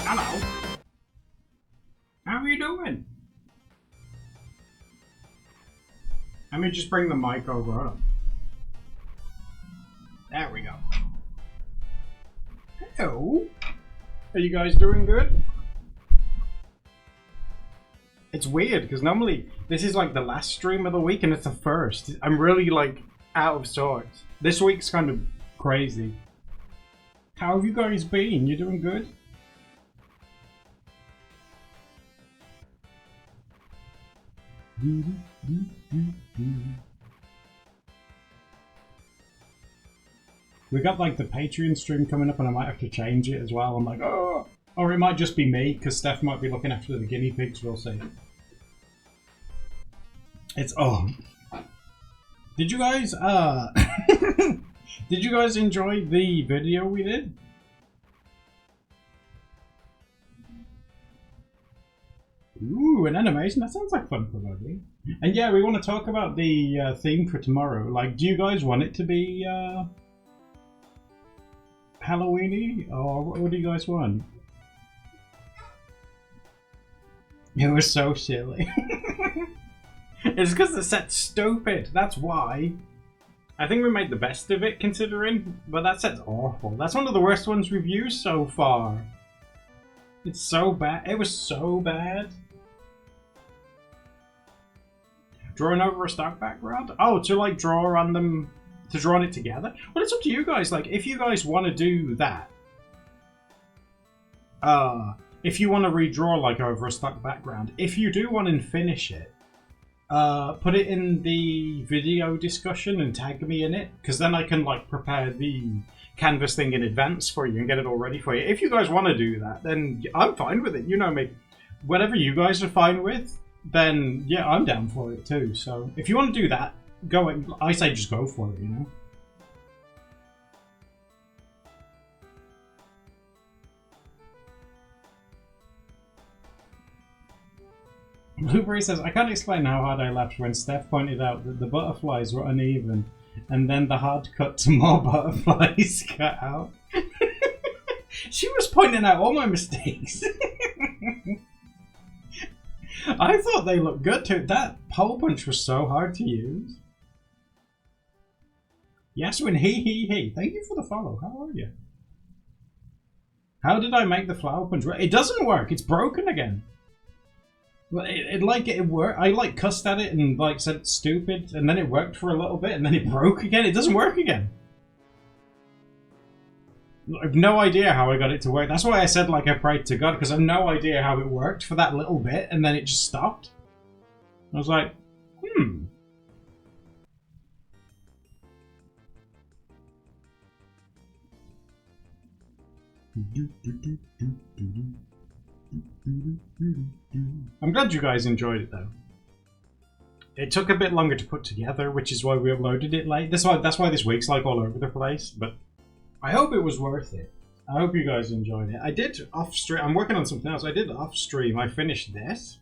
Hello. How are you doing? Let me just bring the mic over. There we go. Hello. Are you guys doing good? It's weird because normally this is like the last stream of the week and it's the first. I'm really like out of sorts. This week's kind of crazy. How have you guys been? You doing good? We got like the Patreon stream coming up and I might have to change it as well. I'm like, oh, or it might just be me because Steph might be looking after the guinea pigs. We'll see. It's Did you guys did you guys enjoy the video we did? Ooh, an animation. That sounds like fun for Buddy. And yeah, we want to talk about the theme for tomorrow. Like, do you guys want it to be Halloween-y? Or what do you guys want? It was so silly. It's because the set's stupid. That's why. I think we made the best of it, considering. But that set's awful. That's one of the worst ones we've used so far. It's so bad. It was so bad. Drawing over a stock background? Oh, to like draw on them, to draw on it together? Well, it's up to you guys. Like, if you guys want to do that, if you want to redraw like over a stock background, if you do want to finish it, put it in the video discussion and tag me in it, because then I can like prepare the canvas thing in advance for you and get it all ready for you. If you guys want to do that, then I'm fine with it. You know me. Whatever you guys are fine with, then yeah, I'm down for it too. So if you want to do that, go. I say just go for it, you know. Blueberry says, I can't explain how hard I laughed when Steph pointed out that the butterflies were uneven, and then the hard cut to more butterflies cut out. She was pointing out all my mistakes. I thought they looked good too. That hole punch was so hard to use. Yaswin, he. Thank you for the follow. How are you? How did I make the flower punch? It doesn't work. It's broken again. Well, it worked. I like cussed at it and like said it's stupid, and then it worked for a little bit, and then it broke again. It doesn't work again. I have no idea how I got it to work. That's why I said like I prayed to God, because I have no idea how it worked for that little bit, and then it just stopped. I was like, I'm glad you guys enjoyed it though. It took a bit longer to put together, which is why we uploaded it late. That's why this week's like all over the place, but I hope it was worth it. I hope you guys enjoyed it. I did off stream. I'm working on something else. I did off stream. I finished this.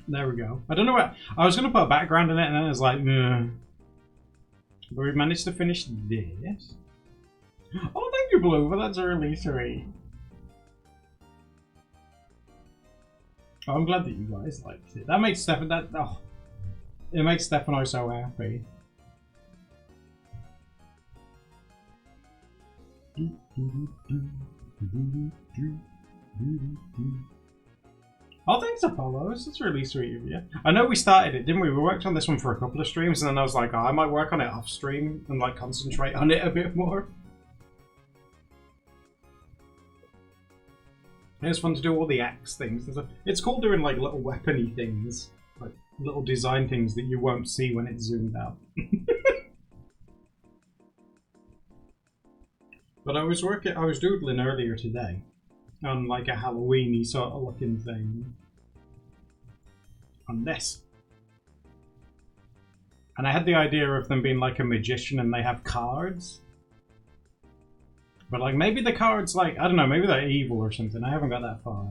There we go. I don't know what I was going to put a background in it, and then I was like, nah. But we managed to finish this. Oh, thank you, Blue. But that's really sweet. Oh, I'm glad that you guys liked it. That makes Steph it makes Steph and I so happy. Oh, thanks, Apollos. That's really sweet of you. I know we started it, didn't we? We worked on this one for a couple of streams, and then I was like, oh, I might work on it off stream and like concentrate on it a bit more. It's fun to do all the axe things. It's cool doing like little weapony things, like little design things that you won't see when it's zoomed out. But I was doodling earlier today on like a Halloween-y sort of looking thing on this. And I had the idea of them being like a magician and they have cards. But like maybe the cards like, I don't know, maybe they're evil or something. I haven't got that far.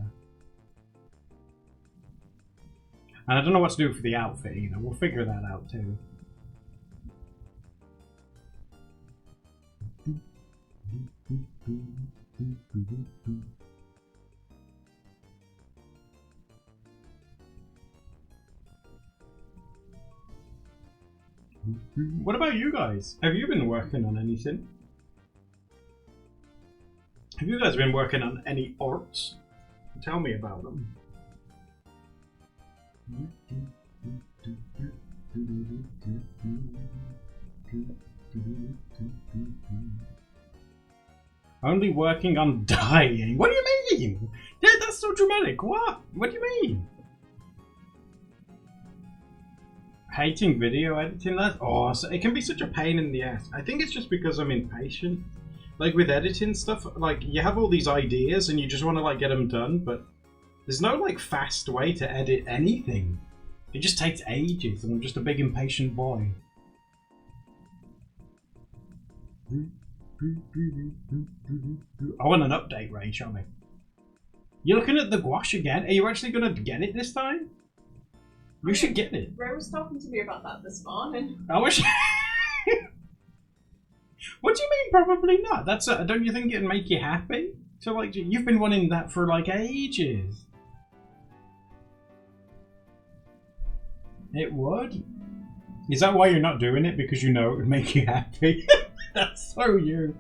And I don't know what to do for the outfit either. We'll figure that out too. What about you guys? Have you been working on anything? Have you guys been working on any arts? Tell me about them. Only working on dying. What do you mean? Yeah, that's so dramatic. What? What do you mean? Hating video editing? That? Oh, so it can be such a pain in the ass. I think it's just because I'm impatient. Like with editing stuff, like you have all these ideas and you just want to like get them done, but there's no like fast way to edit anything. It just takes ages, and I'm just a big impatient boy. I want an update, Ray. Show me. You're looking at the gouache again? Are you actually gonna get it this time? You should get it. Ray was talking to me about that this morning. I wish. What do you mean? Probably not. That's don't you think it'd make you happy? So like you've been wanting that for like ages. It would. Is that why you're not doing it? Because you know it would make you happy? That's so you.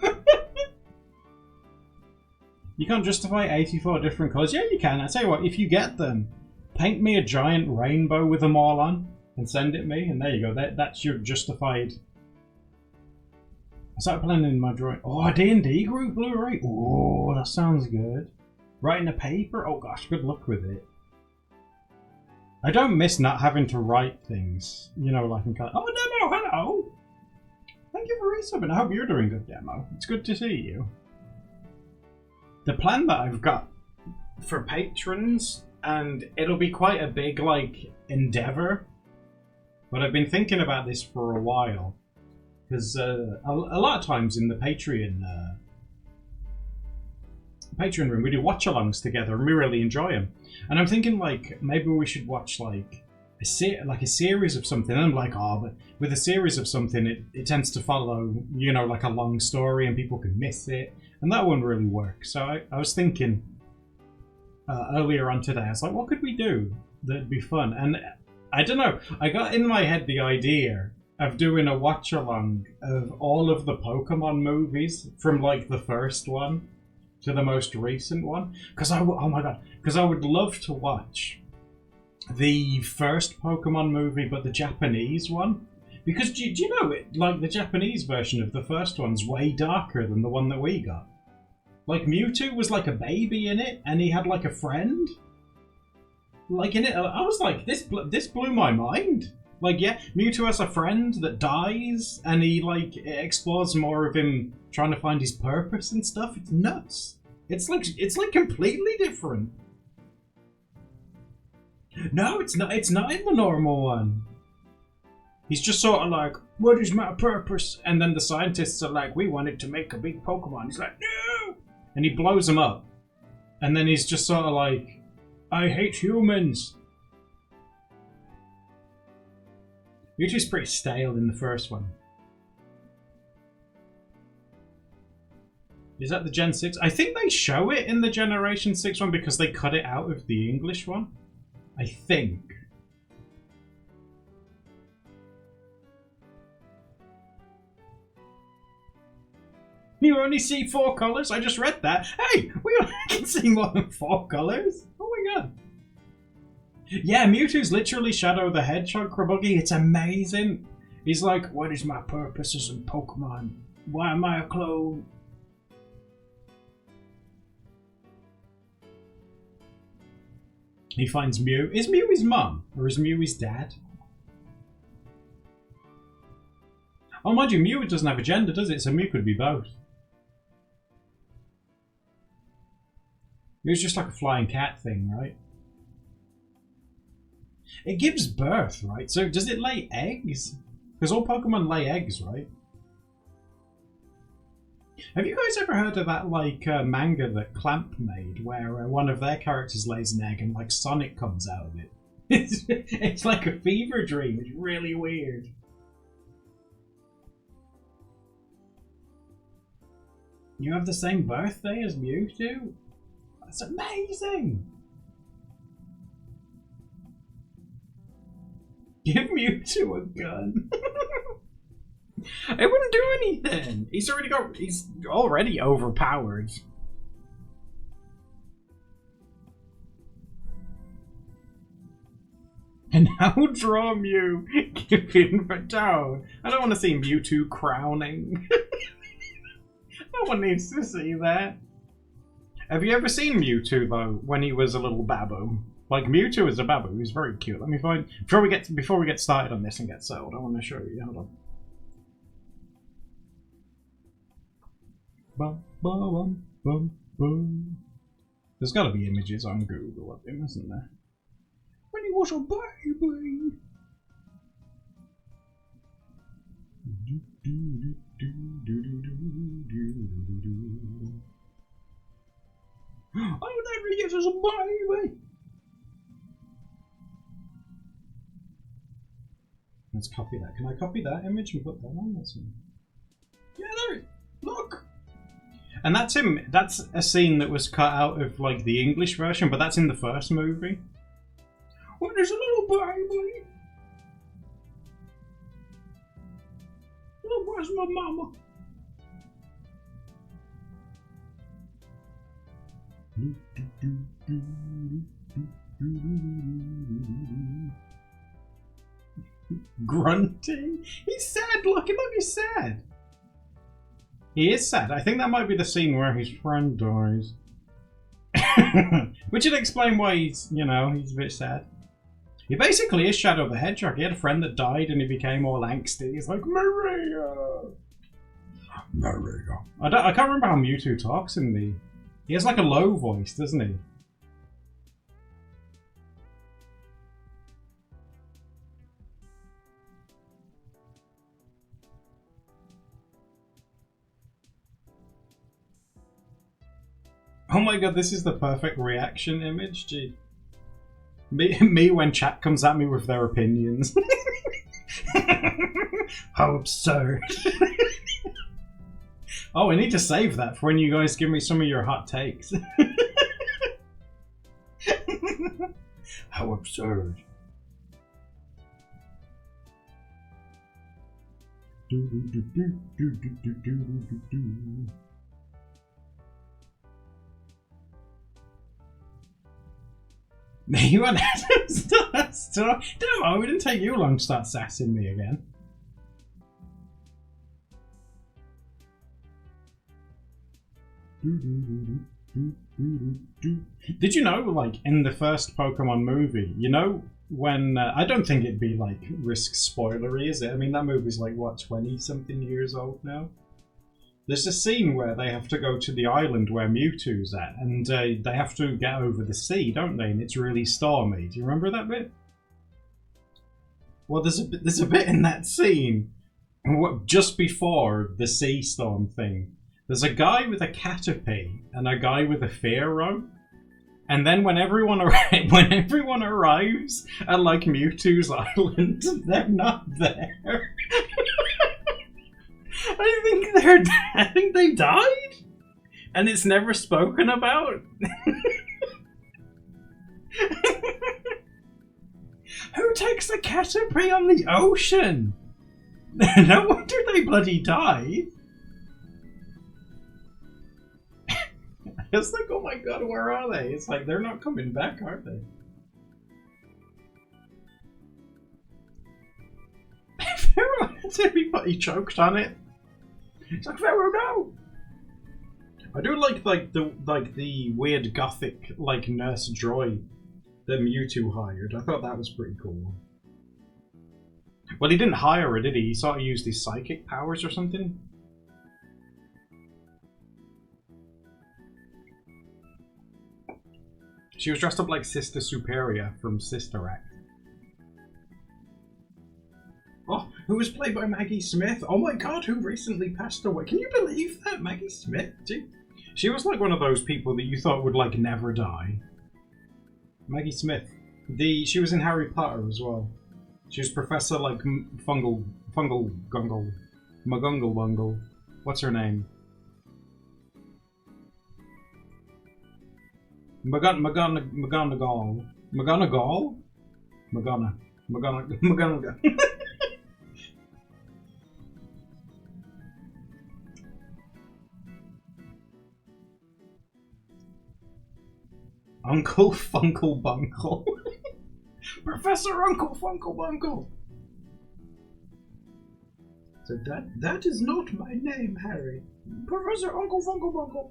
You can't justify 84 different colours. Yeah, you can. I tell you what, if you get them, paint me a giant rainbow with them all on and send it me, and there you go. That's your justified. I started planning my drawing. Oh, a D&D group Blu-ray. Oh, that sounds good. Writing a paper. Oh gosh, good luck with it. I don't miss not having to write things. You know, like in kind of, oh, Demo, hello. Thank you for resubbing. I hope you're doing good, Demo. It's good to see you. The plan that I've got for patrons, and it'll be quite a big, like, endeavor. But I've been thinking about this for a while. Because a lot of times in the Patreon room, we do watch-alongs together, and we really enjoy them. And I'm thinking, like, maybe we should watch, like a series of something. And I'm like, oh, but with a series of something, it tends to follow, you know, like a long story, and people can miss it. And that wouldn't really work. So I was thinking earlier on today, I was like, what could we do that'd be fun? And I don't know, I got in my head the idea of doing a watch-along of all of the Pokemon movies from, like, the first one to the most recent one. Because oh my god, because I would love to watch the first Pokemon movie, but the Japanese one. Because do you know, like, the Japanese version of the first one's way darker than the one that we got. Like, Mewtwo was like a baby in it, and he had like a friend. Like in it, I was like, this blew my mind. Like, yeah, Mewtwo has a friend that dies, and he, like, explores more of him trying to find his purpose and stuff. It's nuts. It's like completely different. No, it's not. It's not in the normal one. He's just sort of like, what is my purpose? And then the scientists are like, we wanted to make a big Pokemon. He's like, no! And he blows them up. And then he's just sort of like, I hate humans. Mewtwo's pretty stale in the first one. Is that the Gen 6? I think they show it in the Generation 6 one because they cut it out of the English one. I think. You only see 4 colours? I just read that. Hey, we can see more than 4 colours. Oh my god. Yeah, Mewtwo's literally Shadow the Hedgehog, Krabuggy. It's amazing. He's like, what is my purpose as a Pokemon? Why am I a clone? He finds Mew. Is Mew his mum? Or is Mew his dad? Oh, mind you, Mew doesn't have a gender, does it? So Mew could be both. Mew's just like a flying cat thing, right? It gives birth, right? So does it lay eggs? Because all Pokemon lay eggs, right? Have you guys ever heard of that, like, manga that Clamp made, where one of their characters lays an egg and, like, Sonic comes out of it? It's like a fever dream. It's really weird. You have the same birthday as Mewtwo? That's amazing! Give Mewtwo a gun. It wouldn't do anything. He's already overpowered. And now draw Mew. Give him for down. I don't want to see Mewtwo crowning. No one needs to see that. Have you ever seen Mewtwo though, when he was a little babu? Like Mewtwo is a babu, he's very cute. Let me find before we get started on this and get settled, I want to show you. Hold on. Bum, bum, bum, bum. There's gotta be images on Google of him, isn't there? When he was a baby. Oh, there he is as a baby. Let's copy that. Can I copy that image and put that on? That's him. Yeah, there it is. Look. And that's him. That's a scene that was cut out of like the English version, but that's in the first movie. Oh, there's a little baby. Oh, where's my mama? Grunting? He's sad. Look at him, he's sad. He is sad. I think that might be the scene where his friend dies. Which would explain why he's, you know, he's a bit sad. He basically is Shadow the Hedgehog. He had a friend that died and he became all angsty. He's like, Maria! Maria. I can't remember how Mewtwo talks in the... He has like a low voice, doesn't he? Oh my god, this is the perfect reaction image. Gee. Me when chat comes at me with their opinions. How absurd. Oh, I need to save that for when you guys give me some of your hot takes. How absurd. You want to start? Don't it didn't take you long to start sassing me again. Did you know, like, in the first Pokemon movie, you know, when, I don't think it'd be, like, risk spoilery, is it? I mean, that movie's, like, what, 20-something years old now? There's a scene where they have to go to the island where Mewtwo's at, and they have to get over the sea, don't they? And it's really stormy. Do you remember that bit? Well, there's a bit in that scene, just before the sea storm thing. There's a guy with a Caterpie and a guy with a Pharaoh. And then when everyone arrives at like Mewtwo's island, they're not there. I think they died, and it's never spoken about. Who takes the Caterpie on the ocean? No wonder they bloody died. It's like, oh my god, where are they? It's like, they're not coming back, are they? Pharaoh, everybody choked on it. It's like, Pharaoh, no! I do like the weird gothic like nurse droid that Mewtwo hired. I thought that was pretty cool. Well, he didn't hire her, did he? He sort of used his psychic powers or something. She was dressed up like Sister Superior from Sister Act. Oh, who was played by Maggie Smith? Oh my god, who recently passed away. Can you believe that? Maggie Smith? She was like one of those people that you thought would like never die. Maggie Smith. She was in Harry Potter as well. She was Professor like Fungal Gungle. Magungle Bungle. What's her name? McGonagall. McGonagall? McGonagall. Uncle Funkle Bunkle. Professor Uncle Funkle Bunkle. So that is not my name, Harry. Professor Uncle Funkle Bunkle.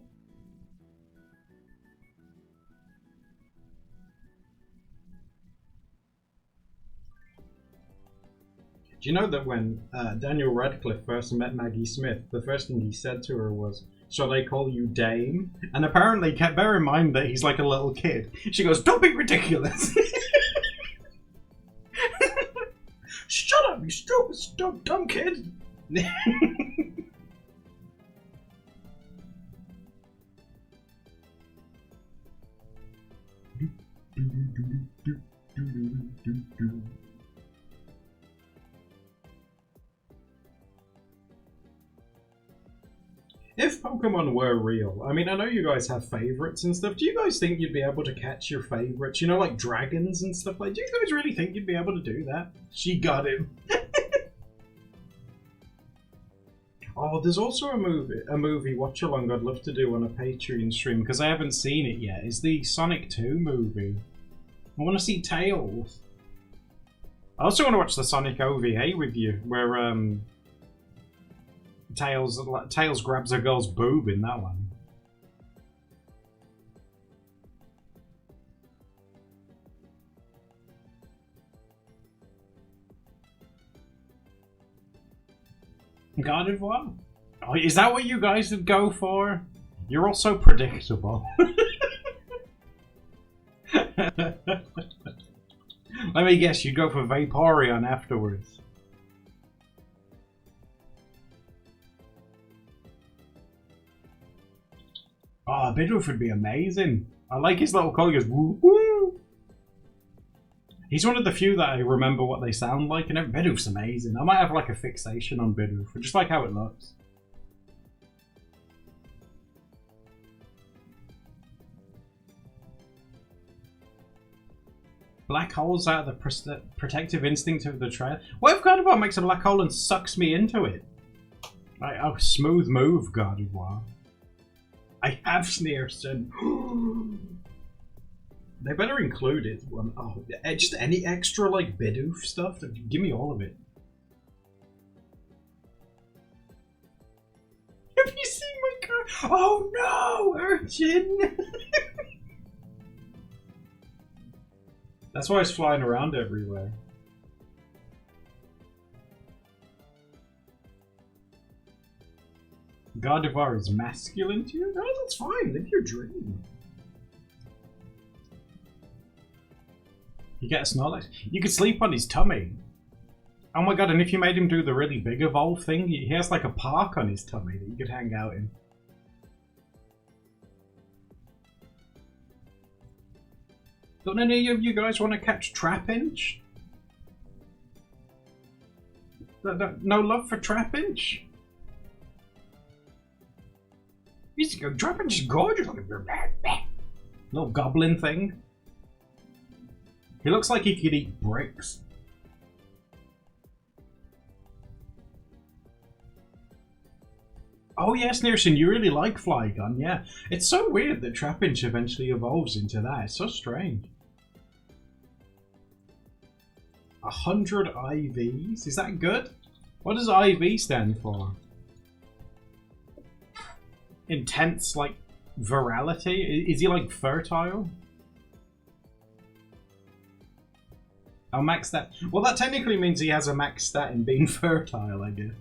Do you know that when Daniel Radcliffe first met Maggie Smith, the first thing he said to her was, "Shall I call you Dame?" And apparently, bear in mind that he's like a little kid. She goes, "Don't be ridiculous." Shut up, you stupid, dumb kid. If Pokemon were real, I mean, I know you guys have favorites and stuff. Do you guys think you'd be able to catch your favorites? You know, like dragons and stuff like. Do you guys really think you'd be able to do that? She got him. Oh, there's also a movie watch along I'd love to do on a Patreon stream because I haven't seen it yet. It's the Sonic 2 movie. I want to see Tails. I also want to watch the Sonic OVA with you, where Tails grabs a girl's boob in that one. Gardevoir? Oh, is that what you guys would go for? You're all so predictable. Let me guess, you'd go for Vaporeon afterwards. Oh, Bidoof would be amazing. I like his little call. He goes, woo woo. He's one of the few that I remember what they sound like, and Bidoof's amazing. I might have like a fixation on Bidoof. I just like how it looks. Black holes out of the protective instinct of the trail. What if Gardevoir makes a black hole and sucks me into it? Like, oh, smooth move, Gardevoir. I have Sneerson. They better include it. Oh, just any extra like Bidoof stuff. Give me all of it. Have you seen my car? Oh no, Urchin! That's why it's flying around everywhere. Gardevoir is masculine to you? No, that's fine. Live your dream. You get a Snorlax. You could sleep on his tummy. Oh my god, and if you made him do the really big evolve thing, he has like a park on his tummy that you could hang out in. Don't any of you guys want to catch Trapinch? No love for Trapinch? Trapinch is gorgeous. Little goblin thing. He looks like he could eat bricks. Oh yes, Nearson, you really like Flygon, yeah. It's so weird that Trapinch eventually evolves into that. It's so strange. 100 IVs? Is that good? What does IV stand for? Intense, like, virality? Is he, like, fertile? Oh, max stat. Well, that technically means he has a max stat in being fertile, I guess.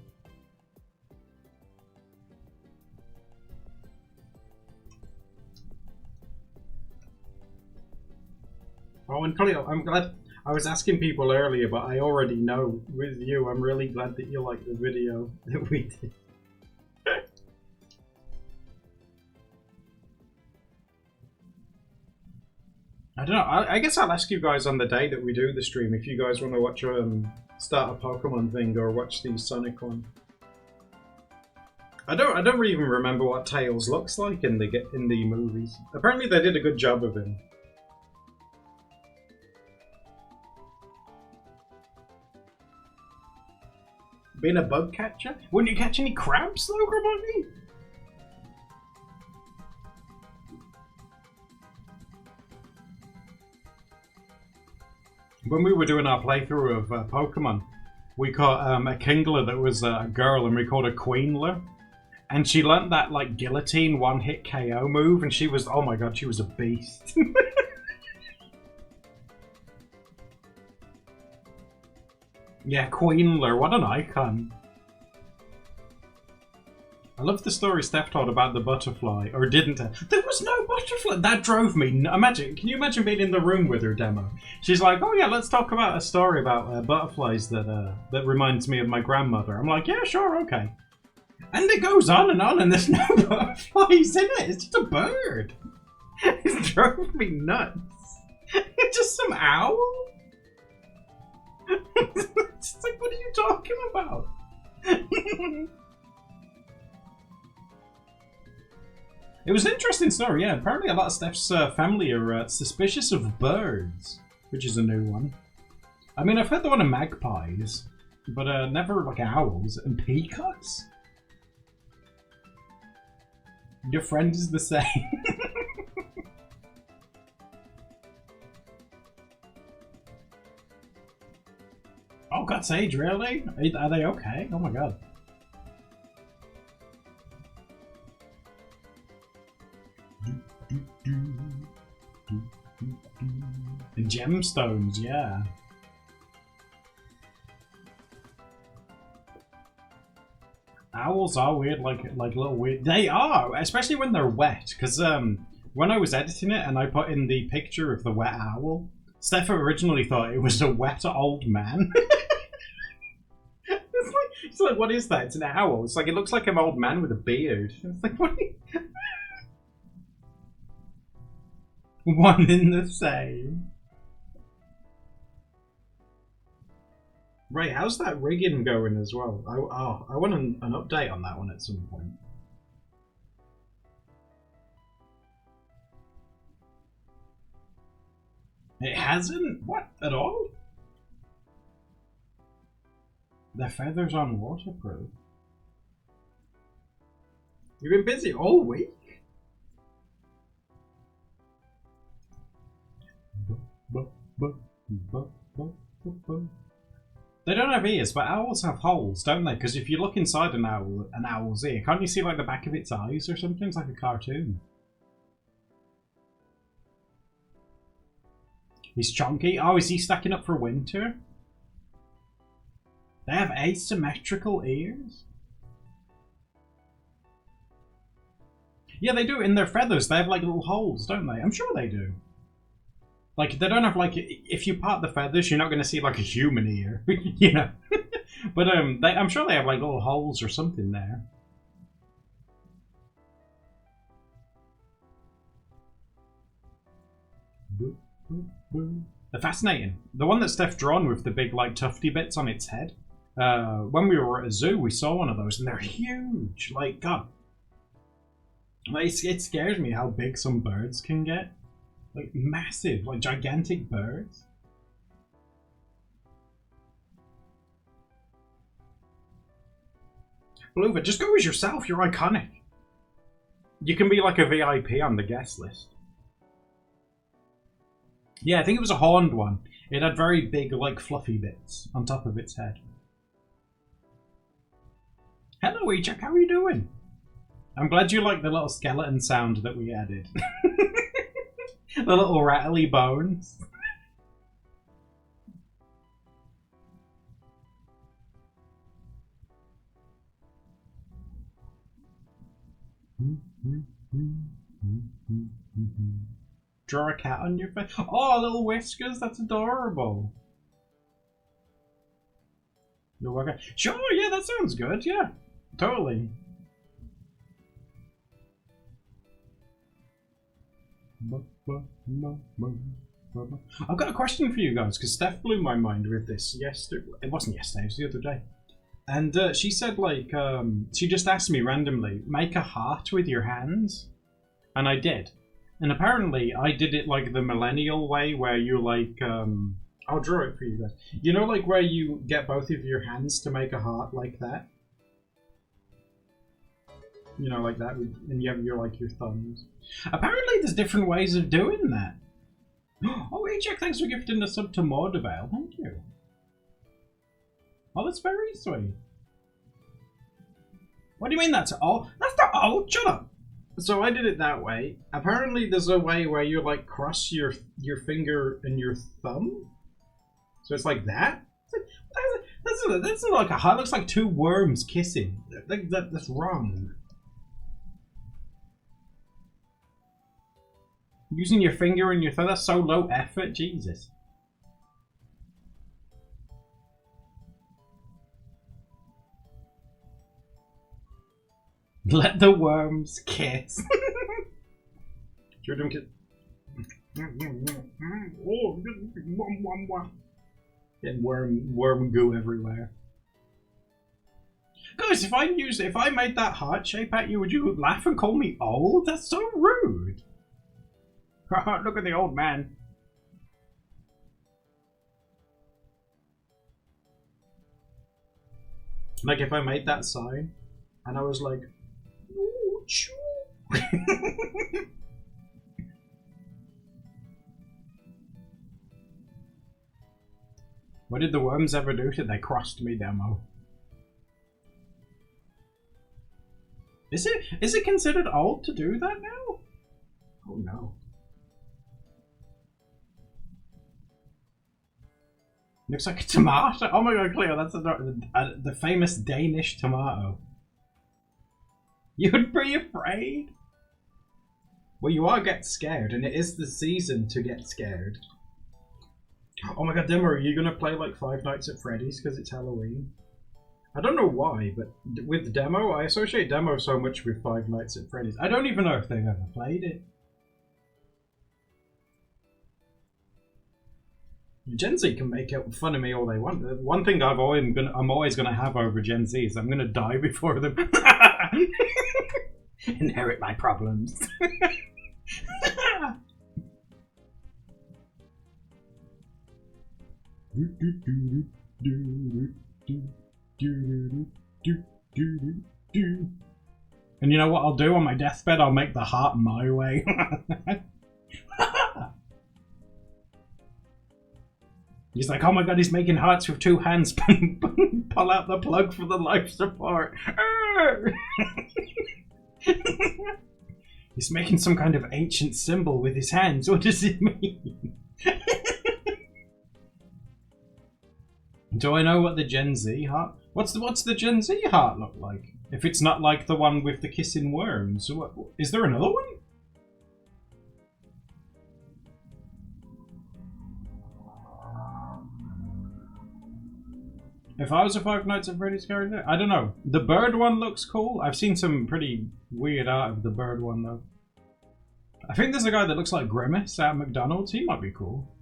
Oh, and Cleo, I'm glad. I was asking people earlier, but I already know with you. I'm really glad that you liked the video that we did. I don't know. I guess I'll ask you guys on the day that we do the stream if you guys want to watch start a Pokemon thing or watch the Sonic one. I don't even remember what Tails looks like in the movies. Apparently they did a good job of him. Being a bug catcher? Wouldn't you catch any crabs though, Gramoni? When we were doing our playthrough of Pokemon, we caught a Kingler that was a girl, and we called her Queenler. And she learnt that like guillotine one-hit KO move, and she was, oh my god, she was a beast. Yeah, Queenler, what an icon. I love the story Steph told about the butterfly, or didn't tell. There was no butterfly! That drove me. Can you imagine being in the room with her demo? She's like, oh yeah, let's talk about a story about butterflies that reminds me of my grandmother. I'm like, yeah, sure, okay. And it goes on, and there's no butterflies in it. It's just a bird. It drove me nuts. It's just some owl? It's like, what are you talking about? It was an interesting story, yeah. Apparently a lot of Steph's family are suspicious of birds, which is a new one. I mean, I've heard the one of magpies, but never like owls and peacocks. Your friend is the same. Oh, God's age, really? Are they okay? Oh my god. And gemstones, yeah. Owls are weird, like little weird. They are, especially when they're wet. Because when I was editing it and I put in the picture of the wet owl, Steph originally thought it was a wet old man. It's like, what is that? It's an owl. It's like, it looks like an old man with a beard. It's like, what? One in the same. Right, how's that rigging going as well? I want an update on that one at some point. It hasn't? What? At all? The feathers on waterproof. You've been busy all week? They don't have ears, but owls have holes, don't they? Because if you look inside an owl's ear, can't you see like the back of its eyes or something? It's like a cartoon. He's chunky. Oh, is he stacking up for winter? They have asymmetrical ears? Yeah, they do. In their feathers, they have like little holes, don't they? I'm sure they do. Like, they don't have, like, if you part the feathers, you're not going to see, like, a human ear, you know? But, I'm sure they have, like, little holes or something there. They're fascinating. The one that Steph drawn with the big, like, tufty bits on its head, when we were at a zoo, we saw one of those, and they're huge. Like, God. Like, it scares me how big some birds can get. Like, massive, like, gigantic birds. Beluva, just go as yourself, you're iconic. You can be like a VIP on the guest list. Yeah, I think it was a horned one. It had very big, like, fluffy bits on top of its head. Hello, Echak, how are you doing? I'm glad you like the little skeleton sound that we added. The little rattly bones. Draw a cat on your face. Oh, little whiskers, that's adorable. You're welcome. Sure, yeah, that sounds good, yeah. Totally. I've got a question for you guys, because Steph blew my mind with this yesterday. It wasn't yesterday, it was the other day. And she said, like, she just asked me randomly, make a heart with your hands. And I did. And apparently I did it like the millennial way where you like, I'll draw it for you guys. You know, like where you get both of your hands to make a heart like that? You know, like that, and you have your, like, your thumbs. Apparently there's different ways of doing that. Oh, Ejek, thanks for gifting the sub to Mordevale. Thank you. Oh, that's very sweet. What do you mean that's all? That's not all. Shut up. So I did it that way. Apparently there's a way where you, like, cross your finger and your thumb. So it's like that. That's not like a heart. It looks like two worms kissing. That's wrong. Using your finger and your thumb, that's so low effort, Jesus. Let the worms kiss. Getting worm goo everywhere. Guys, if I made that heart shape at you, would you laugh and call me old? That's so rude. Look at the old man. Like if I made that sign and I was like, ooh, choo. What did the worms ever do to they crossed me demo? Is it considered old to do that now? Oh no. Looks like a tomato. Oh my god, Cleo, that's the famous Danish tomato. You'd be afraid? Well, you are get scared, and it is the season to get scared. Oh my god, Demo, are you gonna play like Five Nights at Freddy's because it's Halloween? I don't know why, but with Demo, I associate Demo so much with Five Nights at Freddy's. I don't even know if they've ever played it. Gen Z can make fun of me all they want. One thing I'm always gonna have over Gen Z is I'm gonna die before them. Inherit my problems. And you know what I'll do on my deathbed? I'll make the heart my way. He's like, oh my god, he's making hearts with two hands. Pull out the plug for the life support. He's making some kind of ancient symbol with his hands. What does it mean? Do I know what the Gen Z heart? What's the Gen Z heart look like? If it's not like the one with the kissing worms, what, is there another one? If I was a Five Nights at Freddy's character, I don't know. The bird one looks cool. I've seen some pretty weird art of the bird one though. I think there's a guy that looks like Grimace at McDonald's. He might be cool.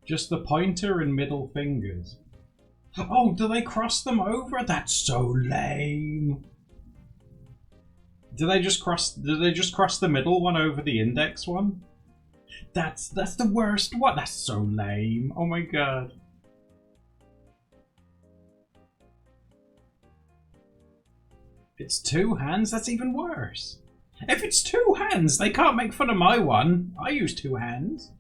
Just the pointer and middle fingers. Oh, do they cross them over? That's so lame. Do they just cross the middle one over the index one? That's the worst one. That's so lame. Oh my god. It's two hands? That's even worse. If it's two hands, they can't make fun of my one. I use two hands.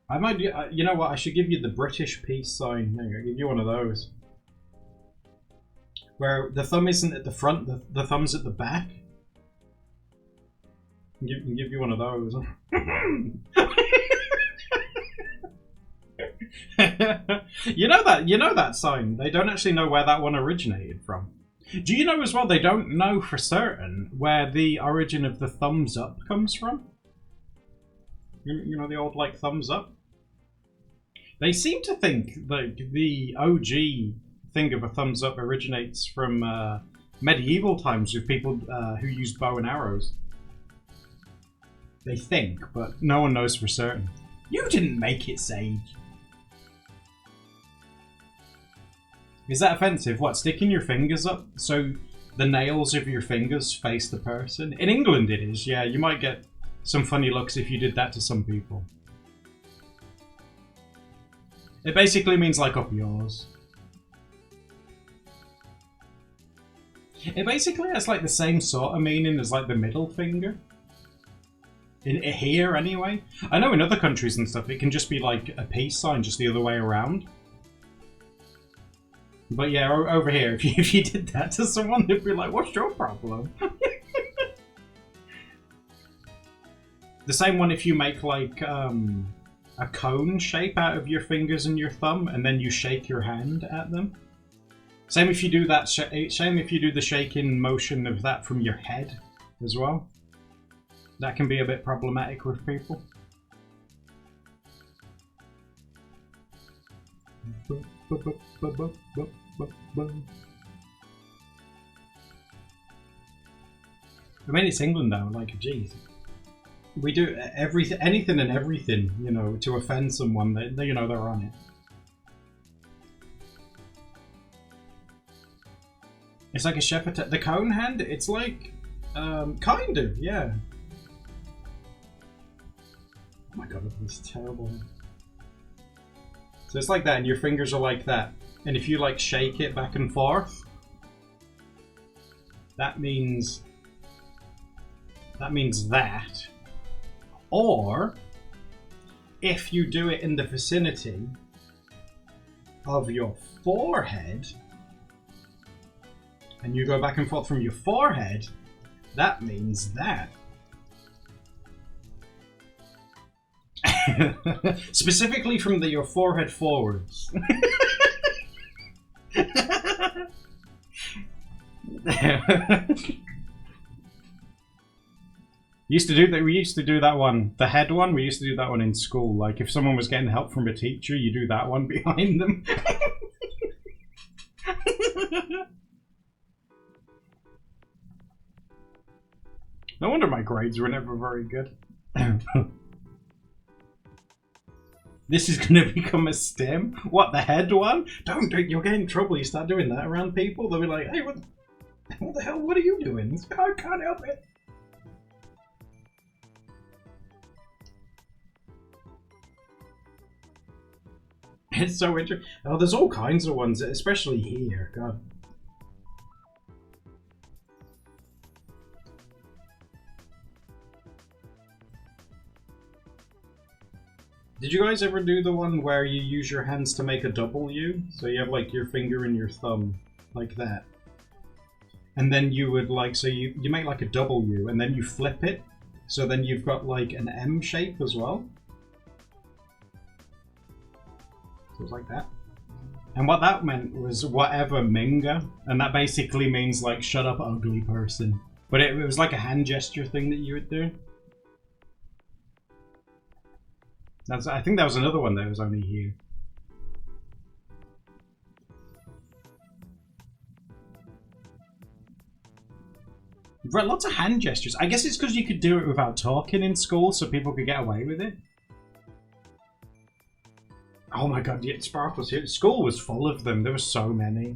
I might, you know what, I should give you the British peace sign. There you go, I'll give you one of those. Where the thumb isn't at the front, the thumb's at the back. I'll give you one of those. You know that sign, they don't actually know where that one originated from. Do you know as well, they don't know for certain where the origin of the thumbs up comes from? You know the old, like, thumbs up? They seem to think that the OG thing of a thumbs up originates from medieval times with people who used bow and arrows. They think, but no one knows for certain. You didn't make it, Sage. Is that offensive? What, sticking your fingers up so the nails of your fingers face the person? In England it is, yeah. You might get some funny looks if you did that to some people. It basically means like up yours. It basically has like the same sort of meaning as like the middle finger. Here anyway. I know in other countries and stuff it can just be like a peace sign just the other way around. But yeah, over here, if you did that to someone, they'd be like, what's your problem? The same one if you make like a cone shape out of your fingers and your thumb, and then you shake your hand at them. Same if you do that. Same if you do the shaking motion of that from your head as well. That can be a bit problematic with people. I mean, it's England now. Like, geez, we do everything, anything and everything, you know, to offend someone. They you know, they're on it. It's like a shepherd. The cone hand. It's like, kind of, yeah. Oh my god, this is terrible. So it's like that, and your fingers are like that. And if you like shake it back and forth, that means that. Or if you do it in the vicinity of your forehead, and you go back and forth from your forehead, that means that. Specifically from your forehead forwards. We used to do that one, the head one. We used to do that one in school. Like if someone was getting help from a teacher, you do that one behind them. No wonder my grades were never very good. This is going to become a stem? What, the head one? Don't do it, you'll get in trouble. You start doing that around people, they'll be like, hey, what the hell, what are you doing? I can't help it. It's so interesting. Oh, there's all kinds of ones, especially here. God. Did you guys ever do the one where you use your hands to make a W? So you have like your finger and your thumb, like that. And then you would like, so you make like a W and then you flip it. So then you've got like an M shape as well. So it was like that. And what that meant was whatever Minga. And that basically means like shut up ugly person. But it was like a hand gesture thing that you would do. I think that was another one that was only here. You've got lots of hand gestures. I guess it's because you could do it without talking in school, so people could get away with it. Oh my god, yeah, Sparkles here. School was full of them. There were so many.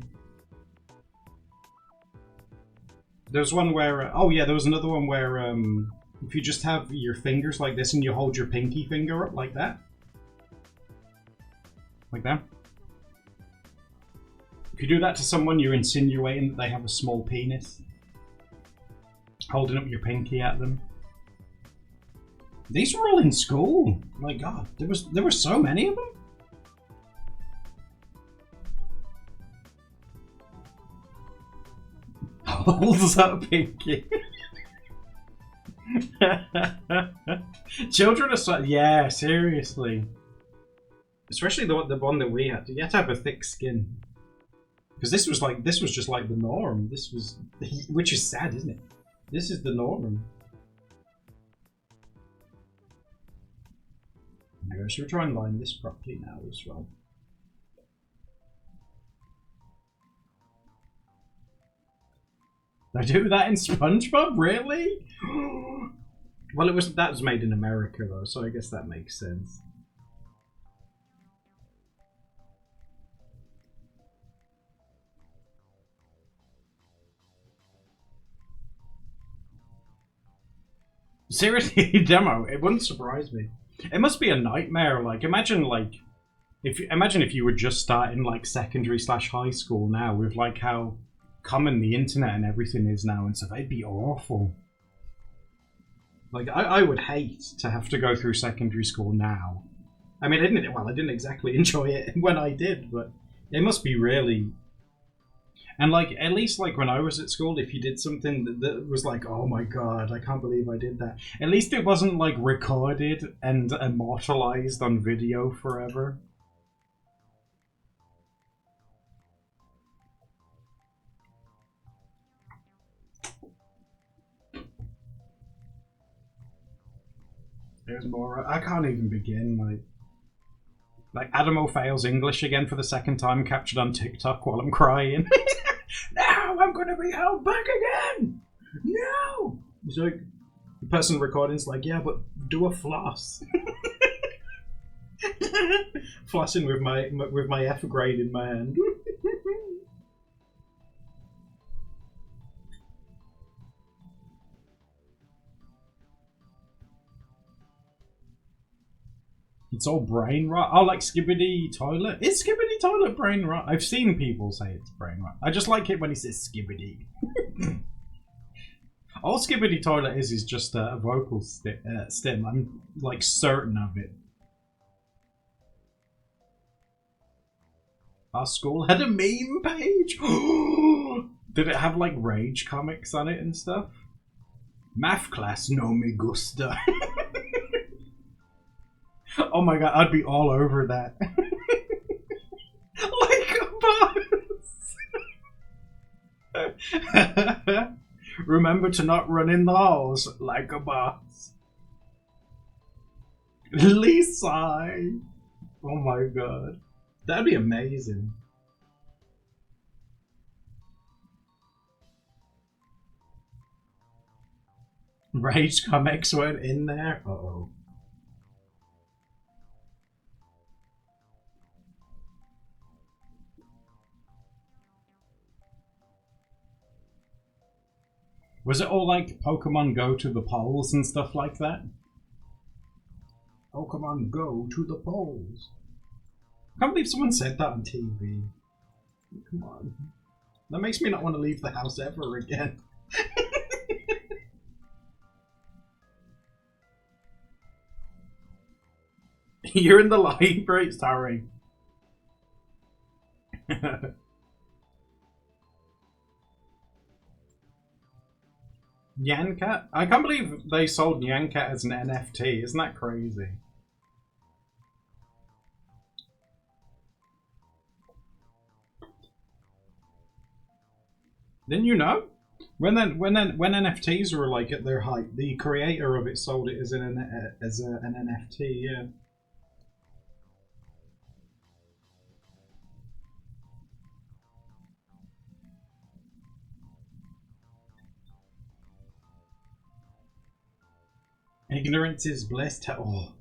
There was one where... oh yeah, there was another one where... if you just have your fingers like this and you hold your pinky finger up like that. Like that. If you do that to someone, you're insinuating that they have a small penis. Holding up your pinky at them. These were all in school. My god, there were so many of them. Holds up pinky. Children are so... yeah, seriously. Especially the one that we had. You had to have a thick skin. Because this was just like the norm. This was... which is sad, isn't it? This is the norm. Anyway, should we try and line this properly now as well? They do that in SpongeBob, really? Well, that was made in America though, so I guess that makes sense. Seriously, demo. It wouldn't surprise me. It must be a nightmare. Like, imagine if you were just starting like secondary/high school now with like how common the internet and everything is now and stuff. It'd be awful. Like, I would hate to have to go through secondary school now. I mean, I didn't exactly enjoy it when I did, but it must be really. And like, at least like when I was at school, if you did something that was like, oh my god, I can't believe I did that. At least it wasn't like recorded and immortalized on video forever. There's more. I can't even begin. Like Adamo fails English again for the second time, captured on TikTok while I'm crying. Now I'm gonna be held back again. No. He's like, the person recording's like, yeah, but do a floss. Flossing with my F grade in my hand. It's all brain rot. Oh, like Skibidi Toilet. Is Skibidi Toilet brain rot? I've seen people say it's brain rot. I just like it when he says Skibidi. All Skibidi Toilet is just a vocal stim. I'm like certain of it. Our school had a meme page. Did it have like rage comics on it and stuff? Math class no me gusta. Oh my god, I'd be all over that. Like a boss. Remember to not run in the halls like a boss. Lisa. Oh my god. That'd be amazing. Rage comics weren't in there? Uh-oh. Was it all like Pokemon Go to the polls and stuff like that? Pokemon Go to the polls. I can't believe someone said that on TV. Come on. That makes me not want to leave the house ever again. You're in the library, sorry. Yankat? I can't believe they sold Yankat as an NFT. Isn't that crazy? Didn't you know? When NFTs were like at their height, the creator of it sold it as an NFT. Yeah. Ignorance is bliss. Oh,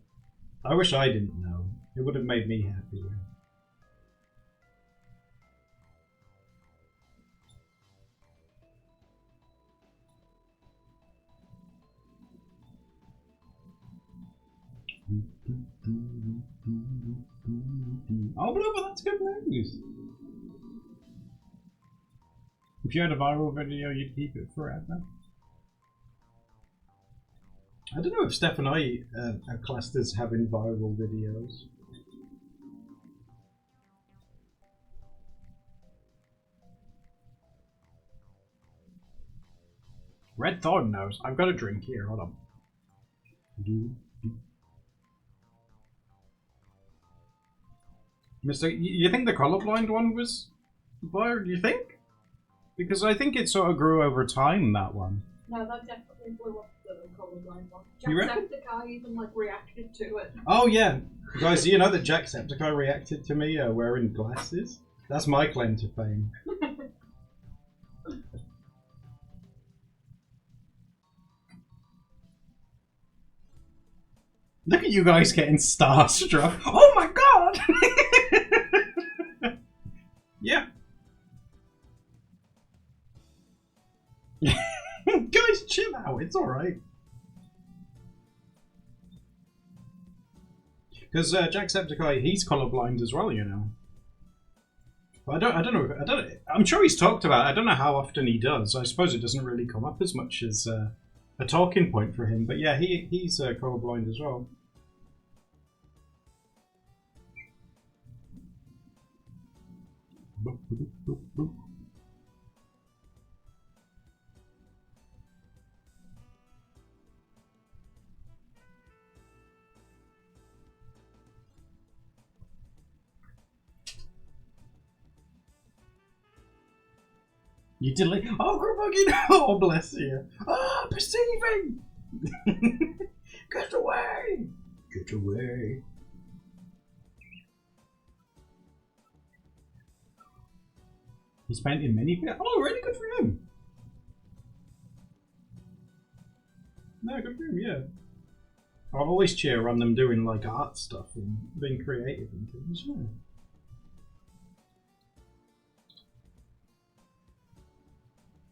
I wish I didn't know. It would have made me happier. Oh, Bloober, that's good news. If you had a viral video, you'd keep it forever. I don't know if Steph and I are classed as having viral videos. Red Thorn knows. I've got a drink here. Hold on. Mr. You think the colorblind one was viral? Do you think? Because I think it sort of grew over time, that one. No, that definitely blew up the colorblind one. You reckon? Jacksepticeye even like reacted to it. Oh yeah, guys, do you know that Jacksepticeye reacted to me wearing glasses? That's my claim to fame. Look at you guys getting starstruck. Oh my god! Yeah. Guys, chill out. It's alright. Because Jacksepticeye, he's colorblind as well, you know. But I don't know. I'm sure he's talked about it. I don't know how often he does. I suppose it doesn't really come up as much as a talking point for him. But yeah, he's colorblind as well. You delete. Oh, Grubuggy, no! Bless you. Oh, perceiving! Get away! Get away. He's painting mini. Oh, really good for him. No, good for him, yeah. I'll always cheer on them doing like art stuff and being creative and things, yeah.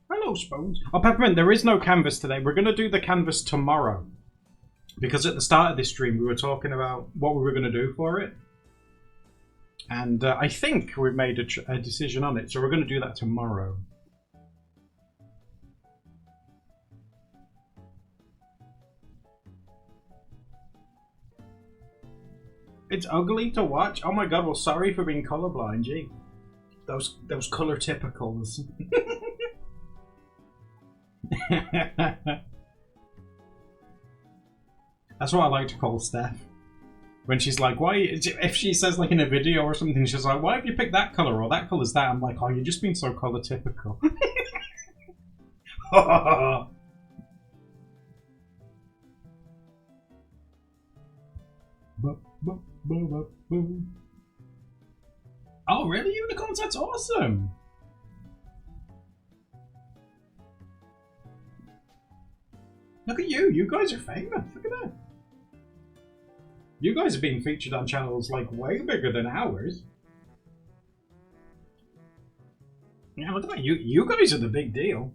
Hello, Spoons. Oh, Peppermint, there is no canvas today. We're going to do the canvas tomorrow. Because at the start of this stream, we were talking about what we were going to do for it. And I think we've made a decision on it. So we're going to do that tomorrow. It's ugly to watch. Oh my god, well, sorry for being colorblind, gee. Those color typicals. That's what I like to call Steph. When she's like, why, if she says like in a video or something, she's like, why have you picked that colour or that colour's that? I'm like, oh, you're just being so colour typical. Oh, really, unicorns? That's awesome! Look at you! You guys are famous! Look at that! You guys are being featured on channels like way bigger than ours. Yeah, look at that! You guys are the big deal.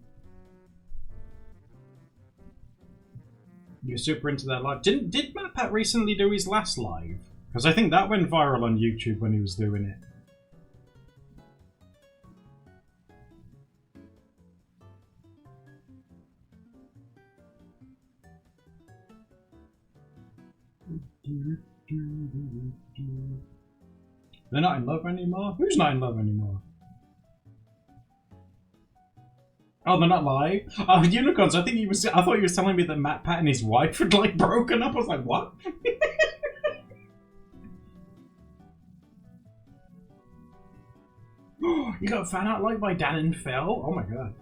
You're super into that live. Did MatPat recently do his last live? Because I think that went viral on YouTube when he was doing it. They're not in love anymore? Who's not in love anymore? Oh, they're not live? Oh, unicorns, I thought he was telling me that MatPat and his wife had like broken up. I was like, what? You got a fan art like by Dan and Phil? Oh my god.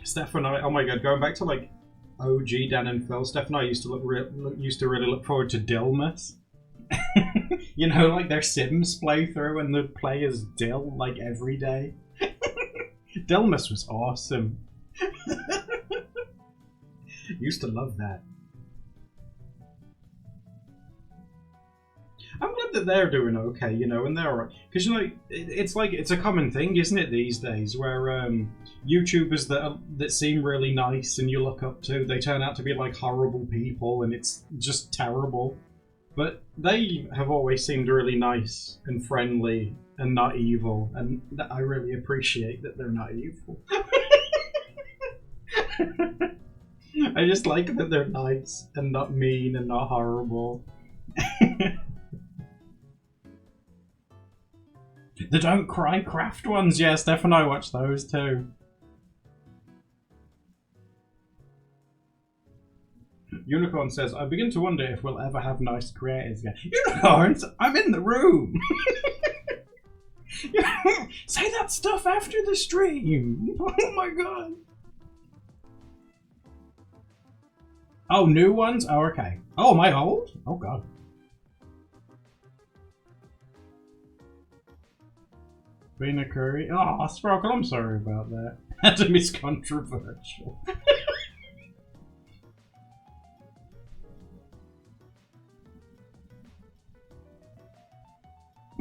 Steph and I, oh my god, going back to like OG Dan and Phil, Steph and I used to really look forward to Dilmas. You know, like their Sims playthrough and the play as Dill like every day. Dilmas was awesome. Used to love that. I'm glad that they're doing okay, you know, and they're alright. Because, you know, it's a common thing, isn't it, these days, where YouTubers that seem really nice and you look up to, they turn out to be, like, horrible people, and it's just terrible. But they have always seemed really nice and friendly and not evil, and I really appreciate that they're not evil. I just like that they're nice and not mean and not horrible. The Don't Cry Craft ones, yeah, Steph and I watched those too. Unicorn says, I begin to wonder if we'll ever have nice creators again. Unicorns, I'm in the room! Say that stuff after the stream! Oh my god! Oh, new ones? Oh, okay. Oh, am I old? Oh god. Being a curry? Oh, Sprockle, I'm sorry about that. Adam is controversial.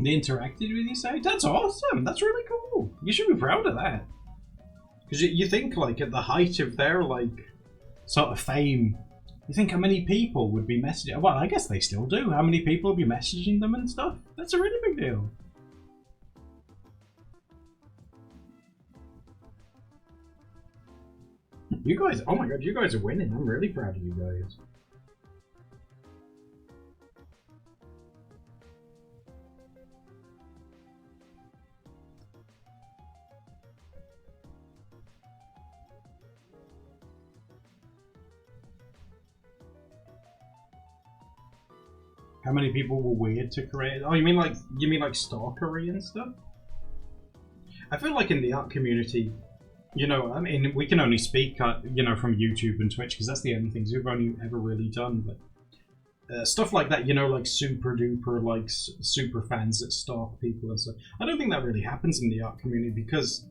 They interacted with your site? That's awesome! That's really cool! You should be proud of that. Because you think, like, at the height of their, like, sort of fame, you think how many people would be messaging... Well, I guess they still do. How many people would be messaging them and stuff? That's a really big deal. You guys... Oh my god, you guys are winning. I'm really proud of you guys. How many people were weird to create? Oh, you mean like stalkery and stuff? I feel like in the art community, you know, I mean, we can only speak, you know, from YouTube and Twitch because that's the only things we've only ever really done. But stuff like that, you know, like super duper, like super fans that stalk people and stuff. I don't think that really happens in the art community because,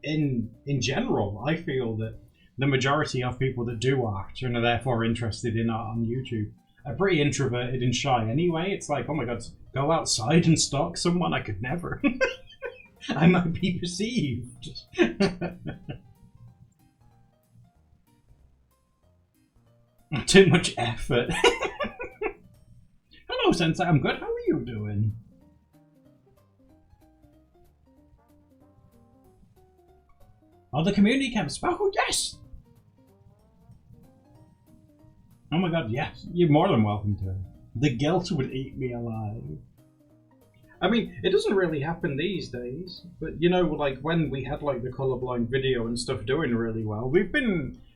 in general, I feel that the majority of people that do art and are therefore interested in art on YouTube are pretty introverted and shy anyway. It's like, oh my god, go outside and stalk someone? I could never. I might be perceived. Too much effort. Hello, Sensei. I'm good. How are you doing? Oh, the community camps. Oh, yes! Oh my god, yes. You're more than welcome to. The guilt would eat me alive. I mean, it doesn't really happen these days, but you know, like when we had like the colorblind video and stuff doing really well,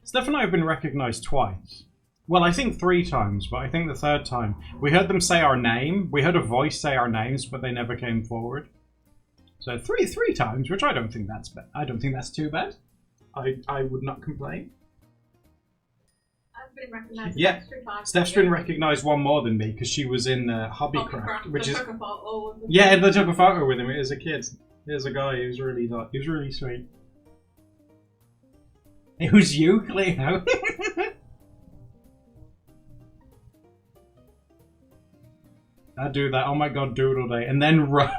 Steph and I have been recognized twice. Well, I think 3 times, but I think the 3rd time, we heard them say our name, we heard a voice say our names, but they never came forward. So three times, which I don't think that's too bad. I would not complain. Been recognized yeah, Steph's been recognised one more than me because she was in Hobbycraft, which is yeah, and they took a photo with him as a kid. There's a guy who's really not. He was really sweet. It was you, Cleo. I do that. Oh my god, Doodle Day, and then run.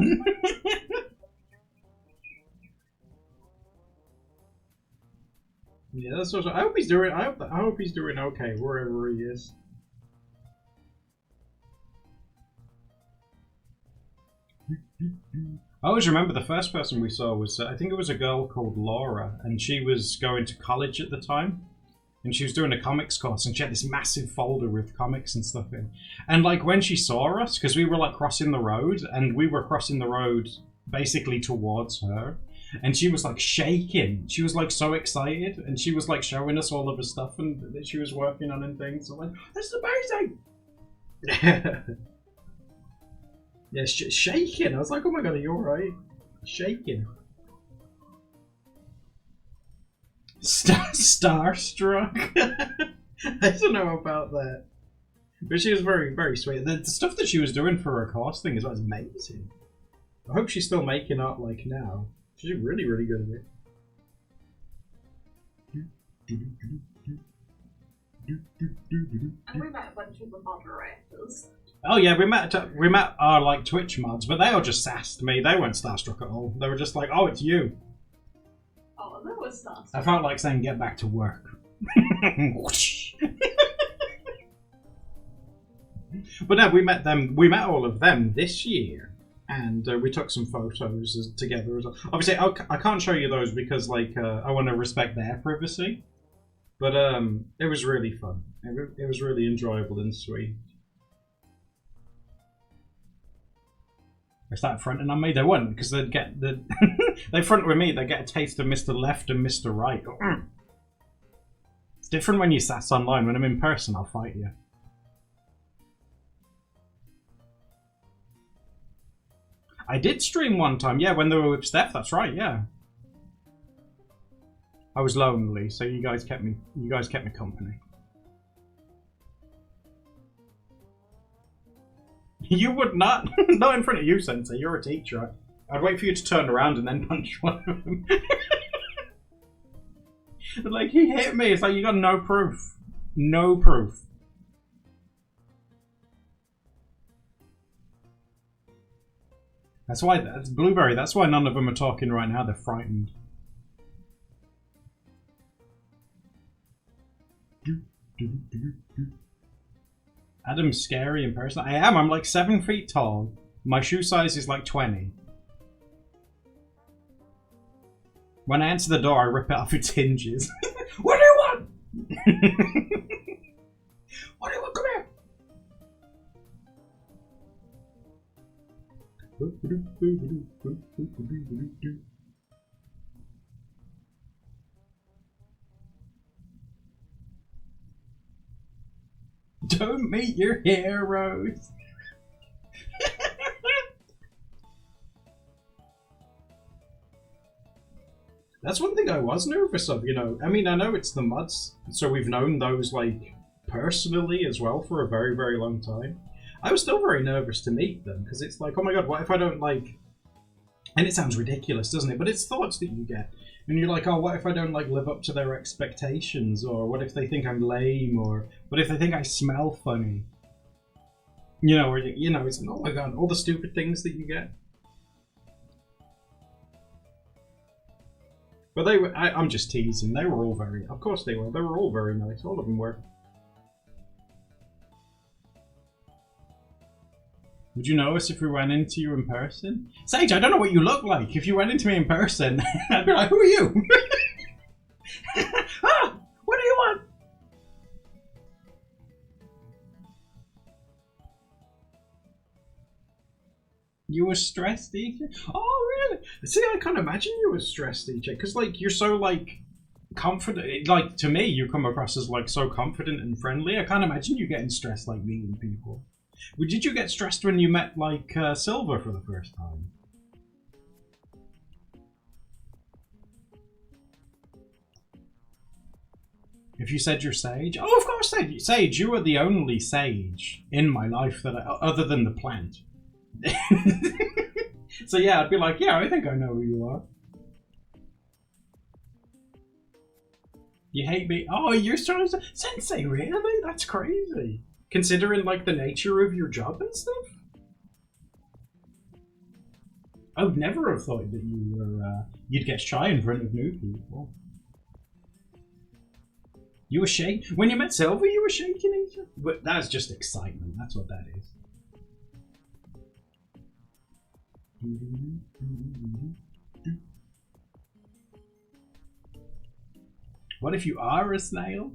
Yeah, that's what I hope he's doing. I hope he's doing okay wherever he is. I always remember the first person we saw was I think it was a girl called Laura, and she was going to college at the time, and she was doing a comics course, and she had this massive folder with comics and stuff in. And like when she saw us, because we were like crossing the road, and we were crossing the road basically towards her. And she was like shaking. She was like so excited, and she was like showing us all of her stuff and that she was working on and things. So like, this is amazing. Yeah, shaking. I was like, oh my god, are you alright? Shaking. Starstruck. I don't know about that, but she was very, very sweet. The stuff that she was doing for her course thing is amazing. I hope she's still making art like now. She's really, really good at it. And we met a bunch of the moderators. Oh yeah, we met our like Twitch mods, but they all just sassed me. They weren't starstruck at all. They were just like, "Oh, it's you." Oh, that was starstruck. I felt like saying, "Get back to work." But no, we met them. We met all of them this year. And we took some photos together as well. Obviously, I can't show you those because, like, I want to respect their privacy. But it was really fun. It was really enjoyable and sweet. They started fronting on me. They wouldn't, because they'd get the they front with me. They get a taste of Mr. Left and Mr. Right. It's different when you sass online. When I'm in person, I'll fight you. I did stream one time, yeah, when they were with Steph, that's right, yeah. I was lonely, so you guys kept me company. You would not, not in front of you, Sensei, you're a teacher. I'd wait for you to turn around and then punch one of them. Like, he hit me, it's like you got no proof. No proof. That's why that's Blueberry. That's why none of them are talking right now. They're frightened. Adam's scary in person. I am. I'm like 7 feet tall. My shoe size is like 20. When I answer the door, I rip it off its hinges. What do you want? What do you want? Come here. Don't meet your heroes. That's one thing I was nervous of, you know. I mean, I know it's the Muds, so we've known those, like, personally as well for a very, very long time. I was still very nervous to meet them, because it's like, oh my god, what if I don't, like... And it sounds ridiculous, doesn't it? But it's thoughts that you get. And you're like, oh, what if I don't, like, live up to their expectations? Or what if they think I'm lame? Or what if they think I smell funny? You know, or, you know, it's, oh my god, all the stupid things that you get. But they were, I'm just teasing, they were all very, of course they were all very nice, all of them were. Would you know us if we ran into you in person? Sage, I don't know what you look like. If you ran into me in person, I'd be like, who are you? Ah, what do you want? You were stressed, teacher? Oh, really? See, I can't imagine you were stressed, teacher, because, like, you're so, like, confident. Like, to me, you come across as, like, so confident and friendly. I can't imagine you getting stressed, like, meeting people. Did you get stressed when you met, like, Silver for the first time? If you said you're Sage? Oh, of course, Sage. Sage, you are the only Sage in my life that other than the plant. So yeah, I'd be like, yeah, I think I know who you are. You hate me? Oh, you're starting to... Sensei, really? That's crazy. Considering, like, the nature of your job and stuff? I would never have thought that you were, you'd get shy in front of new people. You were shaking? When you met Silver, you were shaking each other? But that's just excitement, that's what that is. What if you are a snail?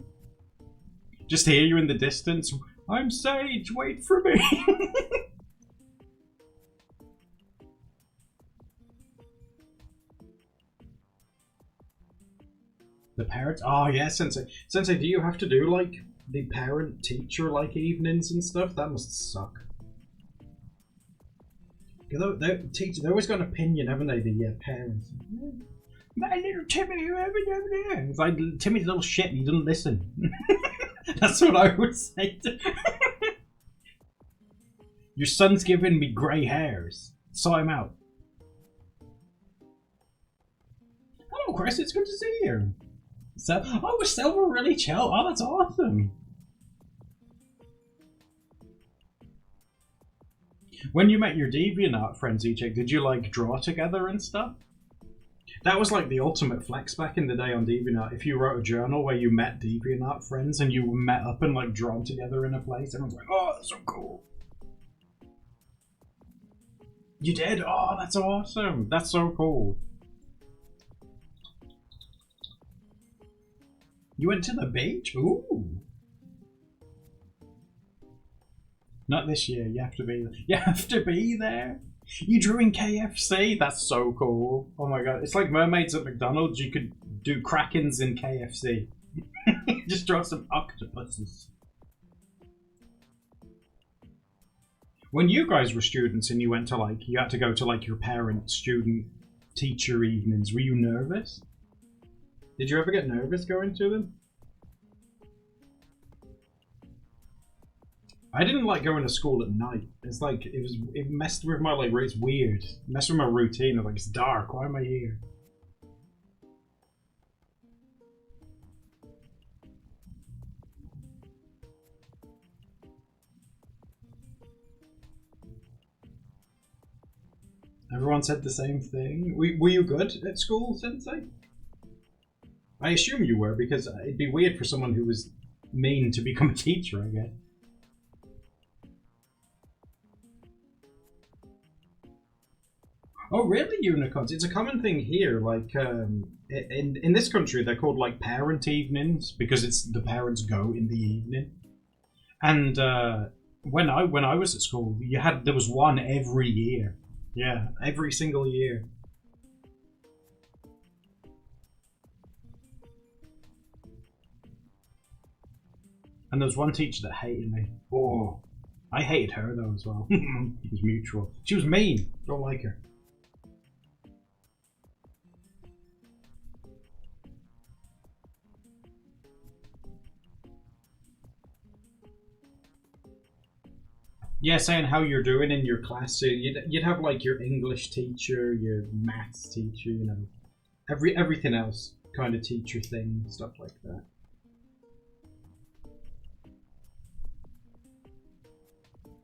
Just hear you in the distance. I'm Sage, wait for me. The parents? Oh yeah, Sensei. Sensei, do you have to do like the parent-teacher like evenings and stuff? That must suck. They always got an opinion, haven't they? The parents. My little Timmy, it's like Timmy's a little shit and he doesn't listen. That's what I would say. Your son's giving me grey hairs. Sort him out. Hello, Chris. It's good to see you. So, oh, was Silver really chill? Oh, that's awesome. When you met your DeviantArt friends, EJ, did you like draw together and stuff? That was like the ultimate flex back in the day on DeviantArt. If you wrote a journal where you met DeviantArt friends and you met up and like drawn together in a place, everyone's like, oh, that's so cool. You did? Oh, that's awesome. That's so cool. You went to the beach? Ooh. Not this year. You have to be there. You have to be there. You drew in KFC? That's so cool. Oh my god. It's like mermaids at McDonald's. You could do Krakens in KFC. Just draw some octopuses. When you guys were students and you went to like, you had to go to like your parent, student, teacher evenings, were you nervous? Did you ever get nervous going to them? I didn't like going to school at night. It's like, it messed with my, like, it's weird. It messed with my routine. I'm like, it's dark, why am I here? Everyone said the same thing. Were you good at school, Sensei? I assume you were, because it'd be weird for someone who was mean to become a teacher, I guess. Oh, really, unicorns? It's a common thing here. Like, in this country, they're called like parent evenings because it's the parents go in the evening. And when I was at school, there was one every year. Yeah, every single year. And there was one teacher that hated me. Oh, I hated her though as well. It was mutual. She was mean. Don't like her. Yeah, saying how you're doing in your class. So you'd have like your English teacher, your maths teacher, you know, everything else kind of teacher thing, stuff like that.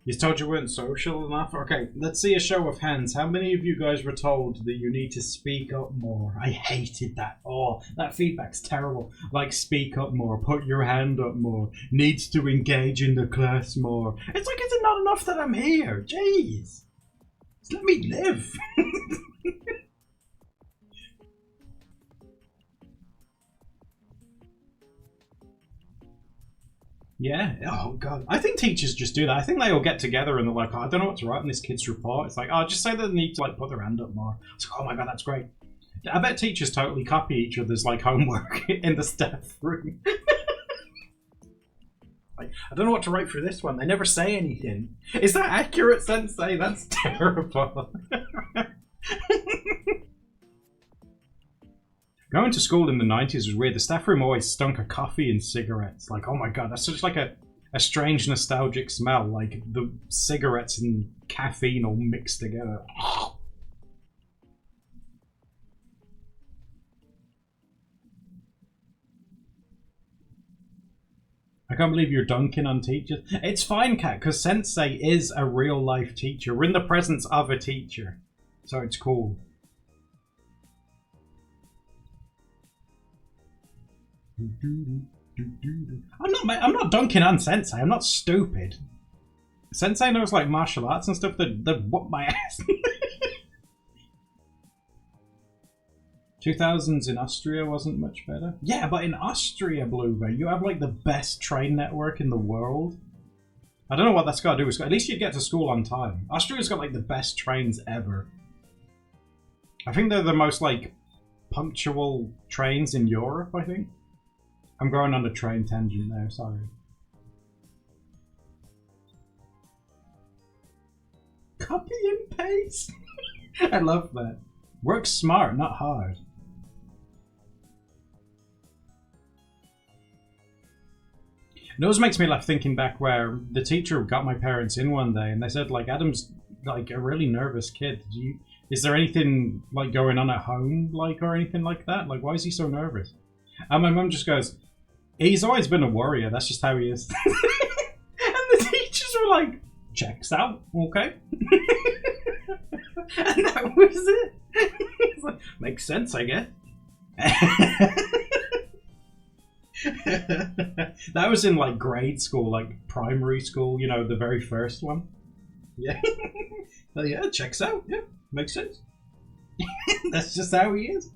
You told you weren't social enough? Okay, let's see a show of hands. How many of you guys were told that you need to speak up more? I hated that. Oh, that feedback's terrible. Like, speak up more, put your hand up more, needs to engage in the class more. It's like, is it not enough that I'm here? Jeez. Just let me live. Yeah. Oh god. I think teachers just do that. I think they all get together and they're like, oh, I don't know what to write in this kid's report. It's like, oh, just say they need to like put their hand up more. It's like, oh my god, that's great. I bet teachers totally copy each other's like homework in the staff room. Like, I don't know what to write for this one. They never say anything. Is that accurate, Sensei? That's terrible. Going to school in the 90s was weird. The staff room always stunk of coffee and cigarettes. Like, oh my god, that's such like a strange nostalgic smell. Like the cigarettes and caffeine all mixed together. I can't believe you're dunking on teachers. It's fine, Kat, because Sensei is a real life teacher. We're in the presence of a teacher. So it's cool. I'm not dunking on Sensei. I'm not stupid. Sensei knows like martial arts and stuff that whoop my ass. 2000s in Austria wasn't much better. Yeah, but in Austria, Blueberry, you have like the best train network in the world. I don't know what that's got to do with school. At least you get to school on time. Austria's got like the best trains ever. I think they're the most like punctual trains in Europe, I think. I'm going on a train tangent there, sorry. Copy and paste? I love that. Work smart, not hard. It always makes me laugh thinking back where the teacher got my parents in one day and they said, like, Adam's like a really nervous kid. Is there anything like going on at home, like, or anything like that? Like, why is he so nervous? And my mum just goes, he's always been a warrior, that's just how he is. And the teachers were like, checks out, okay. And that was it. It's like, makes sense, I guess. That was in like grade school, like primary school, you know, the very first one. Yeah. Well, yeah, checks out, yeah, makes sense. That's just how he is.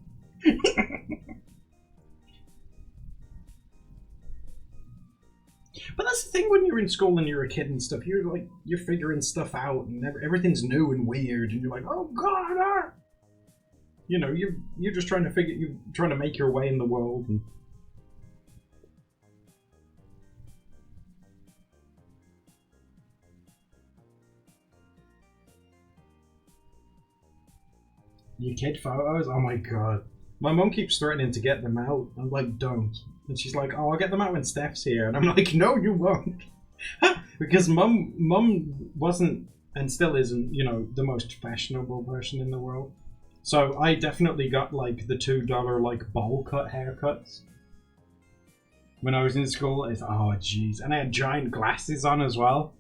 But that's the thing when you're in school and you're a kid and stuff. You're figuring stuff out and everything's new and weird, and you're like, oh god, ah! You know, you're just trying to make your way in the world. And your kid photos, oh my god. My mum keeps threatening to get them out. I'm like, don't. And she's like, oh, I'll get them out when Steph's here. And I'm like, no, you won't. Because mum wasn't, and still isn't, you know, the most fashionable person in the world. So I definitely got like the $2 like bowl cut haircuts when I was in school. It's, oh jeez. And I had giant glasses on as well.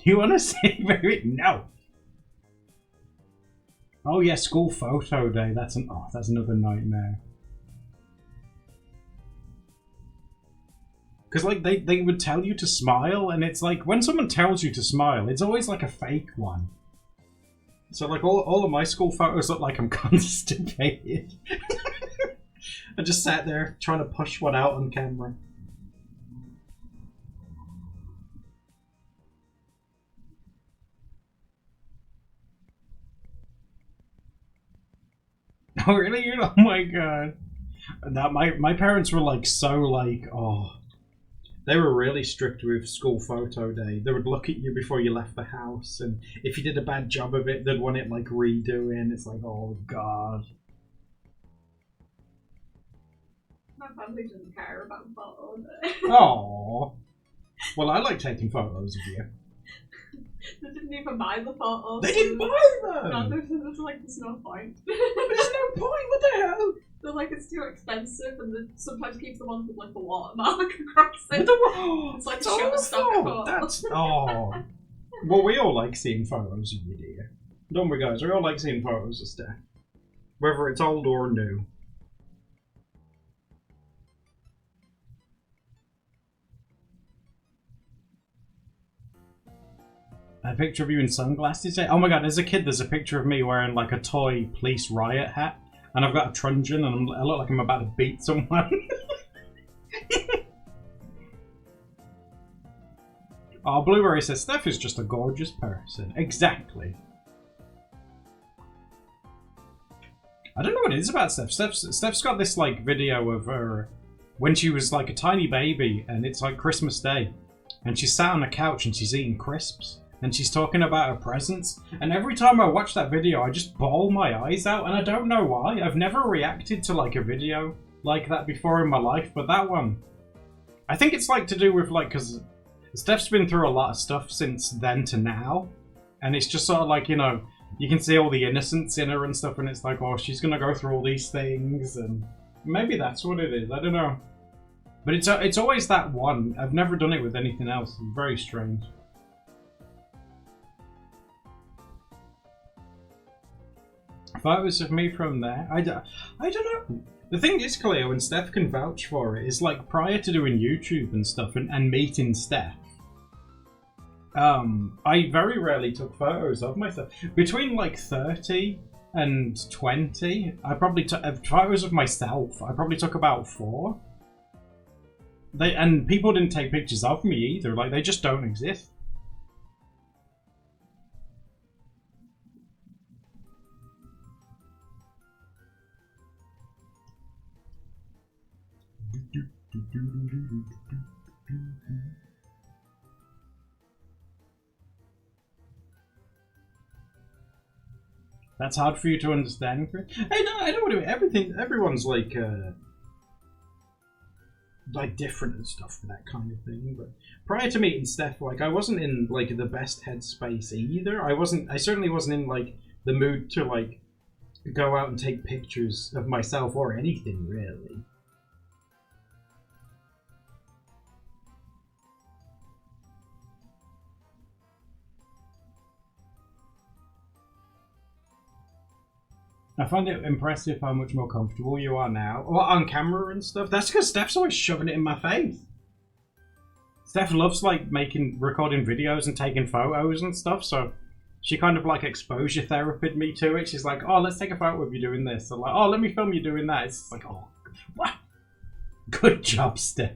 You want to see baby? No. Oh yeah, school photo day. That's another nightmare. Because like they would tell you to smile, and it's like when someone tells you to smile, it's always like a fake one. So like all of my school photos look like I'm constipated. I just sat there trying to push one out on camera. Oh really? Oh my god. That my parents were like so like they were really strict with school photo day. They would look at you before you left the house, and if you did a bad job of it, they'd want it like redoing. It's like, oh god. My family didn't care about photos. Oh. Well, I like taking photos of you. They didn't even buy the photos. They didn't buy them! No, there's like, there's no point. There's no point, what the hell? They're like, it's too expensive, and they sometimes keep the ones with like the watermark across it. It's like a Shutterstock photo. That's, well, we all like seeing photos of you, dear. Don't we, guys? We all like seeing photos of stuff. Whether it's old or new. A picture of you in sunglasses? Oh my god, as a kid there's a picture of me wearing like a toy police riot hat, and I've got a truncheon and I look like I'm about to beat someone. Oh, Blueberry says Steph is just a gorgeous person. Exactly. I don't know what it is about Steph. Steph's got this like video of her when she was like a tiny baby, and it's like Christmas Day, and she's sat on a couch and she's eating crisps. And she's talking about her presents. And every time I watch that video, I just bawl my eyes out. And I don't know why. I've never reacted to like a video like that before in my life. But that one, I think it's like to do with like, because Steph's been through a lot of stuff since then to now. And it's just sort of like, you know, you can see all the innocence in her and stuff. And it's like, oh, she's going to go through all these things. And maybe that's what it is. I don't know. But it's always that one. I've never done it with anything else. It's very strange. Photos of me from there. I don't know. The thing is, Cleo, and Steph can vouch for it, is like prior to doing YouTube and stuff and meeting Steph, I very rarely took photos of myself. Between like 30 and 20, I probably took photos of myself. I probably took about 4. And people didn't take pictures of me either. Like, they just don't exist. That's hard for you to understand, Chris. Hey, no, I don't want to. Everyone's like different and stuff for that kind of thing. But prior to meeting Steph, like I wasn't in like the best headspace either. I certainly wasn't in like the mood to like go out and take pictures of myself or anything really. I find it impressive how much more comfortable you are now. Well, on camera and stuff. That's because Steph's always shoving it in my face. Steph loves like recording videos and taking photos and stuff, so she kind of like exposure therapied me to it. She's like, oh, let's take a photo of you doing this. So like, oh, let me film you doing that. It's like, oh, what? Good job, Steph.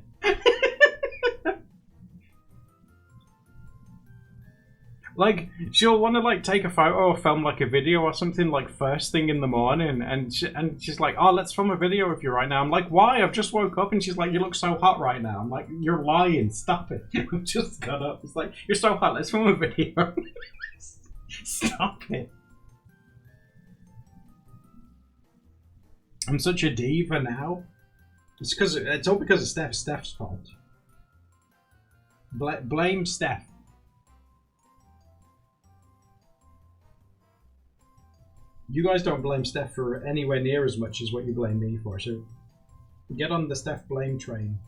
Like, she'll want to, like, take a photo or film, like, a video or something, like, first thing in the morning, and she's like, oh, let's film a video of you right now. I'm like, why? I've just woke up, and she's like, you look so hot right now. I'm like, you're lying. Stop it. I've just got up. It's like, you're so hot. Let's film a video. Stop it. I'm such a diva now. It's all because of Steph. Steph's fault. Blame Steph. You guys don't blame Steph for anywhere near as much as what you blame me for, so get on the Steph blame train.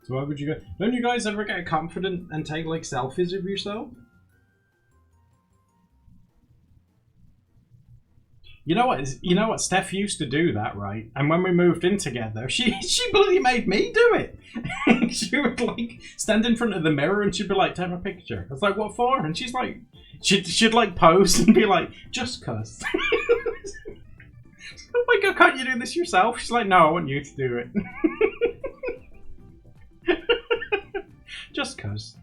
So why would you go? Don't you guys ever get confident and take like selfies of yourself? You know what? You know what? Steph used to do that, right? And when we moved in together, she bloody made me do it. She would like stand in front of the mirror and she'd be like, "Take a picture." I was like, "What for?" And she's like, she'd like pose and be like, "Just cuz." Oh my god, can't you do this yourself? She's like, "No, I want you to do it." Just cuz.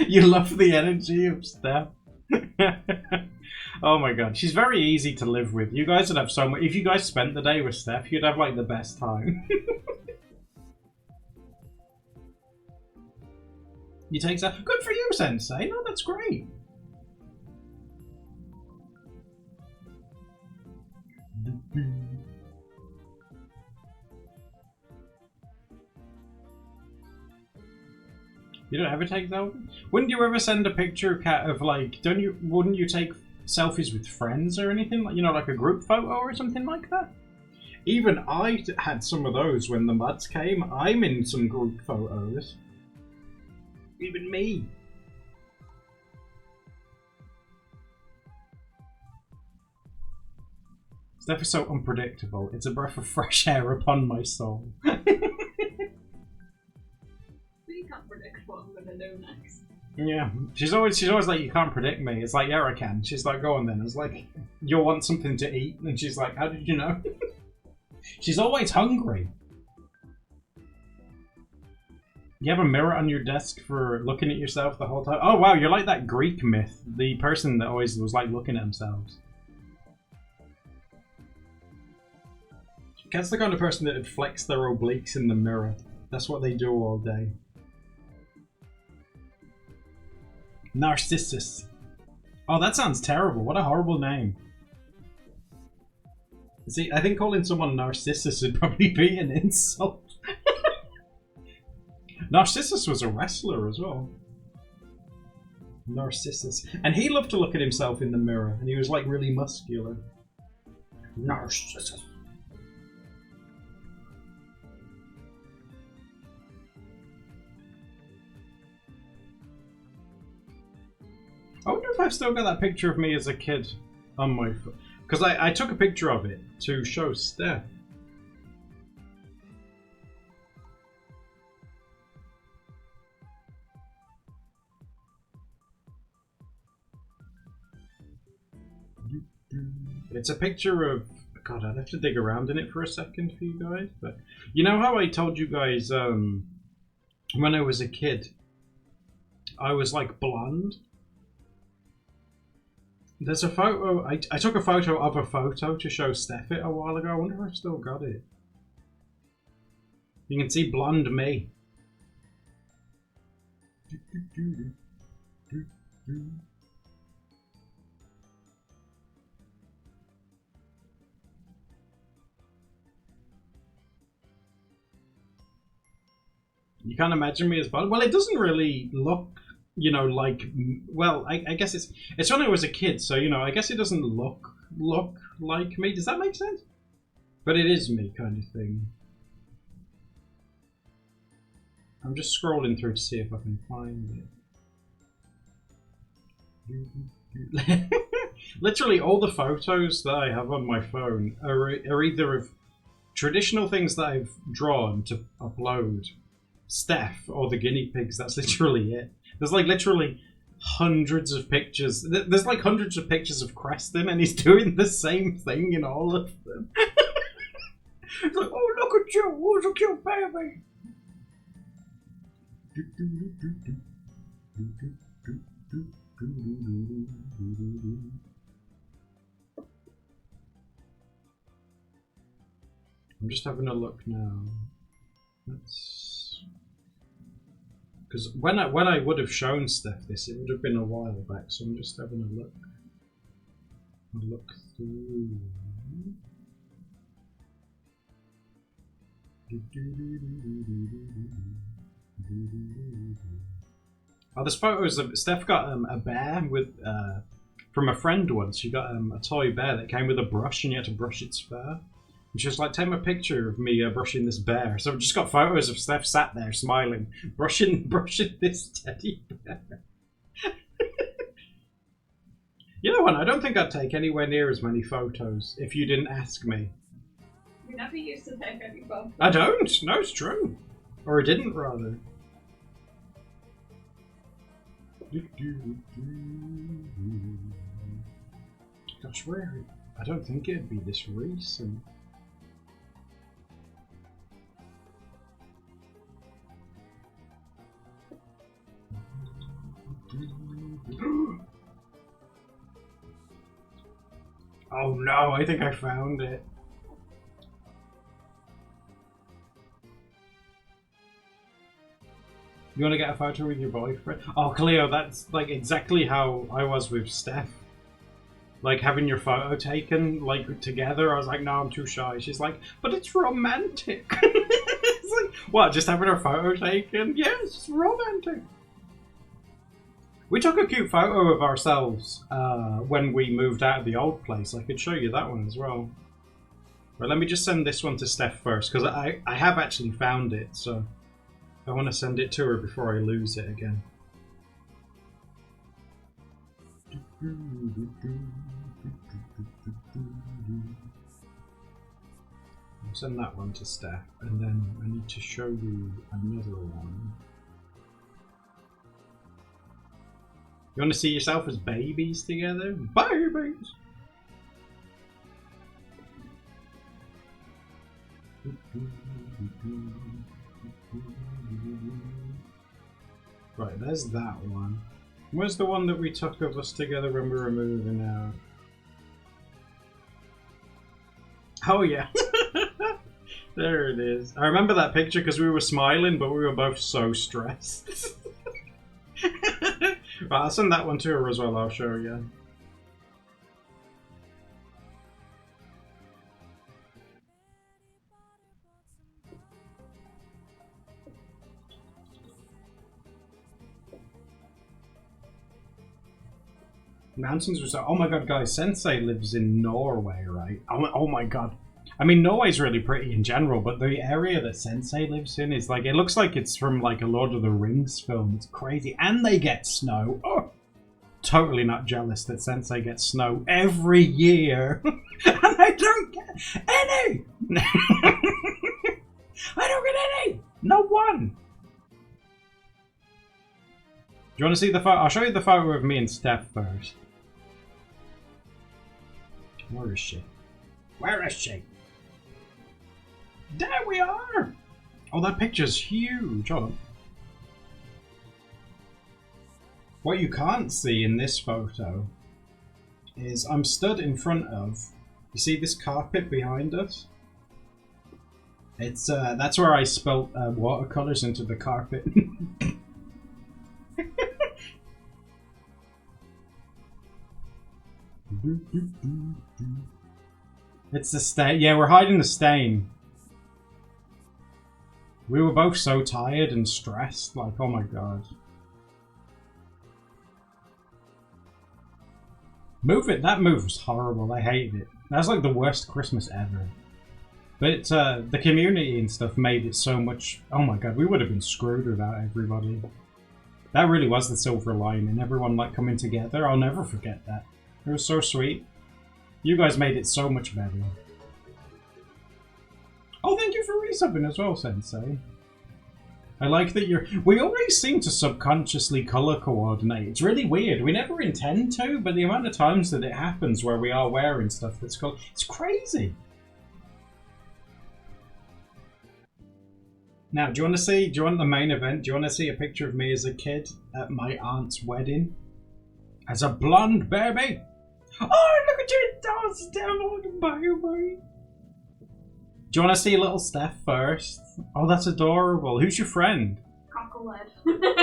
You love the energy of Steph. Oh my god, she's very easy to live with. You guys would have so much. If you guys spent the day with Steph, you'd have like the best time. You take Steph. Good for you, Sensei. No, that's great. You don't ever take that? Wouldn't you ever send a picture, Kat, of like, wouldn't you take selfies with friends or anything? Like, you know, like a group photo or something like that? Even I had some of those when the mods came. I'm in some group photos. Even me. Steph is so unpredictable. It's a breath of fresh air upon my soul. What I'm gonna do next. Yeah, she's always like, "You can't predict me." It's like, "Yeah, I can." She's like, "Go on then." It's like, "You'll want something to eat," and she's like, "How did you know?" She's always hungry. You have a mirror on your desk for looking at yourself the whole time. Oh wow, you're like that Greek myth, the person that always was like looking at themselves. That's the kind of person that would flex their obliques in the mirror. That's what they do all day. Narcissus. Oh, that sounds terrible. What a horrible name. See, I think calling someone Narcissus would probably be an insult. Narcissus was a wrestler as well. Narcissus. And he loved to look at himself in the mirror, and he was like really muscular. Narcissus. I wonder if I've still got that picture of me as a kid on my phone. Because I took a picture of it to show Steph. It's a picture of... God, I'd have to dig around in it for a second for you guys. But you know how I told you guys when I was a kid, I was like blonde? There's a photo, I took a photo of a photo to show Steph it a while ago. I wonder if I've still got it. You can see blonde me. You can't imagine me as blonde? Well, it doesn't really look... You know, like, well, I guess it's when I was a kid, so, you know, I guess it doesn't look like me. Does that make sense? But it is me, kind of thing. I'm just scrolling through to see if I can find it. Literally, all the photos that I have on my phone are either of traditional things that I've drawn to upload, Steph, or the guinea pigs. That's literally it. There's like literally hundreds of pictures. There's like hundreds of pictures of Creston, and he's doing the same thing in all of them. It's like, "Oh, look at you! Who's a cute baby?" I'm just having a look now. Because when I would have shown Steph this, it would have been a while back. So I'm just having a look. Look through. Oh, there's photos of Steph got a bear with from a friend once. She got a toy bear that came with a brush, and you had to brush its fur. And she was like, take a picture of me brushing this bear. So I've just got photos of Steph sat there smiling, brushing this teddy bear. You know what? I don't think I'd take anywhere near as many photos if you didn't ask me. You never used to take any photos. I don't. No, it's true. Or I didn't, rather. Gosh, where? I don't think it'd be this recent. Oh no, I think I found it. You want to get a photo with your boyfriend? Oh, Cleo, that's like exactly how I was with Steph. Like having your photo taken, like together. I was like, no, I'm too shy. She's like, but it's romantic. It's like, what, just having our photo taken? Yes, it's romantic. We took a cute photo of ourselves when we moved out of the old place. I could show you that one as well. Right, let me just send this one to Steph first, because I have actually found it, so I want to send it to her before I lose it again. I'll send that one to Steph, and then I need to show you another one. You want to see yourself as babies together? Babies! Right, there's that one. Where's the one that we took of us together when we were moving out? Oh yeah. There it is. I remember that picture because we were smiling, but we were both so stressed. Right, I'll send that one to her as well, I'll show you. Mountains were so... Oh my god, guys, Sensei lives in Norway, right? Oh my god. I mean, Norway's really pretty in general, but the area that Sensei lives in is like... It looks like it's from like a Lord of the Rings film. It's crazy. And they get snow. Oh, totally not jealous that Sensei gets snow every year. And I don't get any! I don't get any! No one! Do you want to see the photo? I'll show you the photo of me and Steph first. Where is she? Where is she? There we are! Oh, that picture's huge. Hold on. What you can't see in this photo is I'm stood in front of... You see this carpet behind us? It's that's where I spilt watercolors into the carpet. It's the stain. Yeah, we're hiding the stain. We were both so tired and stressed. Like, oh my god. Move it. That move was horrible. I hated it. That's like the worst Christmas ever. But the community and stuff made it so much... Oh my god, we would have been screwed without everybody. That really was the silver lining. Everyone like coming together. I'll never forget that. It was so sweet. You guys made it so much better. Oh, thank you for resubbing as well, Sensei. I like that you're... We always seem to subconsciously colour coordinate. It's really weird. We never intend to, but the amount of times that it happens where we are wearing stuff that's called... It's crazy. Now, do you want to see... Do you want the main event? Do you want to see a picture of me as a kid at my aunt's wedding? As a blonde baby? Oh, look at your dolls down on the baby. Do you want to see little Steph first? Oh, that's adorable. Who's your friend? Cockled.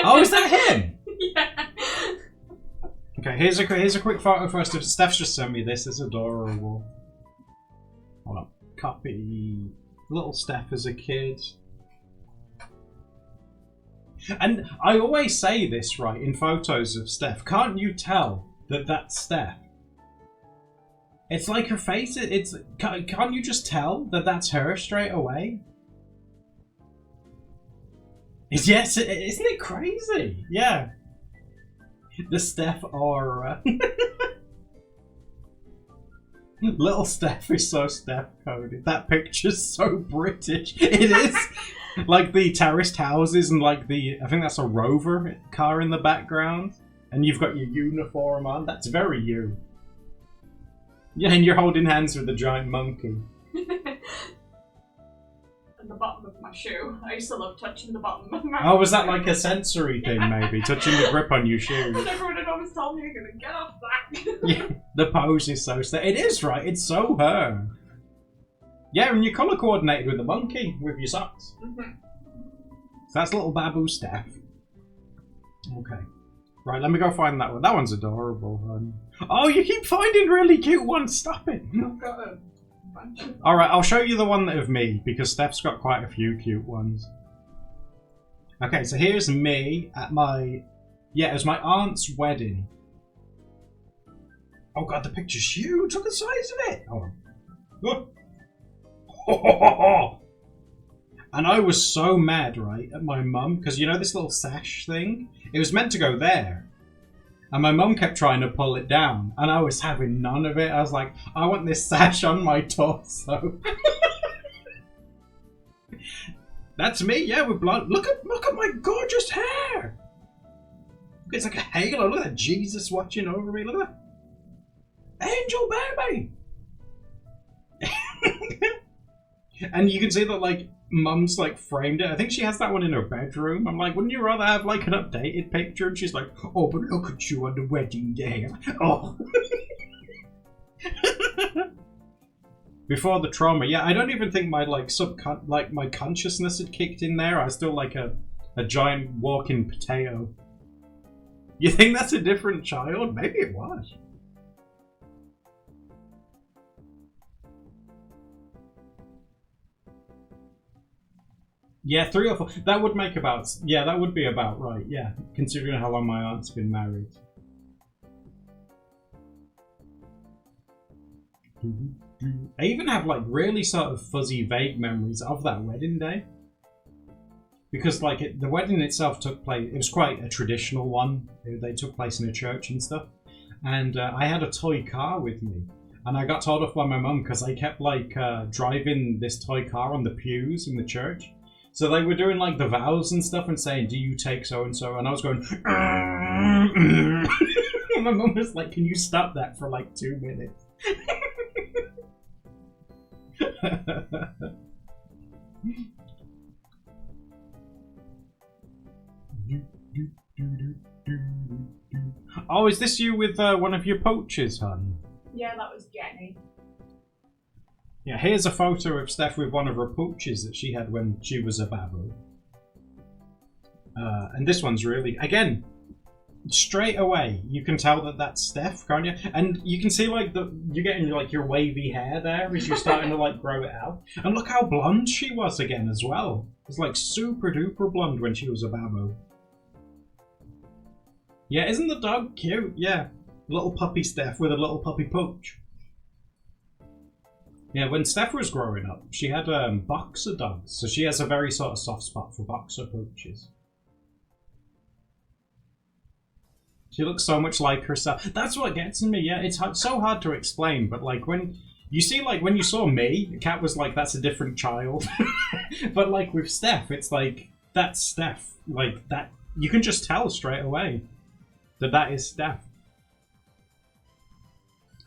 Oh, is that him? Yeah. Okay, here's a quick photo first. Steph's just sent me this. It's adorable. Hold on. Copy. Little Steph as a kid. And I always say this, right, in photos of Steph. Can't you tell that that's Steph? It's like her face. It's can't you just tell that that's her straight away? Yes, isn't it crazy? Yeah. The Steph aura. Little Steph is so Steph coded. That picture's so British. It is. Like the terraced houses and like I think that's a Rover car in the background. And you've got your uniform on. That's very you. Yeah, and you're holding hands with the giant monkey. And the bottom of my shoe. I used to love touching the bottom of my Oh, was that like a sensory thing, maybe? Touching the grip on your shoes? And everyone had always told me, you're gonna get off that. Yeah, the pose is so It is, right? It's so her. Yeah, and you're colour coordinated with the monkey, with your socks. Mm-hmm. So that's little Babu Steph. Okay. Right, let me go find that one. That one's adorable. Oh, you keep finding really cute ones. Stop it. I've got a bunch of... Alright, I'll show you the one of me, because Steph's got quite a few cute ones. Okay, so here's me at my... Yeah, it was my aunt's wedding. Oh god, the picture's huge. Look at the size of it. Hold on. And I was so mad, right, at my mum, because you know this little sash thing? It was meant to go there. And my mum kept trying to pull it down, and I was having none of it. I was like, I want this sash on my torso. That's me, yeah, with blood. Look at my gorgeous hair. It's like a halo. Look at that Jesus watching over me. Look at that. Angel baby. And you can see that, like, Mum's, like, framed it. I think she has that one in her bedroom. I'm like, wouldn't you rather have, like, an updated picture? And she's like, oh, but look at you on the wedding day. Oh. Before the trauma, yeah, I don't even think my, like, my consciousness had kicked in there. I was still, like, a giant walking potato. You think that's a different child? Maybe it was. Yeah, 3 or 4. That would make about... Yeah, that would be about right, yeah. Considering how long my aunt's been married. I even have, like, really sort of fuzzy, vague memories of that wedding day. Because, like, the wedding itself took place... It was quite a traditional one. They took place in a church and stuff. And I had a toy car with me. And I got told off by my mum because I kept, like, driving this toy car on the pews in the church. So they were doing like the vows and stuff and saying, do you take so-and-so? And I was going, and my mum was like, can you stop that for like 2 minutes? Oh, is this you with one of your poachers, hon? Yeah, that was Jenny. Yeah, here's a photo of Steph with one of her pooches that she had when she was a babu. And this one's really, again, straight away, you can tell that that's Steph, can't you? And you can see, like, you're getting, like, your wavy hair there as you're starting to, like, grow it out. And look how blonde she was again as well. It's, like, super duper blonde when she was a babu. Yeah, isn't the dog cute? Yeah. Little puppy Steph with a little puppy pooch. Yeah, when Steph was growing up, she had boxer dogs, so she has a very sort of soft spot for boxer pooches. She looks so much like herself. That's what gets in me, yeah. It's so hard to explain, but like when you see, like when you saw me, Kat was like, that's a different child. But like with Steph, it's like, that's Steph. Like that, you can just tell straight away that that is Steph.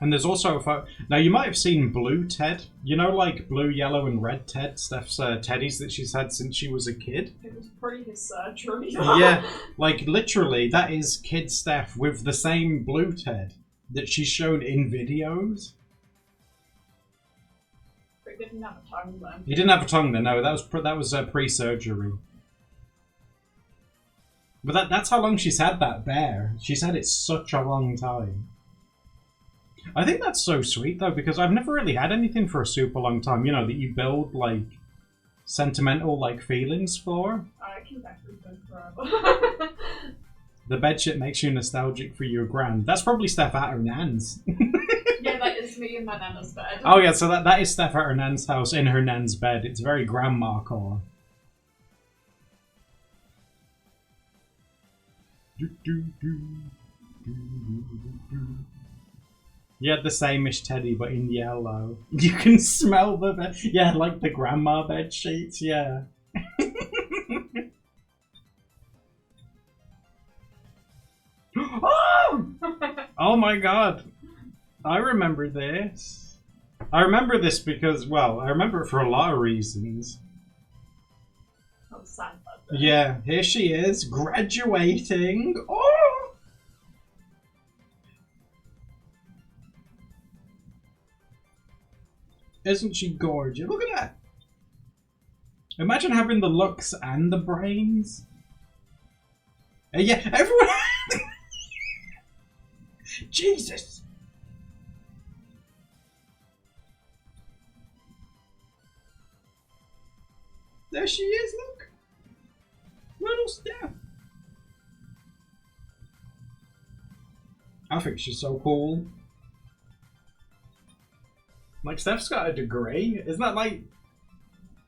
And there's also a photo. Now, you might have seen Blue Ted. You know, like blue, yellow, and red Ted? Steph's teddies that she's had since she was a kid. It was pretty his surgery. Yeah, like literally, that is Kid Steph with the same Blue Ted that she's shown in videos. But he didn't have a tongue then. He didn't have a tongue then, no. That was pre-surgery. But that's how long she's had that bear. She's had it such a long time. I think that's so sweet, though, because I've never really had anything for a super long time, you know, that you build, like, sentimental, like, feelings for. I can actually go forever. The bedsheet makes you nostalgic for your grand. That's probably Steph at her nan's. Yeah, that is It's me in my nana's bed. Oh yeah, so that is Steph at her nan's house in her nan's bed. It's very grandma core. You had the same-ish teddy, but in yellow. You can smell the bed. Yeah, like the grandma bed sheets. Yeah. Oh! Oh my god. I remember this. I remember this because, well, I remember it for a lot of reasons. I'm sad about that. Yeah, here she is, graduating. Oh! Isn't she gorgeous? Look at that. Imagine having the looks and the brains. Yeah, everyone... Jesus! There she is, look! Little Steph! I think she's so cool. Like, Steph's got a degree. Isn't that like...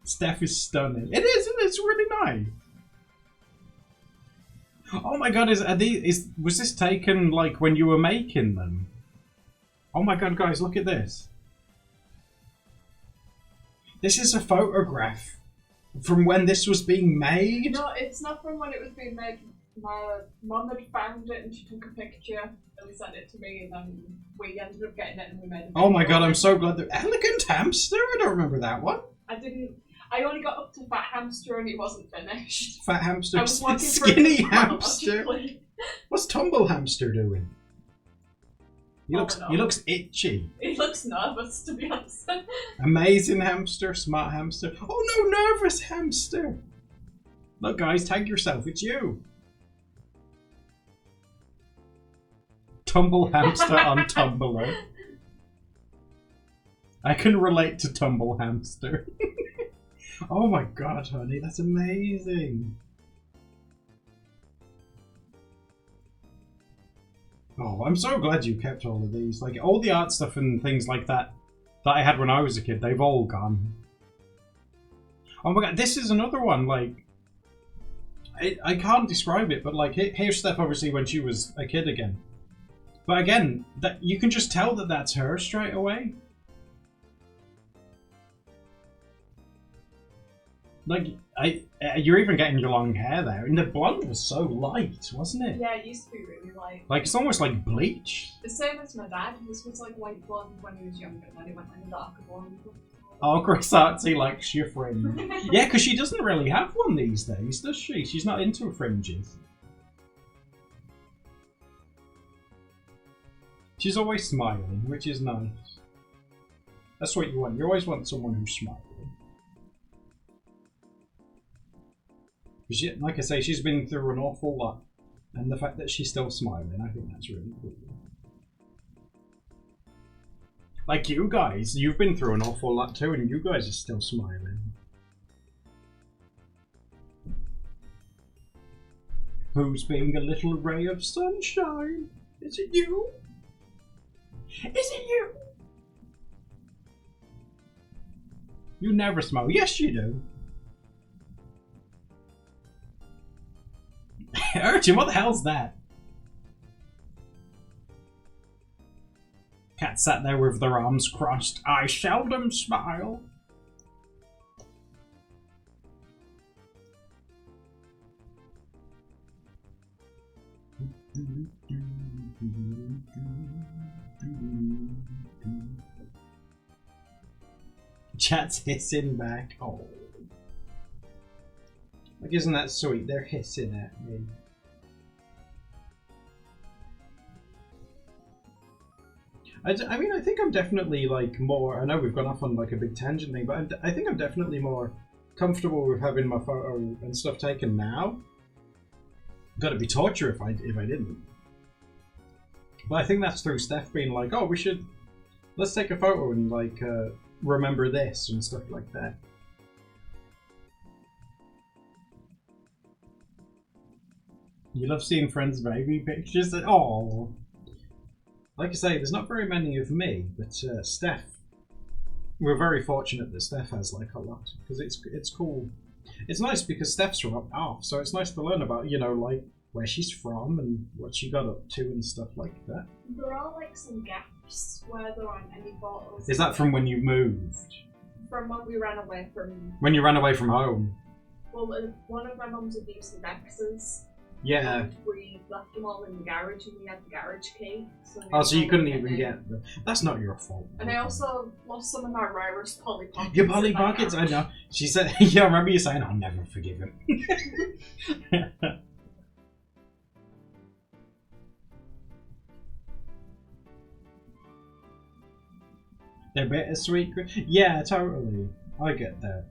Steph is stunning. It is, isn't it? It's really nice. Oh my god, was this taken like when you were making them? Oh my god, guys, look at this. This is a photograph from when this was being made. No, it's not from when it was being made. My mum had found it and she took a picture and sent it to me, and then we ended up getting it and we made it. Oh my god, I'm so glad that Elegant Hamster. I don't remember that one. I only got up to Fat Hamster and it wasn't finished. Fat Hamster, I was working Skinny for Hamster. What's Tumble Hamster doing? He looks itchy. He looks nervous, to be honest. Amazing Hamster, Smart Hamster. Oh no, Nervous Hamster. Look guys, tag yourself, it's you. Tumble Hamster on Tumblr. I can relate to Tumble Hamster. Oh my god, honey, that's amazing. Oh, I'm so glad you kept all of these. Like, all the art stuff and things like that that I had when I was a kid, they've all gone. Oh my god, this is another one, like... I can't describe it, but like, here's Steph obviously when she was a kid again. But again, that you can just tell that that's her straight away. Like, you're even getting your long hair there. And the blonde was so light, wasn't it? Yeah, it used to be really light. Like, it's almost like bleach. The same as my dad. This was like white blonde when he was younger, and then he went like darker blonde. Oh, Chris Artsy likes your fringe. Yeah, because she doesn't really have one these days, does she? She's not into fringes. She's always smiling, which is nice. That's what you want. You always want someone who's smiling. She, like I say, she's been through an awful lot. And the fact that she's still smiling, I think that's really cool. Like you guys, you've been through an awful lot too, and you guys are still smiling. Who's being a little ray of sunshine? Is it you? Is it you? You never smile. Yes, you do. Urchin, what the hell's that? Cat sat there with their arms crossed. I seldom smile. Chat's hissing back. Oh. Like, isn't that sweet? They're hissing at me. I mean, I think I'm definitely, like, more... I know we've gone off on, like, a big tangent thing, but I think I'm definitely more comfortable with having my photo and stuff taken now. Gotta be torture if I didn't. But I think that's through Steph being like, oh, let's take a photo and, like, remember this and stuff like that. You love seeing friends' baby pictures? Oh. Like I say, there's not very many of me, but Steph, we're very fortunate that Steph has like a lot because it's cool. It's nice because Steph's from up north, so it's nice to learn about like where she's from and what she got up to and stuff like that. There are like some gaps where there aren't any photos. Is that from when you moved? From when we ran away from. When you ran away from home? Well, one of my mum's abusive exes. Yeah. And we left them all in the garage, and we had the garage key. So you couldn't even get them. That's not your fault. And I also lost some of my rarest Polly Pockets. Your Polly Pockets? I know. She said, yeah, I remember you saying, I'll never forgive him. They're bittersweet. Yeah, totally. I get that.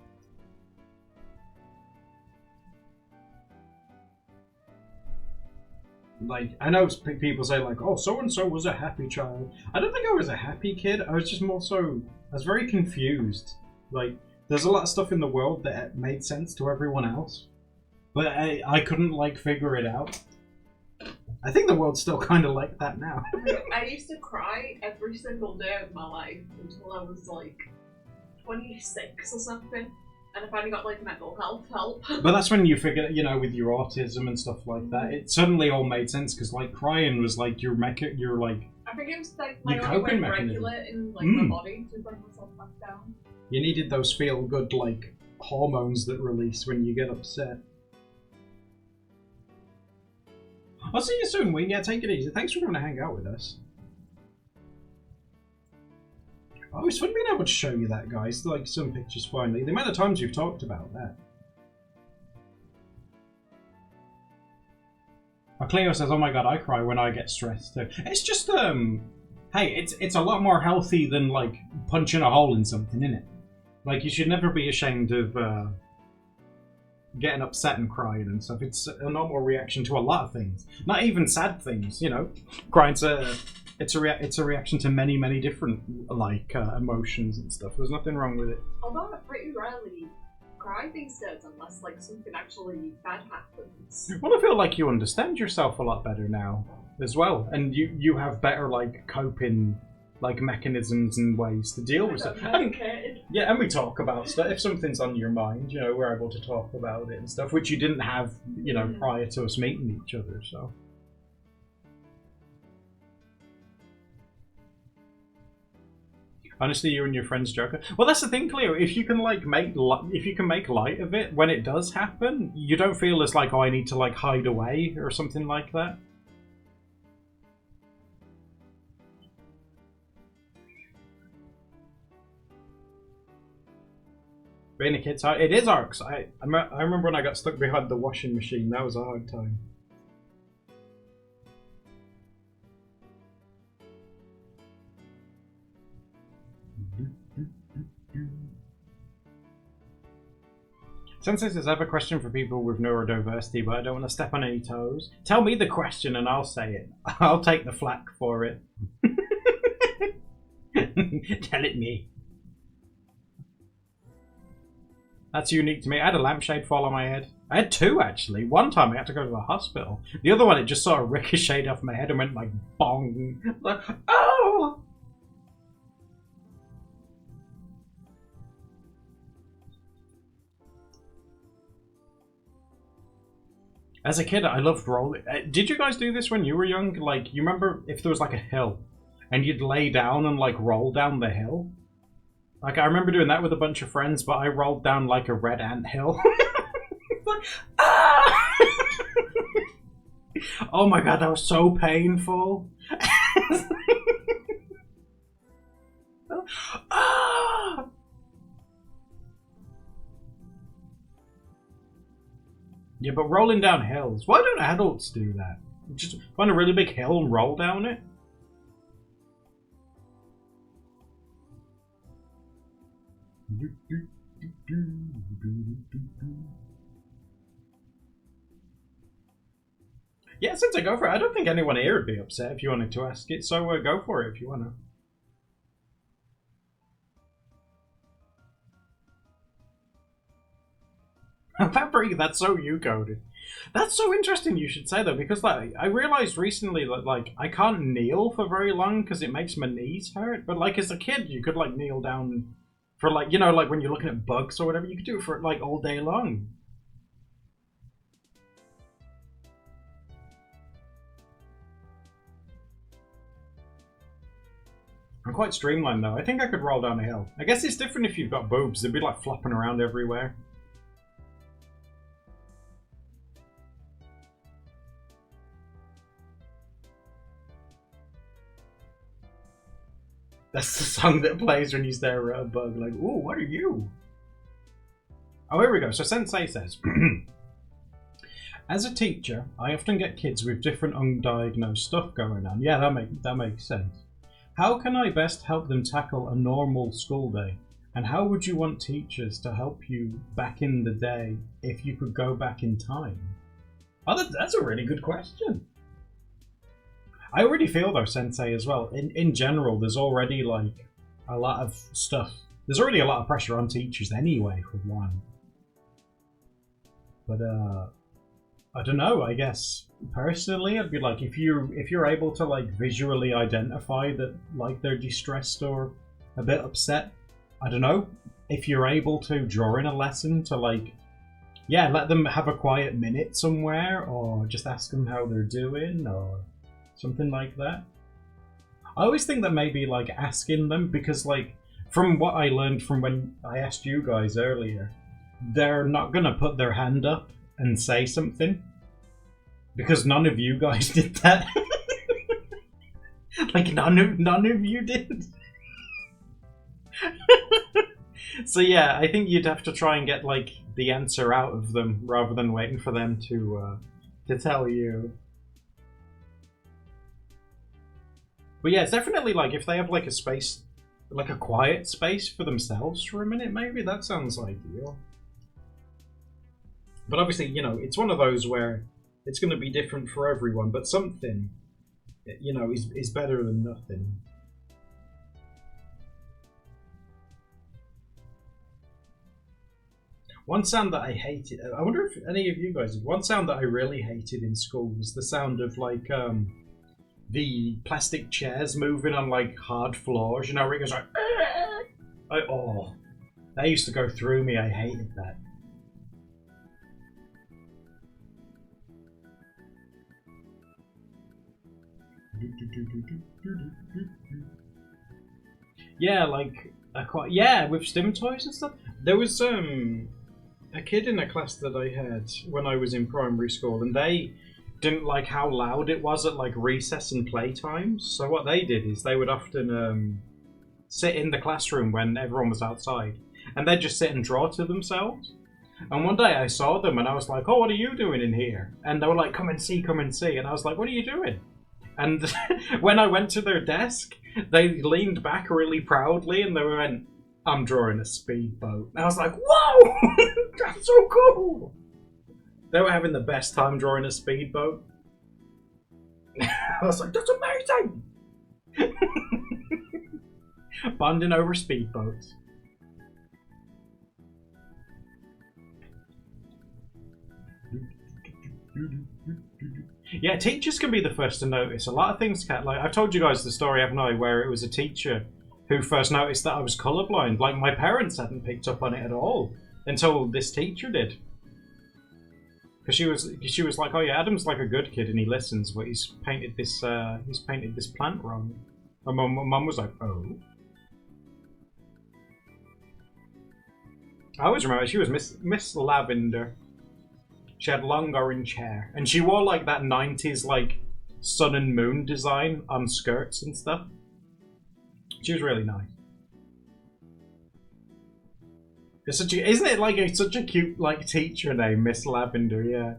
Like, I know people say like, oh, so-and-so was a happy child. I don't think I was a happy kid. I was just more so, I was very confused. Like, there's a lot of stuff in the world that made sense to everyone else. But I couldn't, like, figure it out. I think the world's still kind of like that now. I used to cry every single day of my life until I was, like, 26 or something. And I finally got like mental health help. But that's when you figure, with your autism and stuff like that, it suddenly all made sense because like crying was like your like. I think it was like my your own way coping of mechanism. regulating like my body to bring myself back down. You needed those feel good like hormones that release when you get upset. I'll see you soon, Wing. Yeah, take it easy. Thanks for coming to hang out with us. Oh, it's fun being able to show you that, guys. Like, some pictures finally. The amount of times we've talked about that. Cleo says, oh my god, I cry when I get stressed too. It's just, hey, it's a lot more healthy than, like, punching a hole in something, innit? Like, you should never be ashamed of, getting upset and crying and stuff. It's a normal reaction to a lot of things. Not even sad things, Crying's it's a reaction to many, many different like emotions and stuff. There's nothing wrong with it. Although I pretty rarely cry these days unless like something actually bad happens. Well, I feel like you understand yourself a lot better now as well, and you have better like coping like mechanisms and ways to deal with stuff. Yeah, and we talk about stuff. If something's on your mind, we're able to talk about it and stuff, which you didn't have, prior to us meeting each other. So. Honestly, you and your friends joke. Well, that's the thing, Cleo. If you can like make light of it when it does happen, you don't feel as like, oh, I need to like hide away or something like that. Being a kid's hard. It is hard. I remember when I got stuck behind the washing machine. That was a hard time. Since this is a question for people with neurodiversity, but I don't want to step on any toes, tell me the question and I'll say it. I'll take the flak for it. Tell it me. That's unique to me. I had a lampshade fall on my head. I had two, actually. One time I had to go to the hospital. The other one, it just sort of ricocheted off my head and went like bong. Like, oh! As a kid, I loved rolling. Did you guys do this when you were young? Like, you remember if there was like a hill and you'd lay down and like roll down the hill? Like, I remember doing that with a bunch of friends, but I rolled down like a red ant hill. Like, ah! Oh my god, that was so painful. Ah! Yeah, but rolling down hills. Why don't adults do that? Just find a really big hill and roll down it? Yeah, since I go for it, I don't think anyone here would be upset if you wanted to ask it, so go for it if you want to. That's so you coded. That's so interesting you should say though, because like I realized recently that like I can't kneel for very long because it makes my knees hurt. But like as a kid, you could like kneel down for like like when you're looking at bugs or whatever, you could do it for like all day long. I'm quite streamlined though. I think I could roll down a hill. I guess it's different if you've got boobs. They'd be like flopping around everywhere. That's the song that plays when you stare at a bug. Like, ooh, what are you? Oh, here we go. So Sensei says, as a teacher, I often get kids with different undiagnosed stuff going on. Yeah, that makes sense. How can I best help them tackle a normal school day? And how would you want teachers to help you back in the day if you could go back in time? Oh, that's a really good question. I already feel though, Sensei, as well. In general, there's already like a lot of stuff. There's already a lot of pressure on teachers anyway, for one. But I don't know. I guess personally, I'd be like, if you're able to like visually identify that like they're distressed or a bit upset, I don't know. If you're able to draw in a lesson to like, yeah, let them have a quiet minute somewhere, or just ask them how they're doing, or something like that. I always think that maybe like asking them, because like from what I learned from when I asked you guys earlier, they're not gonna put their hand up and say something because none of you guys did that. Like none of you did. So yeah, I think you'd have to try and get like the answer out of them rather than waiting for them to tell you. But yeah, it's definitely like if they have like a space, like a quiet space for themselves for a minute, maybe that sounds ideal. But obviously, it's one of those where it's going to be different for everyone, but something, is better than nothing. One sound that I hated, I wonder if any of you guys did, one sound that I really hated in school was the sound of like, the plastic chairs moving on like hard floors, where it goes like, that used to go through me. I hated that. Yeah, like with stim toys and stuff. There was a kid in a class that I had when I was in primary school, and they didn't like how loud it was at like recess and playtimes. So what they did is they would often sit in the classroom when everyone was outside, and they'd just sit and draw to themselves. And one day I saw them and I was like, oh, what are you doing in here? And they were like, come and see. And I was like, what are you doing? And when I went to their desk, they leaned back really proudly and they went, I'm drawing a speedboat. And I was like, whoa, that's so cool. They were having the best time drawing a speedboat. I was like, that's amazing. Bonding over speedboats. Yeah, teachers can be the first to notice a lot of things. Like I've told you guys the story, haven't I, where it was a teacher who first noticed that I was colorblind. Like my parents hadn't picked up on it at all until this teacher did. Because she was like, oh yeah, Adam's like a good kid and he listens, but he's painted this plant wrong. And my mum was like, oh. I always remember she was Miss Lavender. She had long orange hair, and she wore like that 90s like sun and moon design on skirts and stuff. She was really nice. Isn't it like such a cute like teacher name, Miss Lavender? Yeah,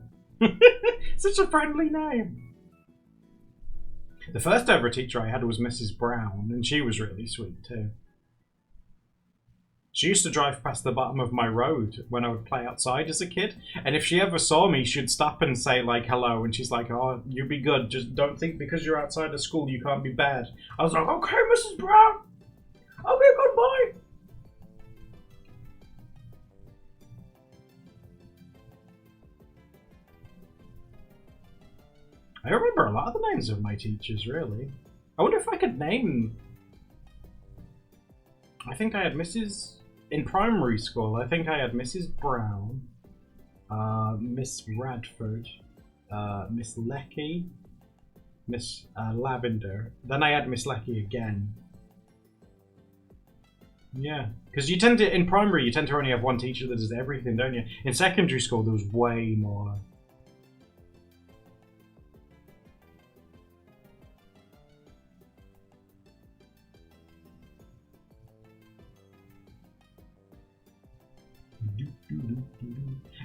such a friendly name. The first ever teacher I had was Mrs. Brown, and she was really sweet too. She used to drive past the bottom of my road when I would play outside as a kid, and if she ever saw me, she'd stop and say like hello, and she's like, oh, you be good, just don't think because you're outside of school you can't be bad. I was like, okay, Mrs. Brown, I'll be a good boy. I remember a lot of the names of my teachers, really. I wonder if I could name... I think I had Mrs... In primary school, I think I had Mrs. Brown, Miss Radford, Miss Lecky, Miss Lavender. Then I had Miss Lecky again. Yeah, because you tend to, in primary, you tend to only have one teacher that does everything, don't you? In secondary school, there was way more.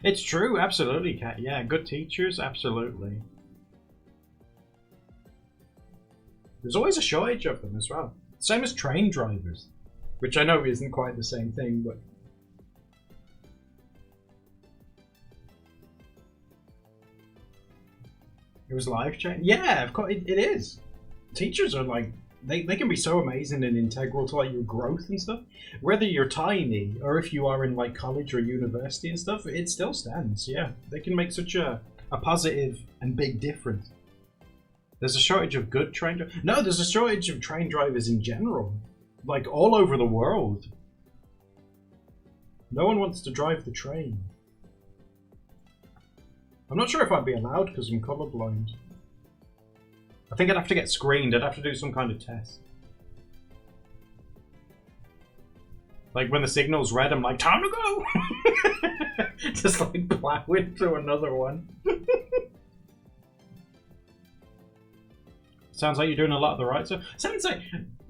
It's true, absolutely, Kat. Yeah, good teachers, absolutely. There's always a shortage of them as well. Same as train drivers, which I know isn't quite the same thing, but... It was life-changing? Yeah, of course, it is. Teachers are like... They can be so amazing and integral to like your growth and stuff. Whether you're tiny or if you are in like college or university and stuff, it still stands. Yeah, they can make such a positive and big difference. There's a shortage of good train drivers. No, there's a shortage of train drivers in general, like all over the world. No one wants to drive the train. I'm not sure if I'd be allowed because I'm colorblind. I think I'd have to get screened. I'd have to do some kind of test. Like when the signal's red, I'm like, time to go! Just like plow into another one. Sounds like you're doing a lot of the right stuff. Sounds like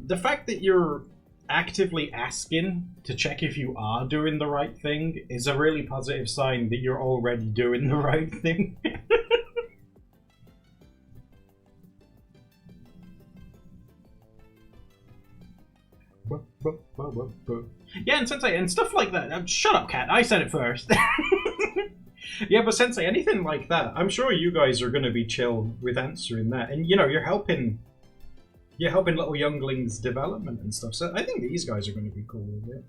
the fact that you're actively asking to check if you are doing the right thing is a really positive sign that you're already doing the right thing. Yeah, and Sensei, and stuff like that. Shut up, Cat. I said it first. Yeah, but Sensei, anything like that, I'm sure you guys are going to be chill with answering that. And, you know, you're helping little younglings' development and stuff. So I think these guys are going to be cool with it.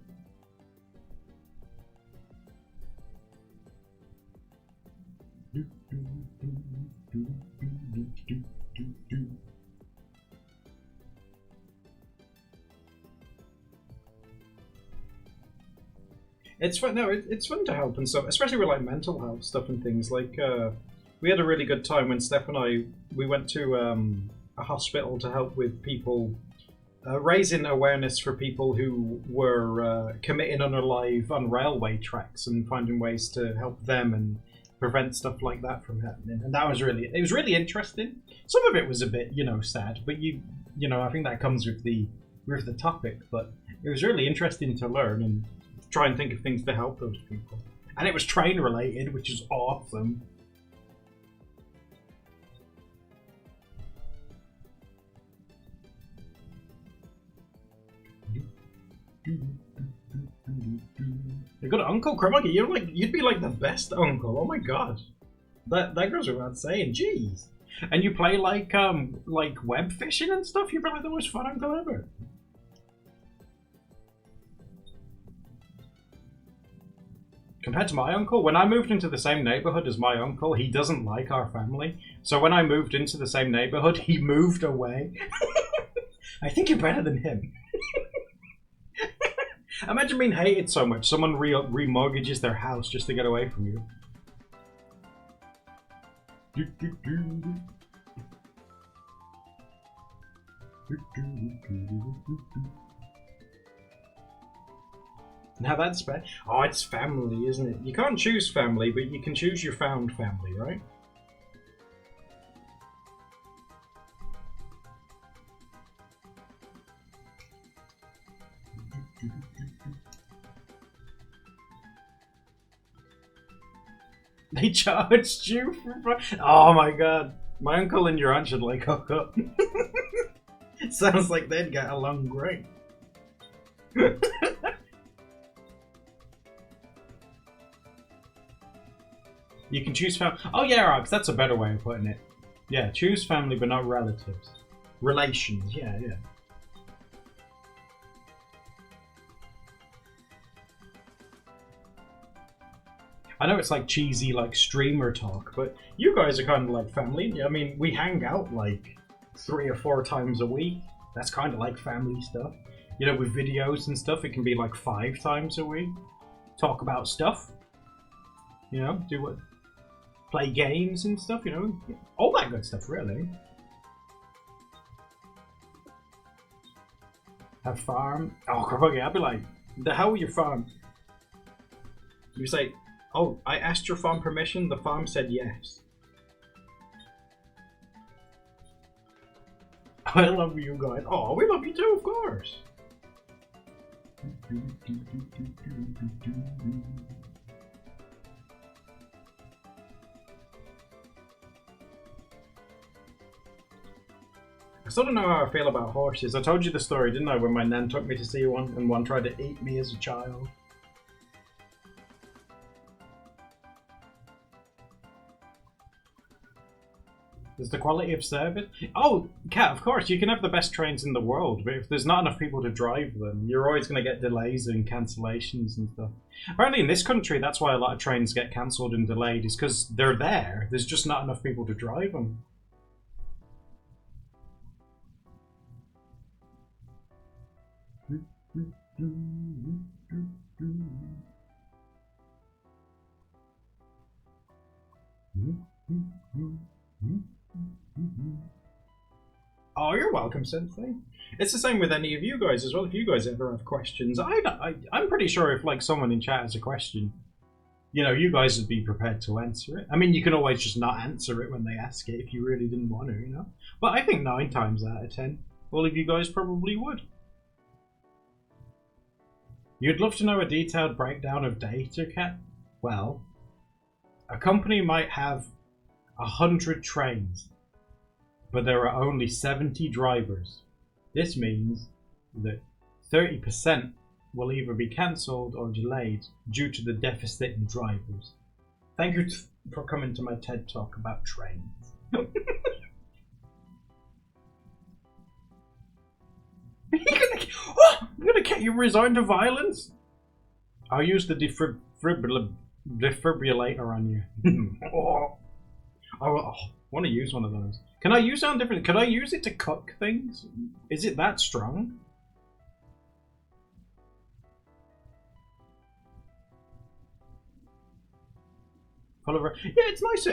It's fun. No, it's fun to help and stuff, especially with like mental health stuff and things. Like we had a really good time when Steph and we went to a hospital to help with people, raising awareness for people who were committing unalive on railway tracks and finding ways to help them and prevent stuff like that from happening. And that was really interesting. Some of it was a bit, you know, sad, but you know, I think that comes with the topic. But it was really interesting to learn and try and think of things to help those people. And it was train related, which is awesome. You got an uncle, Crummocky. You'd be like the best uncle. Oh my god, that goes without saying. Jeez. And you play like web fishing and stuff. You'd be like the most fun uncle ever. Compared to my uncle, when I moved into the same neighborhood as my uncle, he doesn't like our family. So when I moved into the same neighborhood, he moved away. I think you're better than him. Imagine being hated so much. Someone remortgages their house just to get away from you. Now that's bad. Oh, it's family, isn't it? You can't choose family, but you can choose your found family, right? They charged you for... Oh my god. My uncle and your aunt should like hook up. Sounds like they'd get along great. You can choose family. Oh yeah, Args, that's a better way of putting it. Yeah, choose family but not relatives. Relations, yeah. I know it's like cheesy, like streamer talk, but you guys are kind of like family. I mean, we hang out like 3 or 4 times a week. That's kind of like family stuff. You know, with videos and stuff, it can be like 5 times a week. Talk about stuff. You know, play games and stuff. You know, all that good stuff, really. Have farm. Oh, okay, I'd be like, the hell with your farm? You say, oh, I asked your farm permission. The farm said yes. I love you guys. Oh, we love you too, of course. I still don't know how I feel about horses. I told you the story, didn't I, when my nan took me to see one and one tried to eat me as a child. There's the quality of service. Oh, Kat, of course, you can have the best trains in the world, but if there's not enough people to drive them, you're always going to get delays and cancellations and stuff. Apparently in this country, that's why a lot of trains get cancelled and delayed, is because they're there. There's just not enough people to drive them. Oh, you're welcome, Sensei. It's the same with any of you guys as well. If you guys ever have questions, I'm pretty sure if like someone in chat has a question, you know, you guys would be prepared to answer it. I mean, you can always just not answer it when they ask it if you really didn't want to, you know. But I think 9 times out of 10, all of you guys probably would. You'd love to know a detailed breakdown of data, Cat? Well, a company might have 100 trains, but there are only 70 drivers. This means that 30% will either be cancelled or delayed due to the deficit in drivers. Thank you for coming to my TED Talk about trains. I'm gonna get you resigned to violence. I'll use the defibrillator on you. I want to use one of those. Can I use it on different? Could I use it to cook things? Is it that strong? Oliver, yeah, it's nice.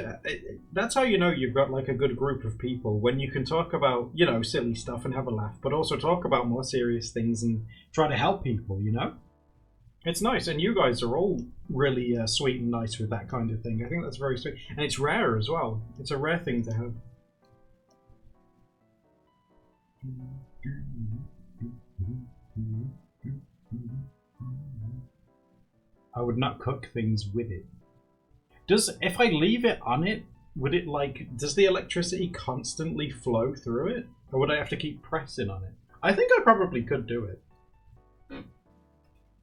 That's how you know you've got like a good group of people, when you can talk about, you know, silly stuff and have a laugh, but also talk about more serious things and try to help people, you know? It's nice, and you guys are all really sweet and nice with that kind of thing. I think that's very sweet. And it's rare as well. It's a rare thing to have. I would not cook things with it. If I leave it on it, would it like, does the electricity constantly flow through it? Or would I have to keep pressing on it? I think I probably could do it.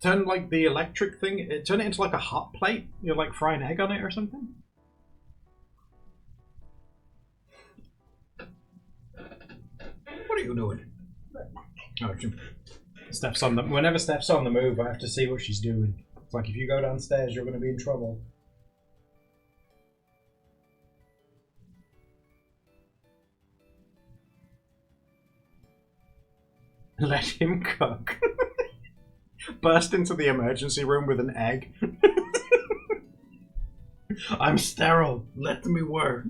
Turn like the electric thing, turn it into like a hot plate? You know, like fry an egg on it or something? What are you doing? Oh, Steph's on the, whenever Steph's on the move, I have to see what she's doing. It's like if you go downstairs, you're going to be in trouble. Let him cook. Burst into the emergency room with an egg. I'm sterile. Let me work.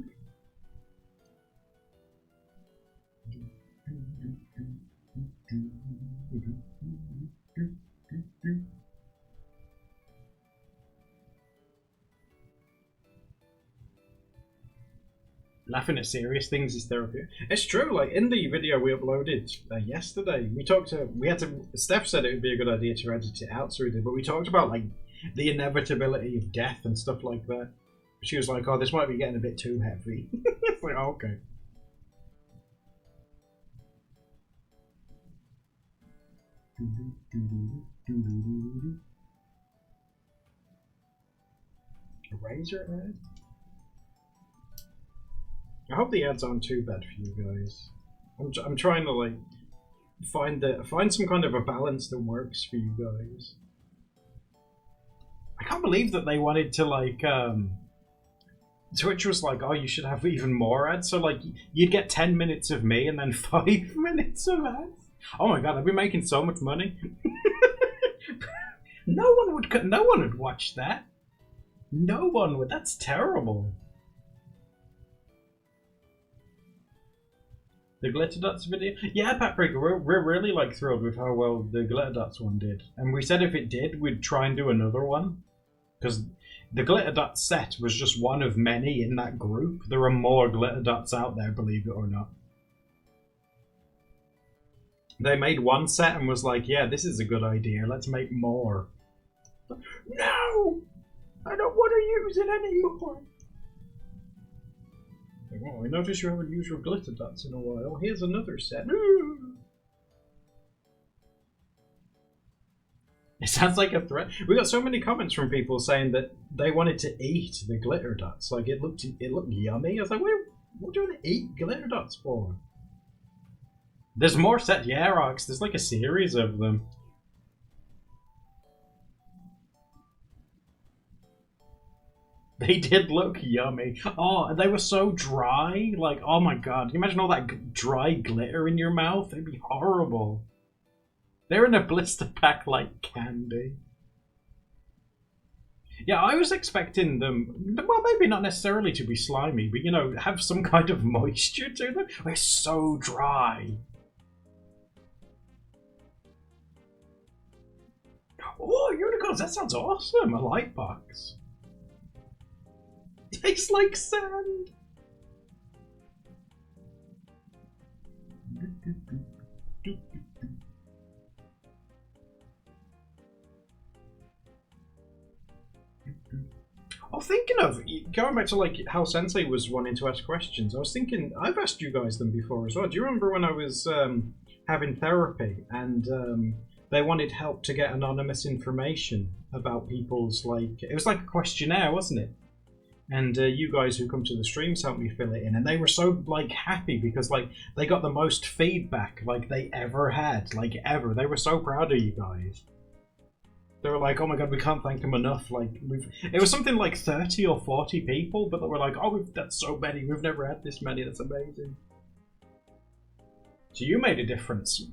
Laughing at serious things is therapy. It's true. Like in the video we uploaded yesterday, Steph said it would be a good idea to edit it out, so we did. But we talked about like the inevitability of death and stuff like that. She was like, "Oh, this might be getting a bit too heavy." It's like, oh, okay. A razor head? I hope the ads aren't too bad for you guys. I'm trying to like find some kind of a balance that works for you guys. I can't believe that they wanted to, like, Twitch was like, oh, you should have even more ads. So, like, you'd get 10 minutes of me and then 5 minutes of ads. Oh my god, I'd be making so much money. No one would watch that. No one would. That's terrible. The Glitter Dots video? Yeah, Paprika, we're really, like, thrilled with how well the Glitter Dots one did. And we said if it did, we'd try and do another one. Because the Glitter Dots set was just one of many in that group. There are more Glitter Dots out there, believe it or not. They made one set and was like, yeah, this is a good idea, let's make more. No! I don't want to use it anymore! Oh, I noticed you haven't used your Glitter Dots in a while. Here's another set. It sounds like a threat. We got so many comments from people saying that they wanted to eat the Glitter Dots. Like, it looked yummy. I was like, what do you want to eat Glitter Dots for? There's more sets. Yeah, Rox, there's like a series of them. They did look yummy. Oh, they were so dry. Like, oh my god. Can you imagine all that dry glitter in your mouth? It'd be horrible. They're in a blister pack like candy. Yeah, I was expecting them, well, maybe not necessarily to be slimy, but, you know, have some kind of moisture to them. They're so dry. Oh, unicorns, that sounds awesome. A light box. Tastes like sand. Oh, thinking of going back to like how Sensei was wanting to ask questions, I was thinking I've asked you guys them before as well. Do you remember when I was having therapy and they wanted help to get anonymous information about people's, like, it was like a questionnaire, wasn't it? And you guys who come to the streams helped me fill it in, and they were so, like, happy because, like, they got the most feedback, like, they ever had, like, ever. They were so proud of you guys. They were like, oh my god, we can't thank them enough. Like, it was something like 30 or 40 people, but they were like, oh, that's so many. We've never had this many. That's amazing. So you made a difference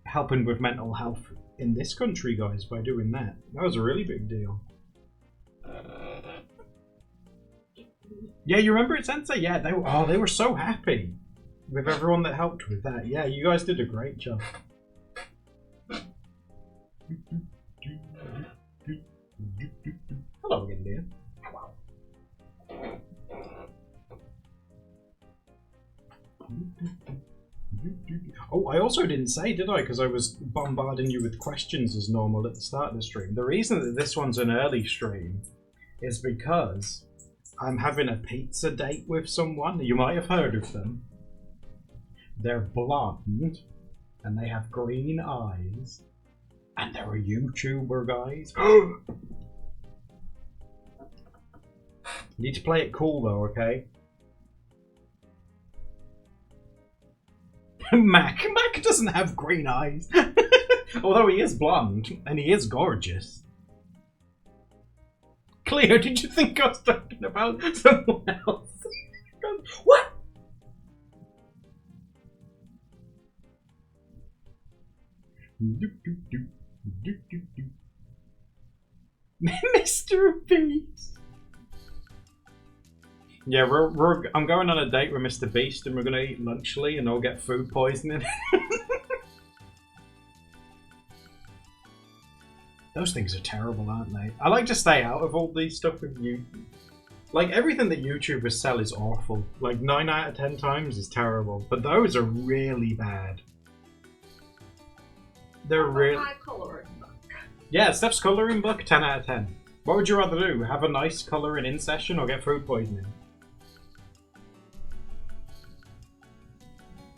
helping with mental health in this country, guys, by doing that. That was a really big deal. Yeah, you remember it, Sensei? Yeah, they were so happy with everyone that helped with that. Yeah, you guys did a great job. Hello, India. Oh, I also didn't say, did I? Because I was bombarding you with questions as normal at the start of the stream. The reason that this one's an early stream is because I'm having a pizza date with someone. You might have heard of them. They're blonde, and they have green eyes, and they're a YouTuber, guys. You need to play it cool, though, okay? Mac doesn't have green eyes. Although he is blonde, and he is gorgeous. Cleo, did you think I was talking about someone else? What? Mr. Beast. Yeah, I'm going on a date with Mr. Beast and we're going to eat lunchly and I'll get food poisoning. Those things are terrible, aren't they? I like to stay out of all these stuff with you. Like, everything that YouTubers sell is awful. Like, 9 out of 10 times is terrible. But those are really bad. They're really... My colouring book. Yeah, Steph's colouring book, 10 out of 10. What would you rather do? Have a nice colouring in session or get food poisoning?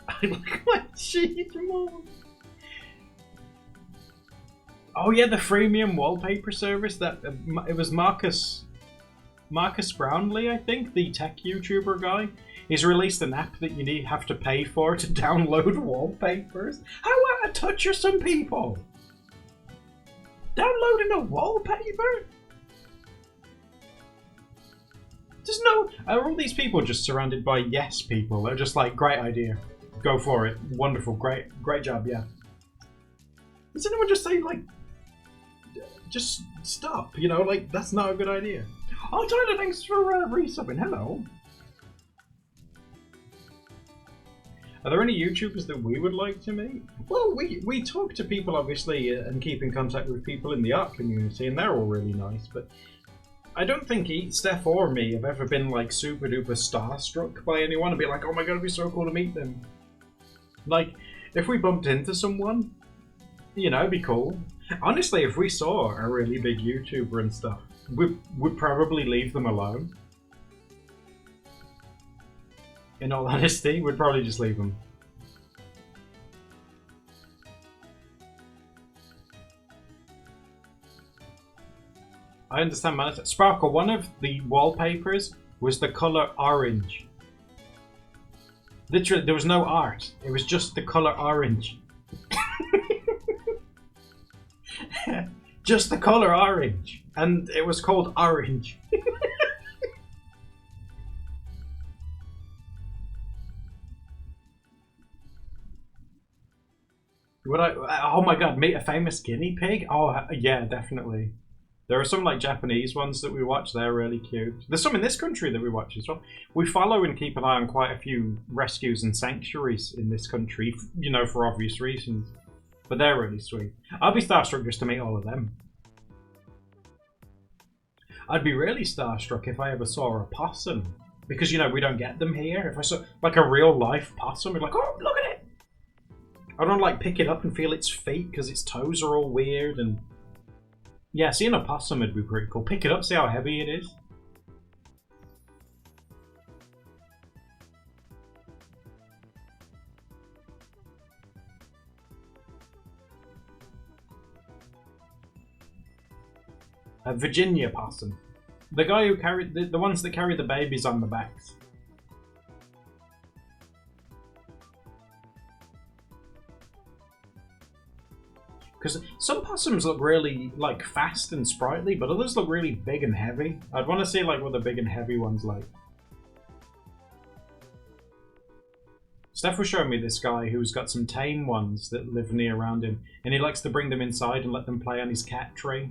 I look like cheese, Mom. Oh yeah, the freemium wallpaper service. That it was Marcus Brownlee, I think, the tech YouTuber guy. He's released an app that you have to pay for to download wallpapers. How out of touch are some people? Downloading a wallpaper? Just no. Are all these people just surrounded by yes people? They're just like, great idea, go for it, wonderful, great job, yeah. Does anyone just say like, just stop? You know, like that's not a good idea. Oh, Tyler, thanks for resubbing. Hello. Are there any YouTubers that we would like to meet? Well, we talk to people, obviously, and keep in contact with people in the art community, and they're all really nice, but I don't think Steph or me have ever been, like, super duper starstruck by anyone and be like, oh my god, it'd be so cool to meet them. Like, if we bumped into someone, you know, it'd be cool. Honestly, if we saw a really big YouTuber and stuff, we'd probably leave them alone. In all honesty, we'd probably just leave them. I understand, man. Sparkle, one of the wallpapers was the colour orange. Literally, there was no art. It was just the colour orange. Just the colour orange. And it was called Orange. Would I? Oh my god, meet a famous guinea pig? Oh yeah, definitely. There are some like Japanese ones that we watch. They're really cute. There's some in this country that we watch as well. We follow and keep an eye on quite a few rescues and sanctuaries in this country, you know, for obvious reasons. But they're really sweet. I'd be starstruck just to meet all of them. I'd be really starstruck if I ever saw a possum. Because, you know, we don't get them here. If I saw like a real life possum, I'd be like, oh, look at it! I don't like pick it up and feel its feet because its toes are all weird and yeah, seeing a possum would be pretty cool. Pick it up, see how heavy it is. A Virginia possum. The guy who carried the ones that carry the babies on the backs. Because some possums look really like fast and sprightly, but others look really big and heavy. I'd want to see like what the big and heavy ones like. Steph was showing me this guy who's got some tame ones that live near around him, and he likes to bring them inside and let them play on his cat tree.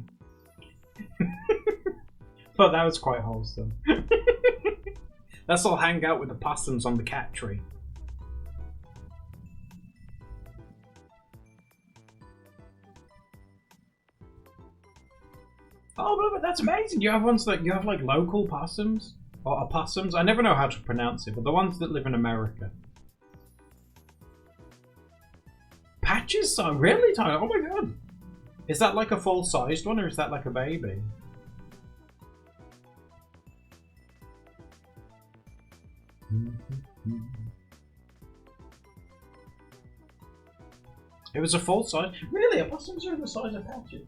But that was quite wholesome. Let's all hang out with the possums on the cat tree. Oh, but that's amazing! You have ones that you have like local possums or opossums. I never know how to pronounce it, but the ones that live in America. Patches are really tiny. Oh my god! Is that like a full-sized one, or is that like a baby? It was a full size. Really, opossums are the size of Patches.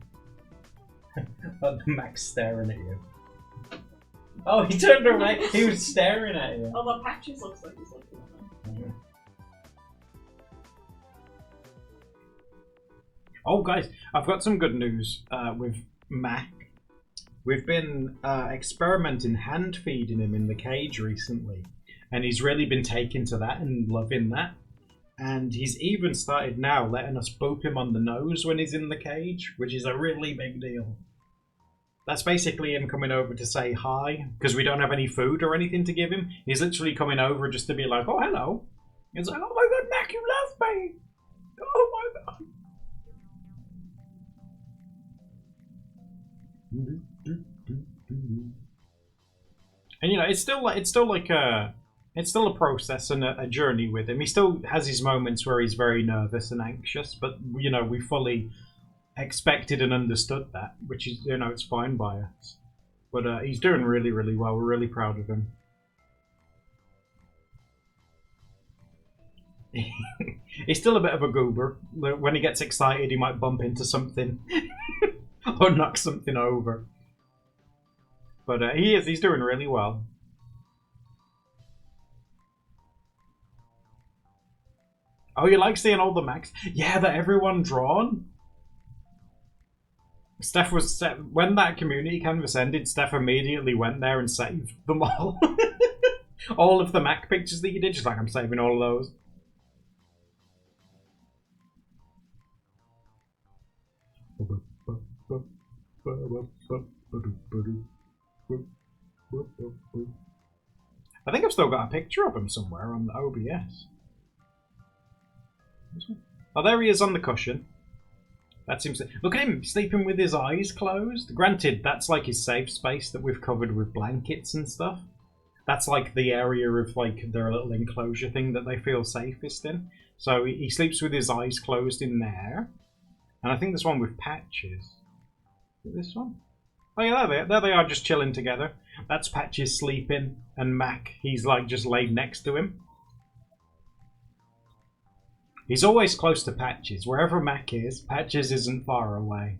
Max staring at you. Oh, he turned away. He was staring at you. Although Patches looks like he's looking at me. Oh, guys, I've got some good news with Mac. We've been experimenting hand feeding him in the cage recently, and he's really been taken to that and loving that. And he's even started now letting us boop him on the nose when he's in the cage, which is a really big deal. That's basically him coming over to say hi, because we don't have any food or anything to give him. He's literally coming over just to be like, oh, hello. He's like, oh my god, Mac, you love me. Oh my god. And you know, it's still like a process and a journey with him. He still has his moments where he's very nervous and anxious, but you know, we fully expected and understood that, which is, you know, it's fine by us. But he's doing really, really well. We're really proud of him. He's still a bit of a goober. When he gets excited, he might bump into something or knock something over. But he's doing really well. Oh, you like seeing all the Macs? Yeah, that everyone drawn? Steph was when that community canvas ended. Steph immediately went there and saved them all. All of the Mac pictures that you did. She's like, I'm saving all of those. I think I've still got a picture of him somewhere on the OBS. Oh, there he is on the cushion. That seems to... Look at him, sleeping with his eyes closed. Granted, that's like his safe space that we've covered with blankets and stuff. That's like the area of like their little enclosure thing that they feel safest in. So he sleeps with his eyes closed in there. And I think there's one with Patches. Is it this one? Oh yeah, there they are, just chilling together. That's Patches sleeping, and Mac, he's like just laid next to him. He's always close to Patches. Wherever Mac is, Patches isn't far away.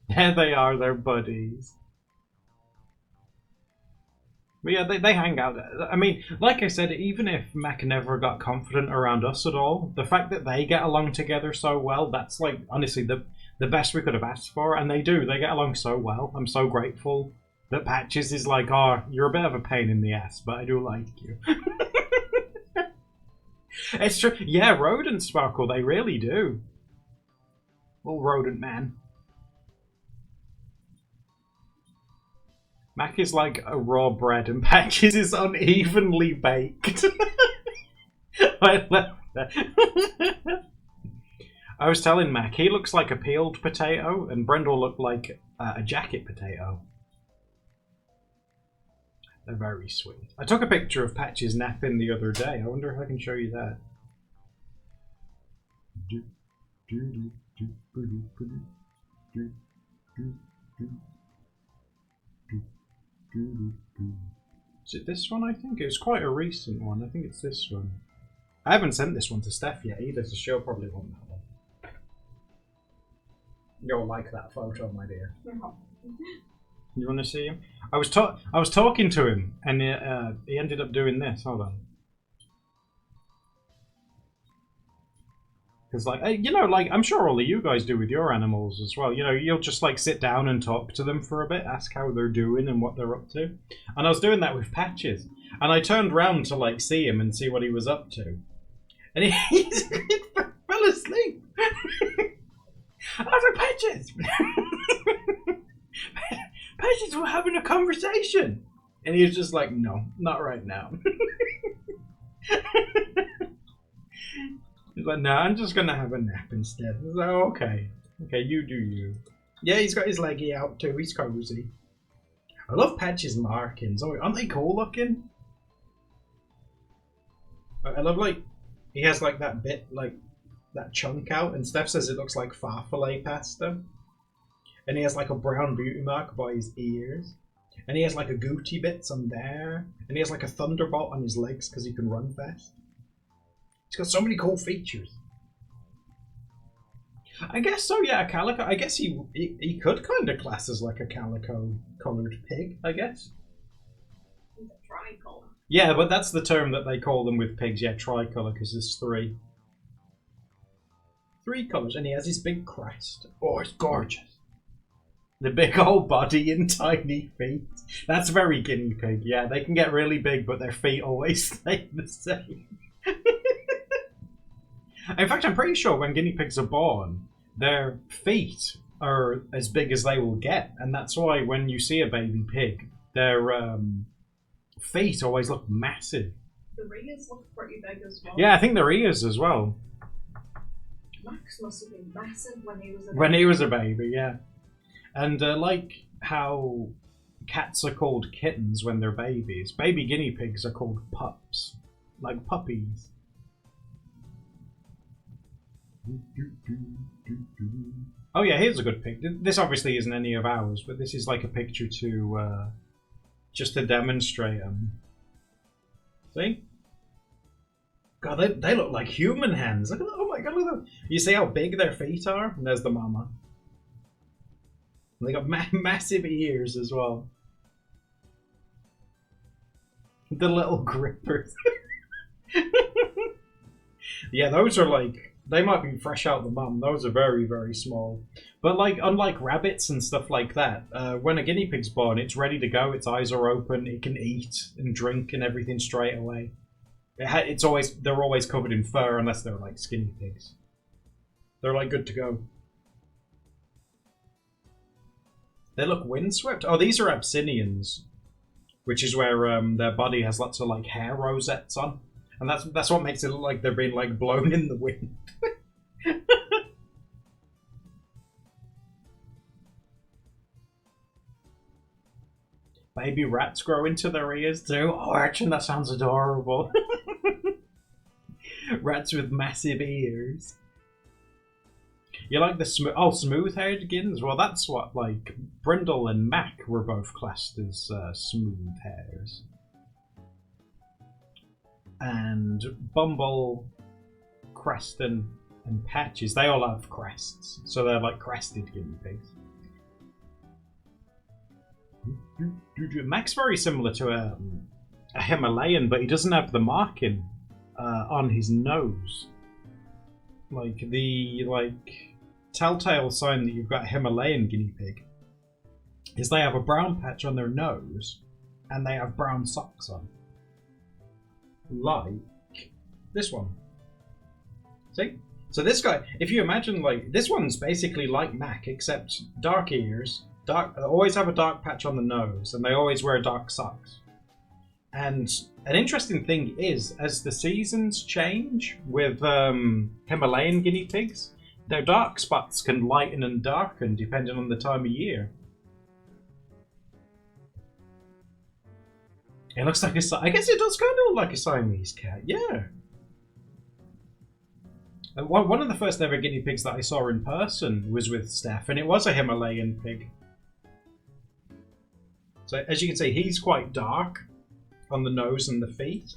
There they are, they're buddies. But yeah, they hang out. I mean, like I said, even if Mac never got confident around us at all, the fact that they get along together so well, that's like, honestly, the best we could have asked for. And they do. They get along so well. I'm so grateful that Patches is like, oh, you're a bit of a pain in the ass, but I do like you. It's true. Yeah, rodents sparkle. They really do. Little rodent man. Mac is like a raw bread and Patches is unevenly baked. I love that. I was telling Mac, he looks like a peeled potato and Brendel looked like a jacket potato. They're very sweet. I took a picture of Patches napping the other day. I wonder if I can show you that. Is it this one, I think? It was quite a recent one. I think it's this one. I haven't sent this one to Steph yet either, so she'll probably want that one. You'll like that photo, my dear. You want to see him? I was talking to him, and he ended up doing this. Hold on. Because, like, you know, like, I'm sure all of you guys do with your animals as well. You know, you'll just, like, sit down and talk to them for a bit, ask how they're doing and what they're up to. And I was doing that with Patches. And I turned round to, like, see him and see what he was up to. And he fell asleep. I was like, Patches! Patches, we're having a conversation. And he was just like, no, not right now. He's like, no, I'm just going to have a nap instead. I was like, oh, okay. Okay, you do you. Yeah, he's got his leggy out too. He's cozy. I love Patches' markings. Oh, aren't they cool looking? I love, like, he has, like, that bit, like, that chunk out. And Steph says it looks like farfalle pasta. And he has, like, a brown beauty mark by his ears. And he has, like, a Gucci bits on there. And he has, like, a thunderbolt on his legs because he can run fast. He's got so many cool features. I guess so, yeah, a calico. I guess he could kind of class as like a calico-coloured pig, I guess. He's a tricolour. Yeah, but that's the term that they call them with pigs, yeah, tricolour, because there's three. 3 colours, and he has his big crest. Oh, it's gorgeous. The big old body and tiny feet. That's very guinea pig, yeah. They can get really big, but their feet always stay the same. In fact, I'm pretty sure when guinea pigs are born, their feet are as big as they will get. And that's why when you see a baby pig, their feet always look massive. The ears look pretty big as well. Yeah, I think their ears as well. Max must have been massive when he was a baby. When he was a baby, yeah. And like how cats are called kittens when they're babies, baby guinea pigs are called pups. Like puppies. Oh yeah, here's a good pic. This obviously isn't any of ours, but this is like a picture to just to demonstrate them. See? God, they look like human hands. Look at that. Oh my god, look at that. You see how big their feet are? And there's the mama. And they got massive ears as well. The little grippers. Yeah, those are like They might be fresh out the mum. Those are very, very small. But like, unlike rabbits and stuff like that, when a guinea pig's born, it's ready to go. Its eyes are open. It can eat and drink and everything straight away. They're always covered in fur unless they're like skinny pigs. They're like good to go. They look windswept. Oh, these are Abyssinians, which is where their body has lots of like hair rosettes on, and that's what makes it look like they're being like blown in the wind. Baby rats grow into their ears too. Oh, actually, that sounds adorable. Rats with massive ears. You like the smooth-haired gins? Well, that's what, like, Brindle and Mac were both classed as smooth hairs. And Bumble, Creston, and Patches, they all have crests. So they're like crested guinea pigs. Mac's very similar to a Himalayan, but he doesn't have the marking on his nose. Like the telltale sign that you've got a Himalayan guinea pig is they have a brown patch on their nose and they have brown socks on. Like this one. See? So this guy, if you imagine, like, this one's basically like Mac, except dark ears, always have a dark patch on the nose, and they always wear dark socks. And an interesting thing is, as the seasons change with Himalayan guinea pigs, their dark spots can lighten and darken depending on the time of year. It looks like I guess it does kind of look like a Siamese cat, yeah. One of the first ever guinea pigs that I saw in person was with Steph, and it was a Himalayan pig. So as you can see, he's quite dark on the nose and the feet.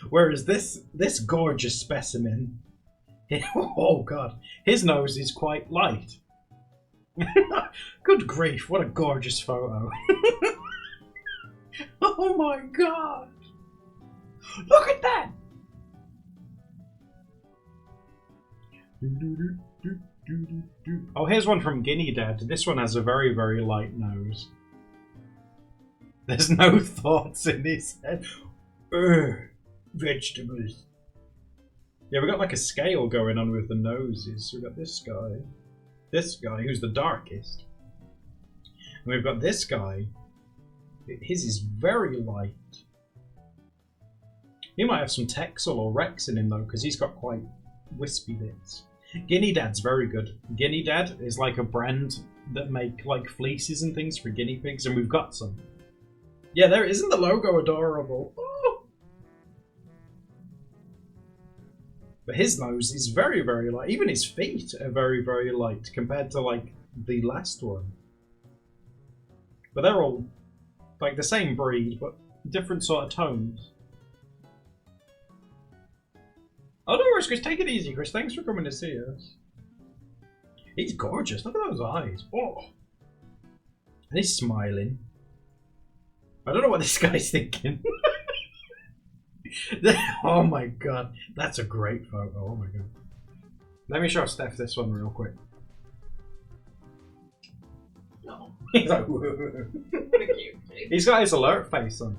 Whereas this gorgeous specimen, oh god, his nose is quite light. Good grief, what a gorgeous photo. Oh my god. Look at that! Oh, here's one from Guinea Dad. This one has a very, very light nose. There's no thoughts in his head. Ugh, vegetables. Yeah, we've got like a scale going on with the noses. So we've got this guy who's the darkest. And we've got this guy. His is very light. He might have some Texel or Rex in him though, because he's got quite wispy bits. Guinea Dad's very good. Guinea Dad is like a brand that make like fleeces and things for guinea pigs, and we've got some. Yeah, there isn't the logo adorable. Oh. But his nose is very, very light. Even his feet are very, very light compared to like the last one. But they're all like the same breed, but different sort of tones. Oh, no worries, Chris. Take it easy, Chris. Thanks for coming to see us. He's gorgeous. Look at those eyes. Oh. And he's smiling. I don't know what this guy's thinking. Oh my god. That's a great photo. Oh my god. Let me show Steph this one real quick. No. He's like, he's got his alert face on.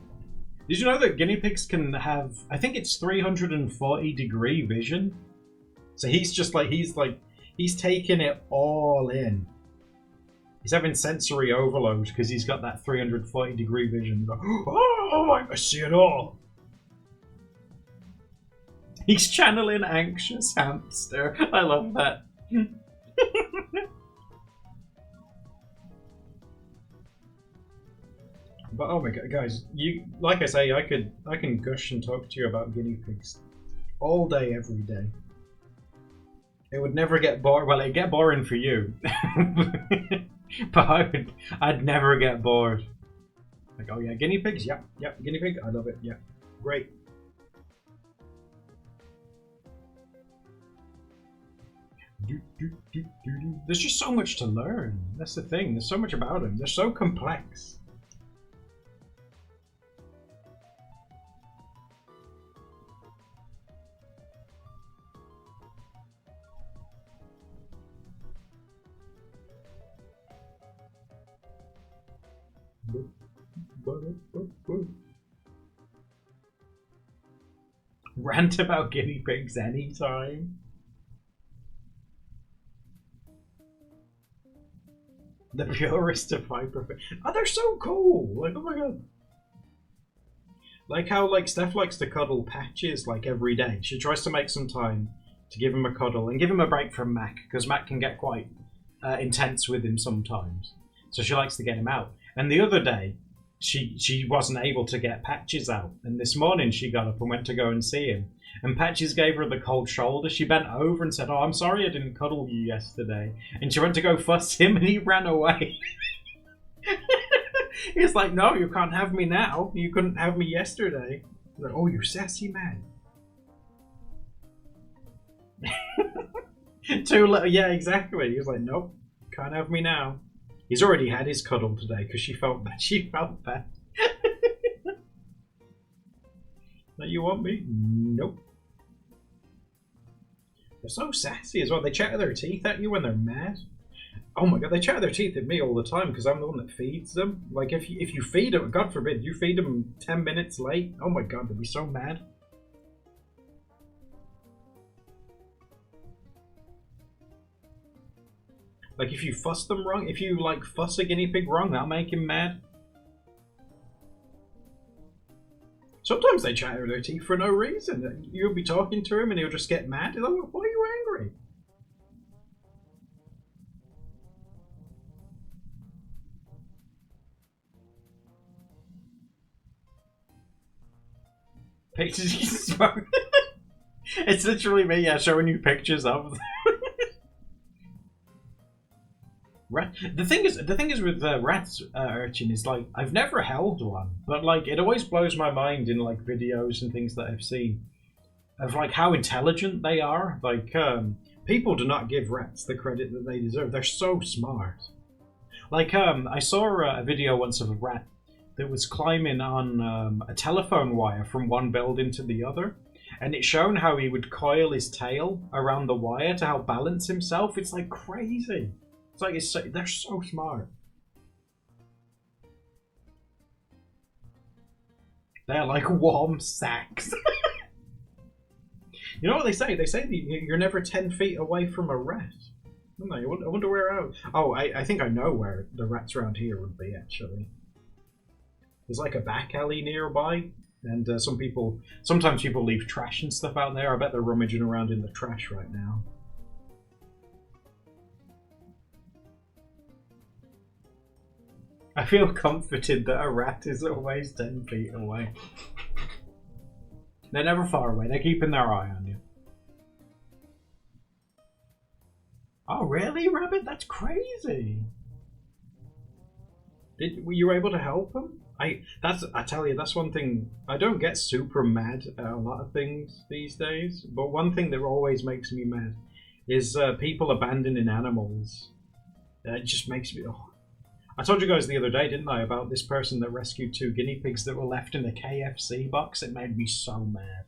Did you know that guinea pigs can have, I think it's 340-degree vision? So he's taking it all in. He's having sensory overload because he's got that 340-degree vision. Oh, I see it all. He's channeling anxious hamster. I love that. But oh my god, guys, like I say, I can gush and talk to you about guinea pigs all day, every day. It would never get bored. Well, it'd get boring for you, but I'd never get bored. Like, oh yeah, guinea pigs, yep, guinea pig, I love it, yeah, great. There's just so much to learn. That's the thing. There's so much about them. They're so complex. Rant about guinea pigs anytime. The purest of hyper. Oh, they're so cool! Like, oh my god. Like how, like, Steph likes to cuddle Patches, like, every day. She tries to make some time to give him a cuddle and give him a break from Mac, because Mac can get quite intense with him sometimes. So she likes to get him out. And the other day, she wasn't able to get Patches out. And this morning she got up and went to go and see him. And Patches gave her the cold shoulder. She bent over and said, "Oh, I'm sorry I didn't cuddle you yesterday." And she went to go fuss him and he ran away. He's like, "No, you can't have me now. You couldn't have me yesterday." Like, "Oh, you sassy man." Too little. Yeah, exactly. He was like, "Nope, can't have me now." He's already had his cuddle today because she felt bad. She felt bad. Like, you want me? Nope. They're so sassy as well. They chatter their teeth at you when they're mad. Oh my god, they chatter their teeth at me all the time because I'm the one that feeds them. Like, if you feed them, God forbid, you feed them 10 minutes late, oh my god, they'll be so mad. Like, if you fuss them wrong, if you, like, fuss a guinea pig wrong, that'll make him mad. Sometimes they chatter their teeth for no reason. You'll be talking to him and he'll just get mad. He's like, "Why are you angry?" Pictures. It's literally me, yeah, showing you pictures of them. The thing is with rats, urchin, is like, I've never held one, but like it always blows my mind in like videos and things that I've seen of like how intelligent they are. Like, people do not give rats the credit that they deserve. They're so smart. Like, I saw a video once of a rat that was climbing on a telephone wire from one building to the other, and it's shown how he would coil his tail around the wire to help balance himself. It's like crazy. It's like they're so smart. They're like warm sacks. You know what they say? They say that you're never 10 feet away from a rat. I wonder where out. Oh, I think I know where the rats around here would be, actually. There's like a back alley nearby, and sometimes people leave trash and stuff out there. I bet they're rummaging around in the trash right now. I feel comforted that a rat is always 10 feet away. They're never far away. They're keeping their eye on you. Oh, really, Rabbit? That's crazy. Were you able to help him? I tell you, that's one thing. I don't get super mad at a lot of things these days, but one thing that always makes me mad is people abandoning animals. It just makes me... Oh. I told you guys the other day, didn't I, about this person that rescued 2 guinea pigs that were left in a KFC box? It made me so mad.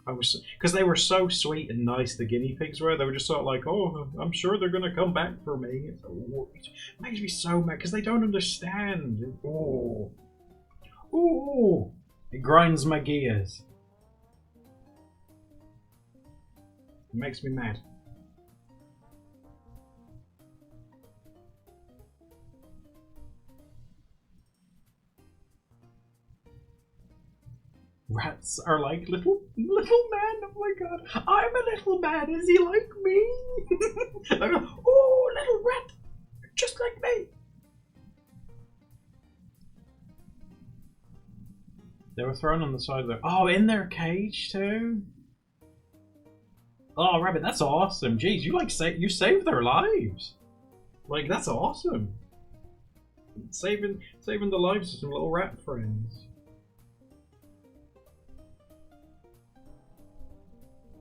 Because they were so sweet and nice, the guinea pigs were. They were just sort of like, "Oh, I'm sure they're going to come back for me." It makes me so mad because they don't understand. Oh. Ooh. It grinds my gears. It makes me mad. Rats are like little men. Oh my god, I'm a little man. Is he like me? Oh, little rat, just like me. They were thrown on the side of their... Oh, in their cage too. Oh, Rabbit, that's awesome. Jeez, you saved their lives. Like, that's awesome. Saving the lives of some little rat friends.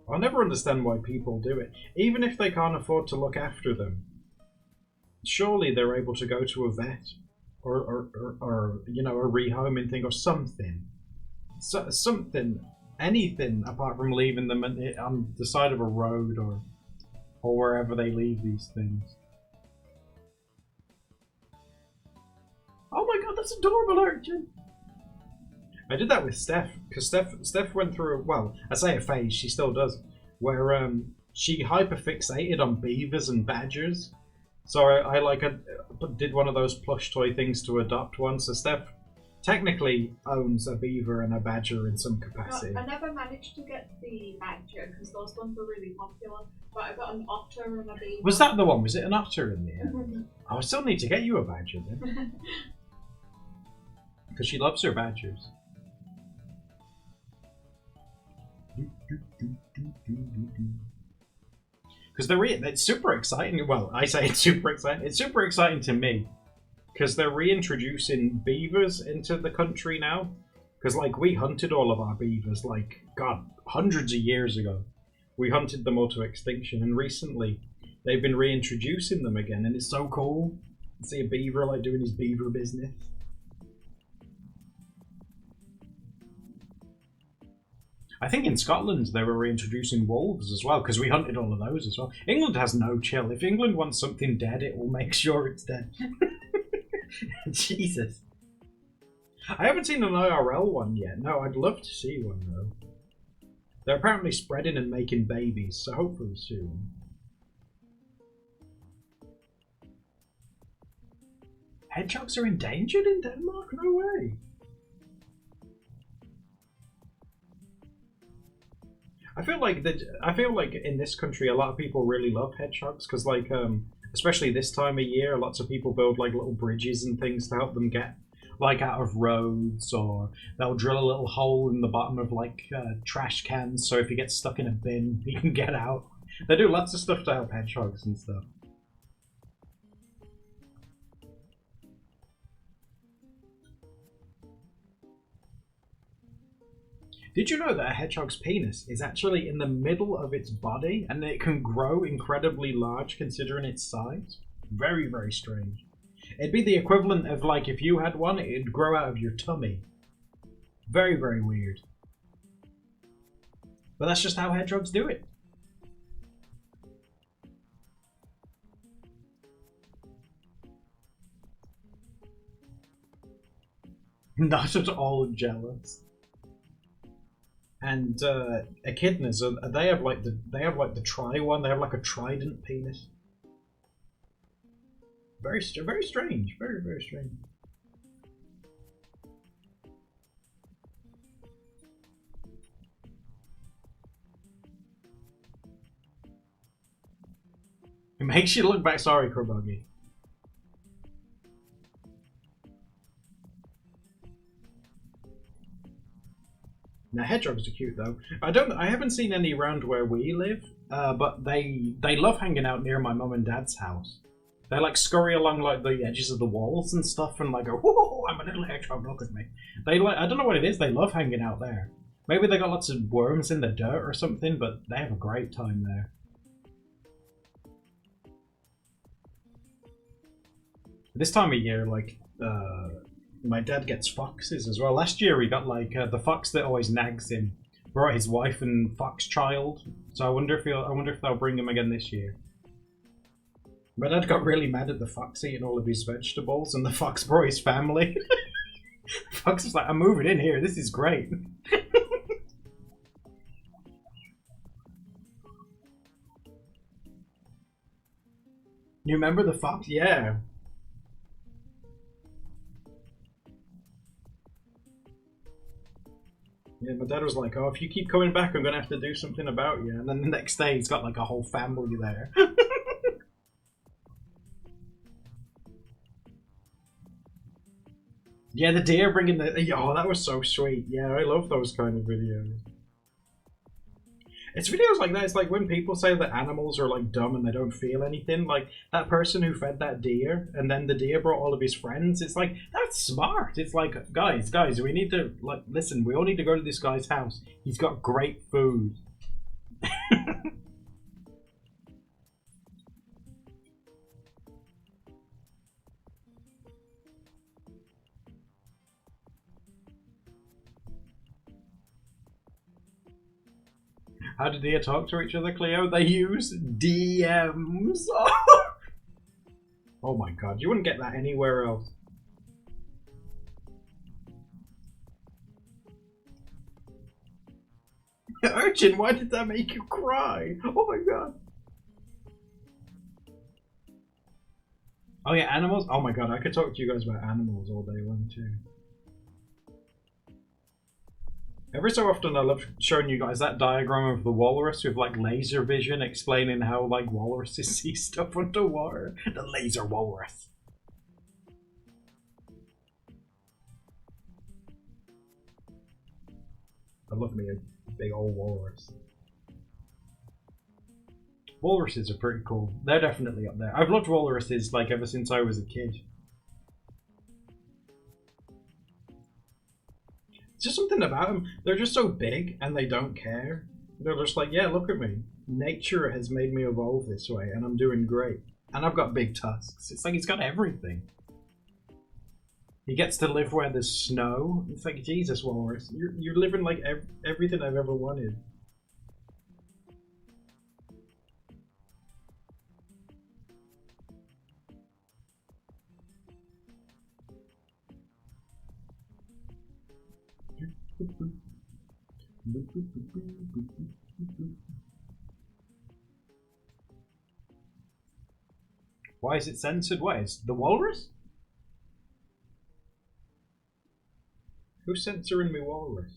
I'll never understand why people do it. Even if they can't afford to look after them, surely they're able to go to a vet or you know, a rehoming thing or something. Something, anything apart from leaving them on the side of a road or wherever they leave these things. Oh my god, that's adorable, Archie! I did that with Steph because Steph went through well, I say a phase, she still does, where she hyperfixated on beavers and badgers. So I did one of those plush toy things to adopt one. So Steph technically owns a beaver and a badger in some capacity. I never managed to get the badger because those ones were really popular. But I got an otter and a beaver. Was that the one? Was it an otter in the end? I still need to get you a badger then. Because she loves her badgers. Because it's super exciting. Well, I say it's super exciting. It's super exciting to me. Because they're reintroducing beavers into the country now. Because, like, we hunted all of our beavers, like, God, hundreds of years ago. We hunted them all to extinction. And recently, they've been reintroducing them again. And it's so cool to see a beaver, like, doing his beaver business. I think in Scotland they were reintroducing wolves as well, because we hunted all of those as well. England has no chill. If England wants something dead, it will make sure it's dead. Jesus. I haven't seen an IRL one yet. No, I'd love to see one though. They're apparently spreading and making babies, so hopefully soon. Hedgehogs are endangered in Denmark? No way. I feel like in this country a lot of people really love hedgehogs because like especially this time of year lots of people build like little bridges and things to help them get like out of roads, or they'll drill a little hole in the bottom of like trash cans so if you get stuck in a bin you can get out. They do lots of stuff to help hedgehogs and stuff. Did you know that a hedgehog's penis is actually in the middle of its body and it can grow incredibly large considering its size? Very, very strange. It'd be the equivalent of like if you had one, it'd grow out of your tummy. Very, very weird. But that's just how hedgehogs do it. Not at all jealous. And echidnas, they have like the tri one. They have like a trident penis. Very strange. Very, very strange. It makes you look back. Sorry, Krabuggy. Now hedgehogs are cute though. I haven't seen any around where we live, but they love hanging out near my mum and dad's house. They like scurry along like the edges of the walls and stuff, and like go, "Whoa, I'm a little hedgehog, look at me." They like, I don't know what it is. They love hanging out there. Maybe they got lots of worms in the dirt or something, but they have a great time there. This time of year, like, my dad gets foxes as well. Last year he got like the fox that always nags him brought his wife and fox child. So I wonder if they'll bring him again this year. My dad got really mad at the fox eating all of his vegetables, and the fox brought his family. The fox was like, "I'm moving in here. This is great." You remember the fox? Yeah. Yeah, my dad was like, "Oh, if you keep coming back, I'm gonna have to do something about you." And then the next day, he's got like a whole family there. Yeah, the deer bringing the... Oh, that was so sweet. Yeah, I love those kind of videos. It's videos like that. It's like when people say that animals are like dumb and they don't feel anything. Like that person who fed that deer and then the deer brought all of his friends. It's like, that's smart. It's like, guys, we need to, like, listen, we all need to go to this guy's house. He's got great food. How do deer talk to each other, Cleo? They use DMs. Oh my god, you wouldn't get that anywhere else. Urchin, why did that make you cry? Oh my god. Oh yeah, animals? Oh my god, I could talk to you guys about animals all day long too. Every so often I love showing you guys that diagram of the walrus with like laser vision explaining how like walruses see stuff underwater. The laser walrus. I love me a big old walrus. Walruses are pretty cool. They're definitely up there. I've loved walruses like ever since I was a kid. It's just something about them. They're just so big and they don't care. They're just like, yeah, look at me. Nature has made me evolve this way and I'm doing great. And I've got big tusks. It's like he's got everything. He gets to live where there's snow. It's like, Jesus, walrus. You're living like everything I've ever wanted. Why is it censored? What is the walrus? Who's censoring me walrus?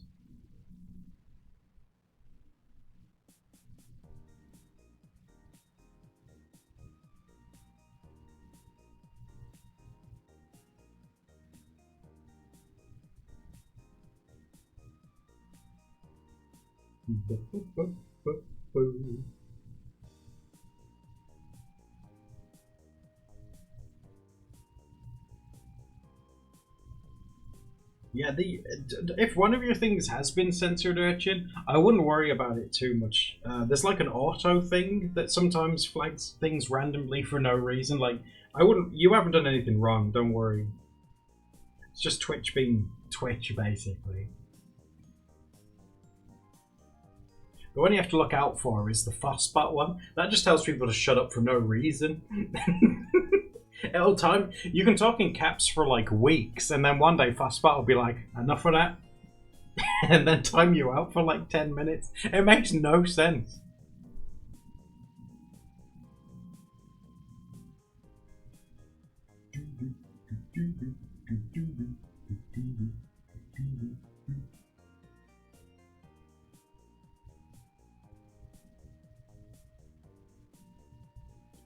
Yeah, if one of your things has been censored, Urchin, I wouldn't worry about it too much. There's like an auto thing that sometimes flags things randomly for no reason. Like, you haven't done anything wrong, don't worry. It's just Twitch being Twitch, basically. The one you have to look out for is the Frostbot one. That just tells people to shut up for no reason. It'll time. You can talk in caps for like weeks, and then one day Frostbot will be like, enough of that. And then time you out for like 10 minutes. It makes no sense.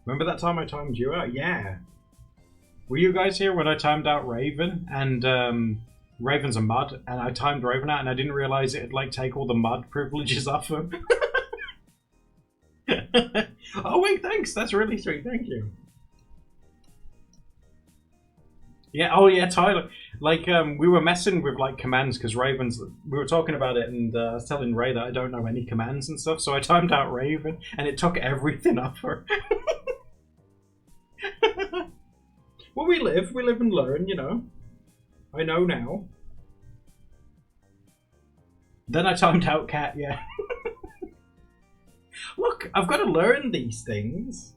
Remember that time I timed you out? Yeah. Were you guys here when I timed out Raven? And Raven's a mod, and I timed Raven out and I didn't realise it'd like take all the mod privileges off him. Oh wait, thanks. That's really sweet. Thank you. Yeah, oh yeah, Tyler. Like, we were messing with like commands because Raven's. We were talking about it, and I was telling Ray that I don't know any commands and stuff, so I timed out Raven, and it took everything off her. Well, we live and learn, you know. I know now. Then I timed out Cat, yeah. Look, I've got to learn these things.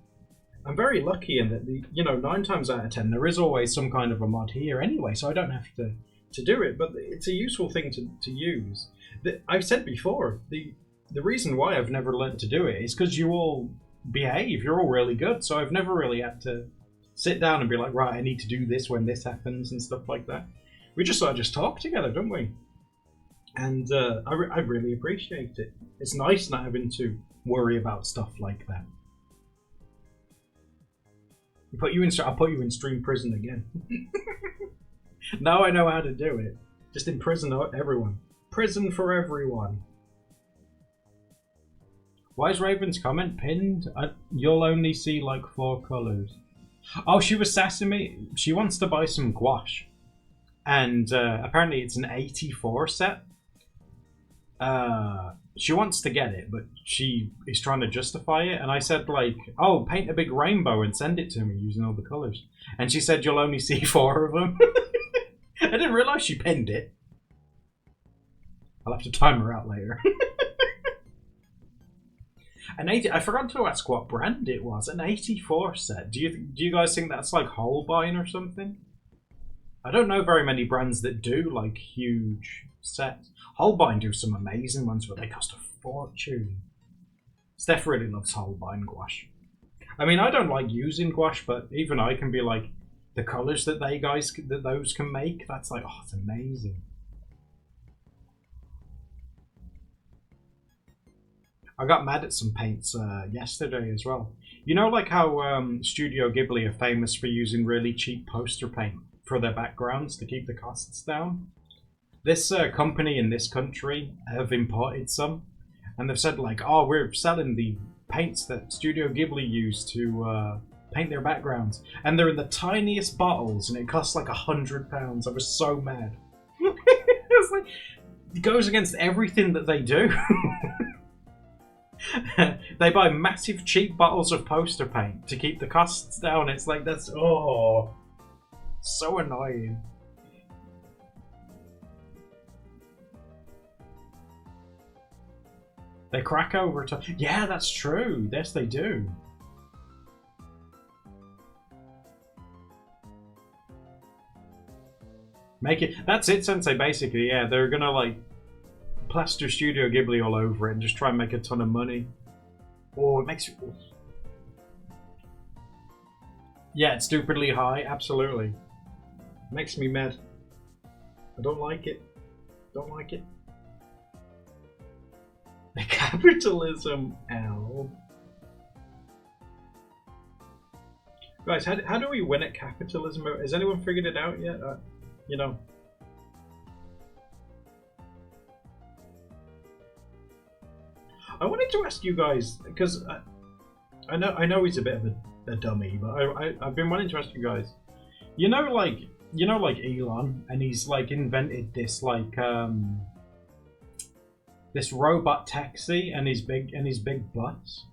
I'm very lucky in that, 9 times out of 10, there is always some kind of a mod here anyway, so I don't have to do it, but it's a useful thing to use. I've said before, the reason why I've never learned to do it is because you all behave, you're all really good, so I've never really had to sit down and be like, right, I need to do this when this happens and stuff like that. We just sort of just talk together, don't we? And I really appreciate it. It's nice not having to worry about stuff like that. I'll put you in stream prison again. Now I know how to do it. Just imprison everyone. Prison for everyone. Why is Raven's comment pinned? You'll only see like 4 colours. Oh, she was sassing me. She wants to buy some gouache. And apparently it's an 84 set. She wants to get it, but she is trying to justify it. And I said, like, oh, paint a big rainbow and send it to me using all the colours. And she said, you'll only see 4 of them. I didn't realise she pinned it. I'll have to time her out later. I forgot to ask what brand it was. An 84 set. Do you guys think that's like Holbein or something? I don't know very many brands that do like huge sets. Holbein do some amazing ones, but they cost a fortune. Steph really loves Holbein gouache. I mean, I don't like using gouache, but even I can be like, the colours that those can make, that's like, oh, it's amazing. I got mad at some paints yesterday as well. You know, like how Studio Ghibli are famous for using really cheap poster paint for their backgrounds to keep the costs down? This company in this country have imported some, and they've said like, oh, we're selling the paints that Studio Ghibli use to paint their backgrounds, and they're in the tiniest bottles, and it costs like £100. I was so mad. It's like, it goes against everything that they do. They buy massive cheap bottles of poster paint to keep the costs down. It's like, that's, oh, so annoying. They crack over to... Yeah, that's true. Yes, they do. Make it... That's it, Sensei, basically. Yeah, they're gonna, like, plaster Studio Ghibli all over it and just try and make a ton of money. Oh, it makes... Yeah, it's stupidly high. Absolutely. It makes me mad. I don't like it. Don't like it. Capitalism, L. Guys, how do we win at capitalism? Has anyone figured it out yet? You know. I wanted to ask you guys, because I know he's a bit of a dummy, but I've been wanting to ask you guys. You know, like Elon, and he's like invented this like this robot taxi and his big bus.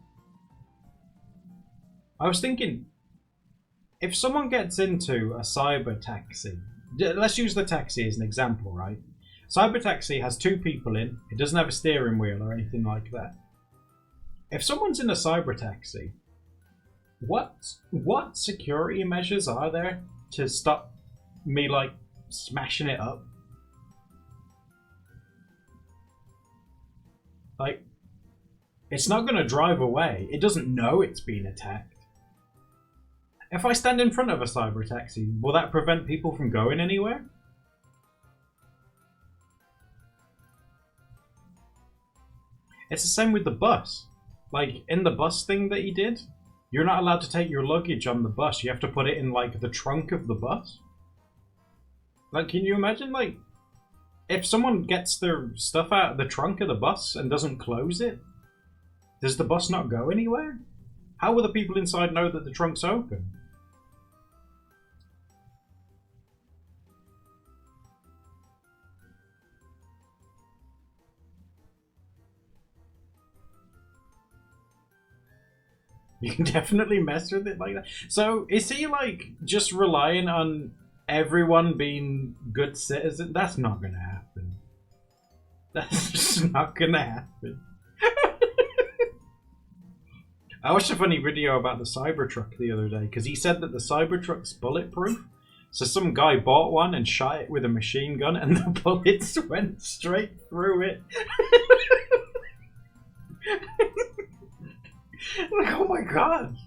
I was thinking, if someone gets into a cyber taxi, let's use the taxi as an example, right? Cyber taxi has 2 people in. It doesn't have a steering wheel or anything like that. If someone's in a cyber taxi, what security measures are there to stop me like smashing it up? Like, it's not going to drive away. It doesn't know it's being attacked. If I stand in front of a cyber taxi, will that prevent people from going anywhere? It's the same with the bus. Like, in the bus thing that he did, you're not allowed to take your luggage on the bus. You have to put it in, like, the trunk of the bus. Like, can you imagine, like, if someone gets their stuff out of the trunk of the bus and doesn't close it, does the bus not go anywhere? How will the people inside know that the trunk's open? You can definitely mess with it like that. So, is he, like, just relying on everyone being good citizens? That's not gonna happen. That's just not gonna happen. I watched a funny video about the Cybertruck the other day, because he said that the Cybertruck's bulletproof. So some guy bought one and shot it with a machine gun, and the bullets went straight through it. Like, oh my god.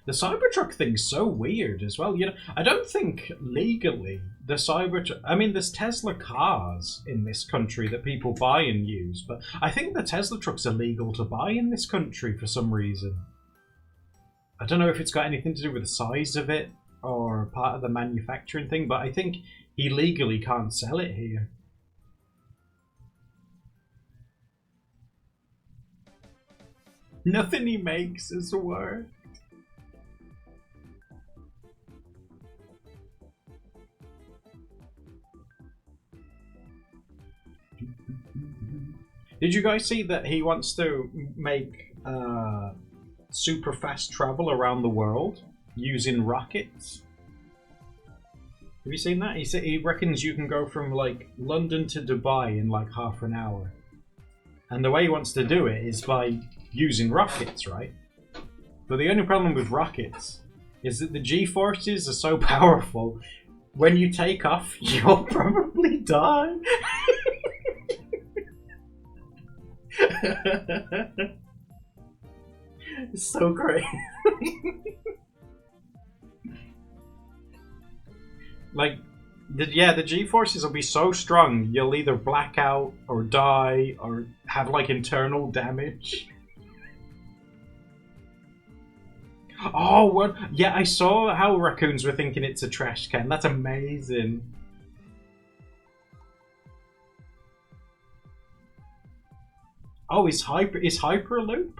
The Cybertruck thing's so weird as well. You know, I don't think legally the Cybertruck... I mean, there's Tesla cars in this country that people buy and use, but I think the Tesla truck's illegal to buy in this country for some reason. I don't know if it's got anything to do with the size of it or part of the manufacturing thing, but I think he legally can't sell it here. Nothing he makes is worth. Did you guys see that he wants to make super fast travel around the world using rockets? Have you seen that? He reckons you can go from like London to Dubai in like half an hour. And the way he wants to do it is by using rockets, right? But the only problem with rockets is that the G-forces are so powerful When you take off, you'll probably die. It's so great. Like, the G-forces will be so strong, you'll either black out or die or have like internal damage. Oh, what? Yeah, I saw how raccoons were thinking it's a trash can. That's amazing. Oh, is Hyperloop?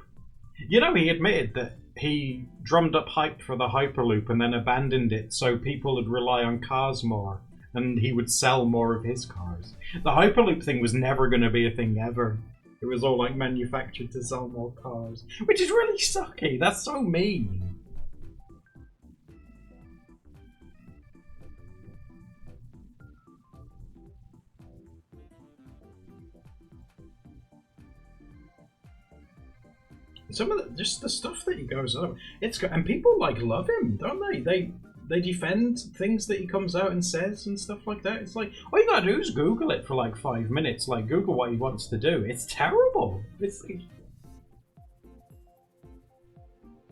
You know, he admitted that he drummed up hype for the Hyperloop and then abandoned it so people would rely on cars more and he would sell more of his cars. The Hyperloop thing was never going to be a thing ever. It was all like manufactured to sell more cars, which is really sucky. That's so mean. Some of just the stuff that he goes over, and people like love him, don't they? They defend things that he comes out and says and stuff like that. It's like all you gotta do is Google it for like 5 minutes, like Google what he wants to do. It's terrible. It's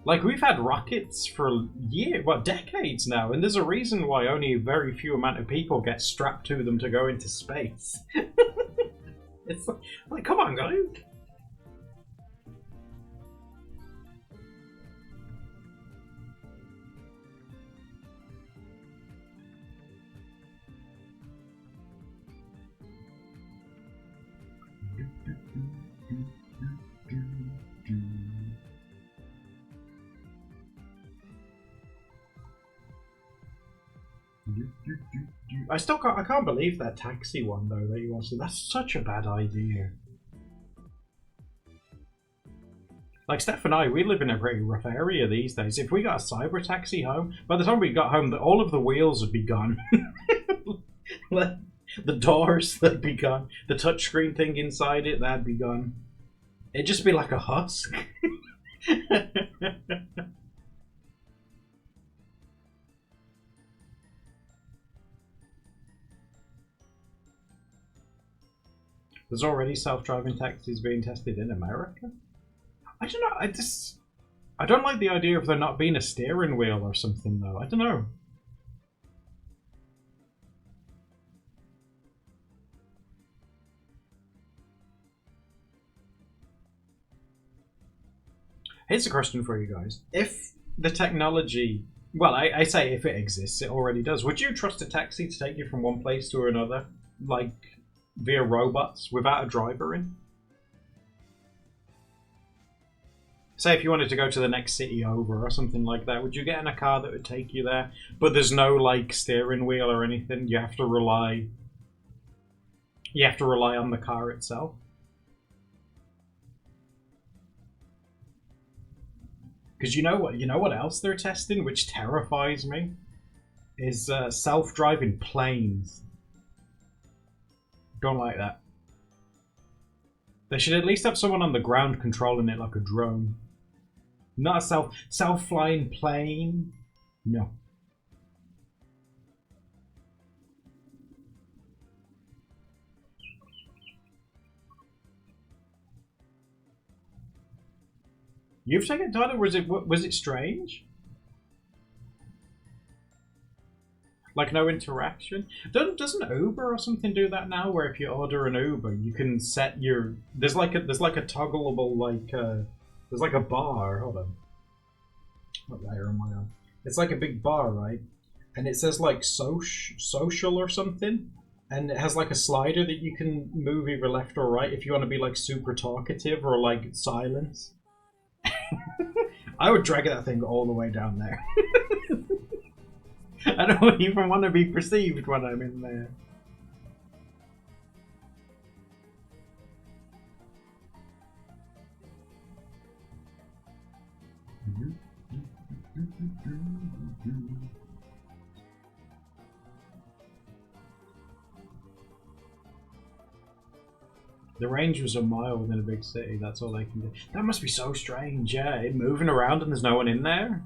like we've had rockets for decades now, and there's a reason why only a very few amount of people get strapped to them to go into space. It's like come on, guys. I can't believe that taxi one though that he wants to. That's such a bad idea. Like Steph and I, we live in a pretty rough area these days. If we got a cyber taxi home, by the time we got home, all of the wheels would be gone. Like, the doors, they'd be gone. The touchscreen thing inside it, that'd be gone. It'd just be like a husk. There's already self-driving taxis being tested in America? I don't know, I don't like the idea of there not being a steering wheel or something though. I don't know. Here's a question for you guys. If the technology, well, I say if it exists, it already does. Would you trust a taxi to take you from one place to another? Like, via robots, without a driver in? Say if you wanted to go to the next city over or something like that, would you get in a car that would take you there? But there's no, like, steering wheel or anything. You have to rely on the car itself. Because you know what else they're testing, which terrifies me, is self-driving planes. Don't like that. They should at least have someone on the ground controlling it like a drone. Not a self-flying plane. No. You've taken Tyler. Was it strange? Like no interaction? Doesn't Uber or something do that now? Where if you order an Uber, you can set your there's like a toggleable there's like a bar. Hold on. What layer am I on? It's like a big bar, right? And it says like social or something, and it has like a slider that you can move either left or right if you want to be like super talkative or like silence. I would drag that thing all the way down there. I don't even want to be perceived when I'm in there. The range was a mile within a big city, that's all they can do. That must be so strange, yeah. Moving around and there's no one in there?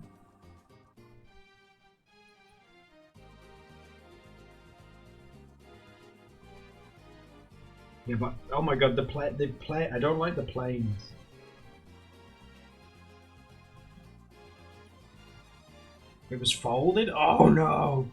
Yeah, but oh my god, the play. I don't like the planes. It was folded. Oh no!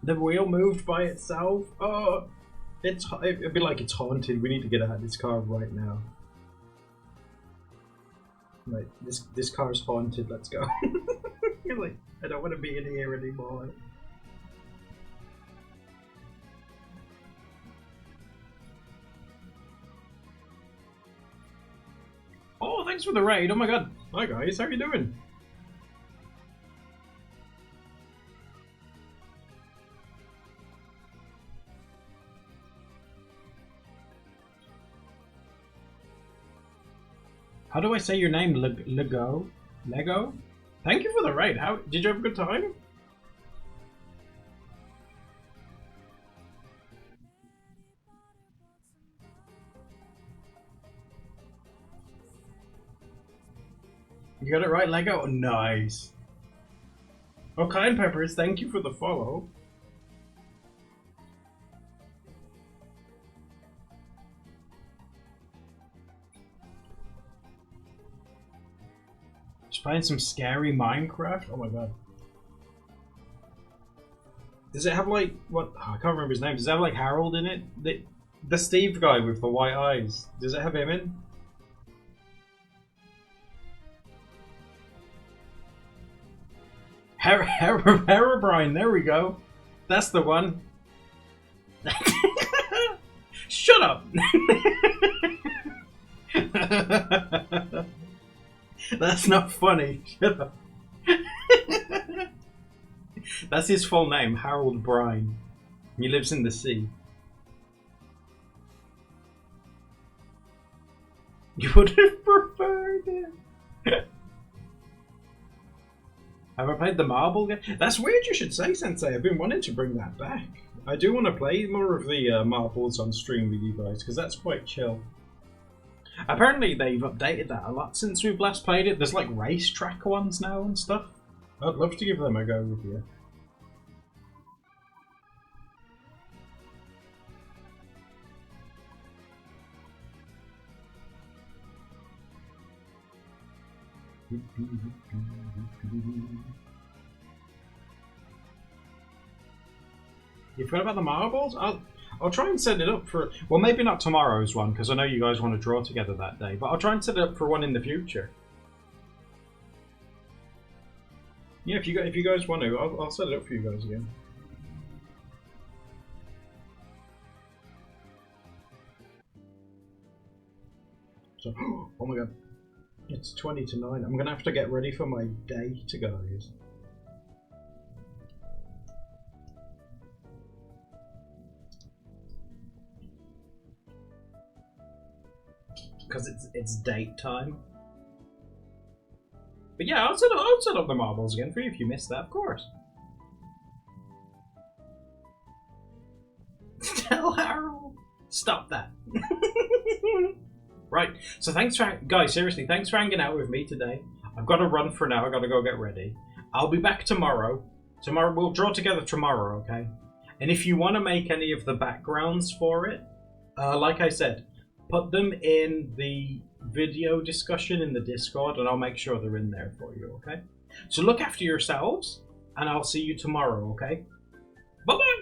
The wheel moved by itself. Oh, it'd be like it's haunted. We need to get out of this car right now. Like this car's haunted. Let's go. You're like, I don't want to be in here anymore. Oh, thanks for the raid. Oh my god. Hi guys, how are you doing? How do I say your name? Lego? Lego? Thank you for the raid. How did you have a good time? You got it right, Lego? Nice. Oh, Kind Peppers, thank you for the follow. Just playing some scary Minecraft? Oh my god. Does it have like, what? Oh, I can't remember his name. Does it have like Harold in it? The Steve guy with the white eyes. Does it have him in? Herobrine, there we go. That's the one. Shut up! That's not funny. Shut up. That's his full name, Harold Brine. He lives in the sea. You would have preferred it. Have I played the marble game? That's weird you should say, Sensei. I've been wanting to bring that back. I do want to play more of the marbles on stream with you guys, because that's quite chill. Apparently they've updated that a lot since we've last played it. There's like racetrack ones now and stuff. I'd love to give them a go with you. You forgot about the marbles? I'll try and set it up for, well, maybe not tomorrow's one because I know you guys want to draw together that day, but I'll try and set it up for one in the future. Yeah, if you guys want to, I'll set it up for you guys again. So, oh my god, it's 20 to 9. I'm gonna have to get ready for my day to guys. Because it's date time. But yeah, I'll set up the marbles again for you if you missed that, of course. Tell Harold. Stop that. Right, so thanks for, guys, seriously, thanks for hanging out with me today. I've got to run for now, I've got to go get ready. I'll be back tomorrow. Tomorrow, we'll draw together tomorrow, okay? And if you want to make any of the backgrounds for it, like I said, put them in the video discussion in the Discord and I'll make sure they're in there for you, okay? So look after yourselves and I'll see you tomorrow, okay? Bye-bye!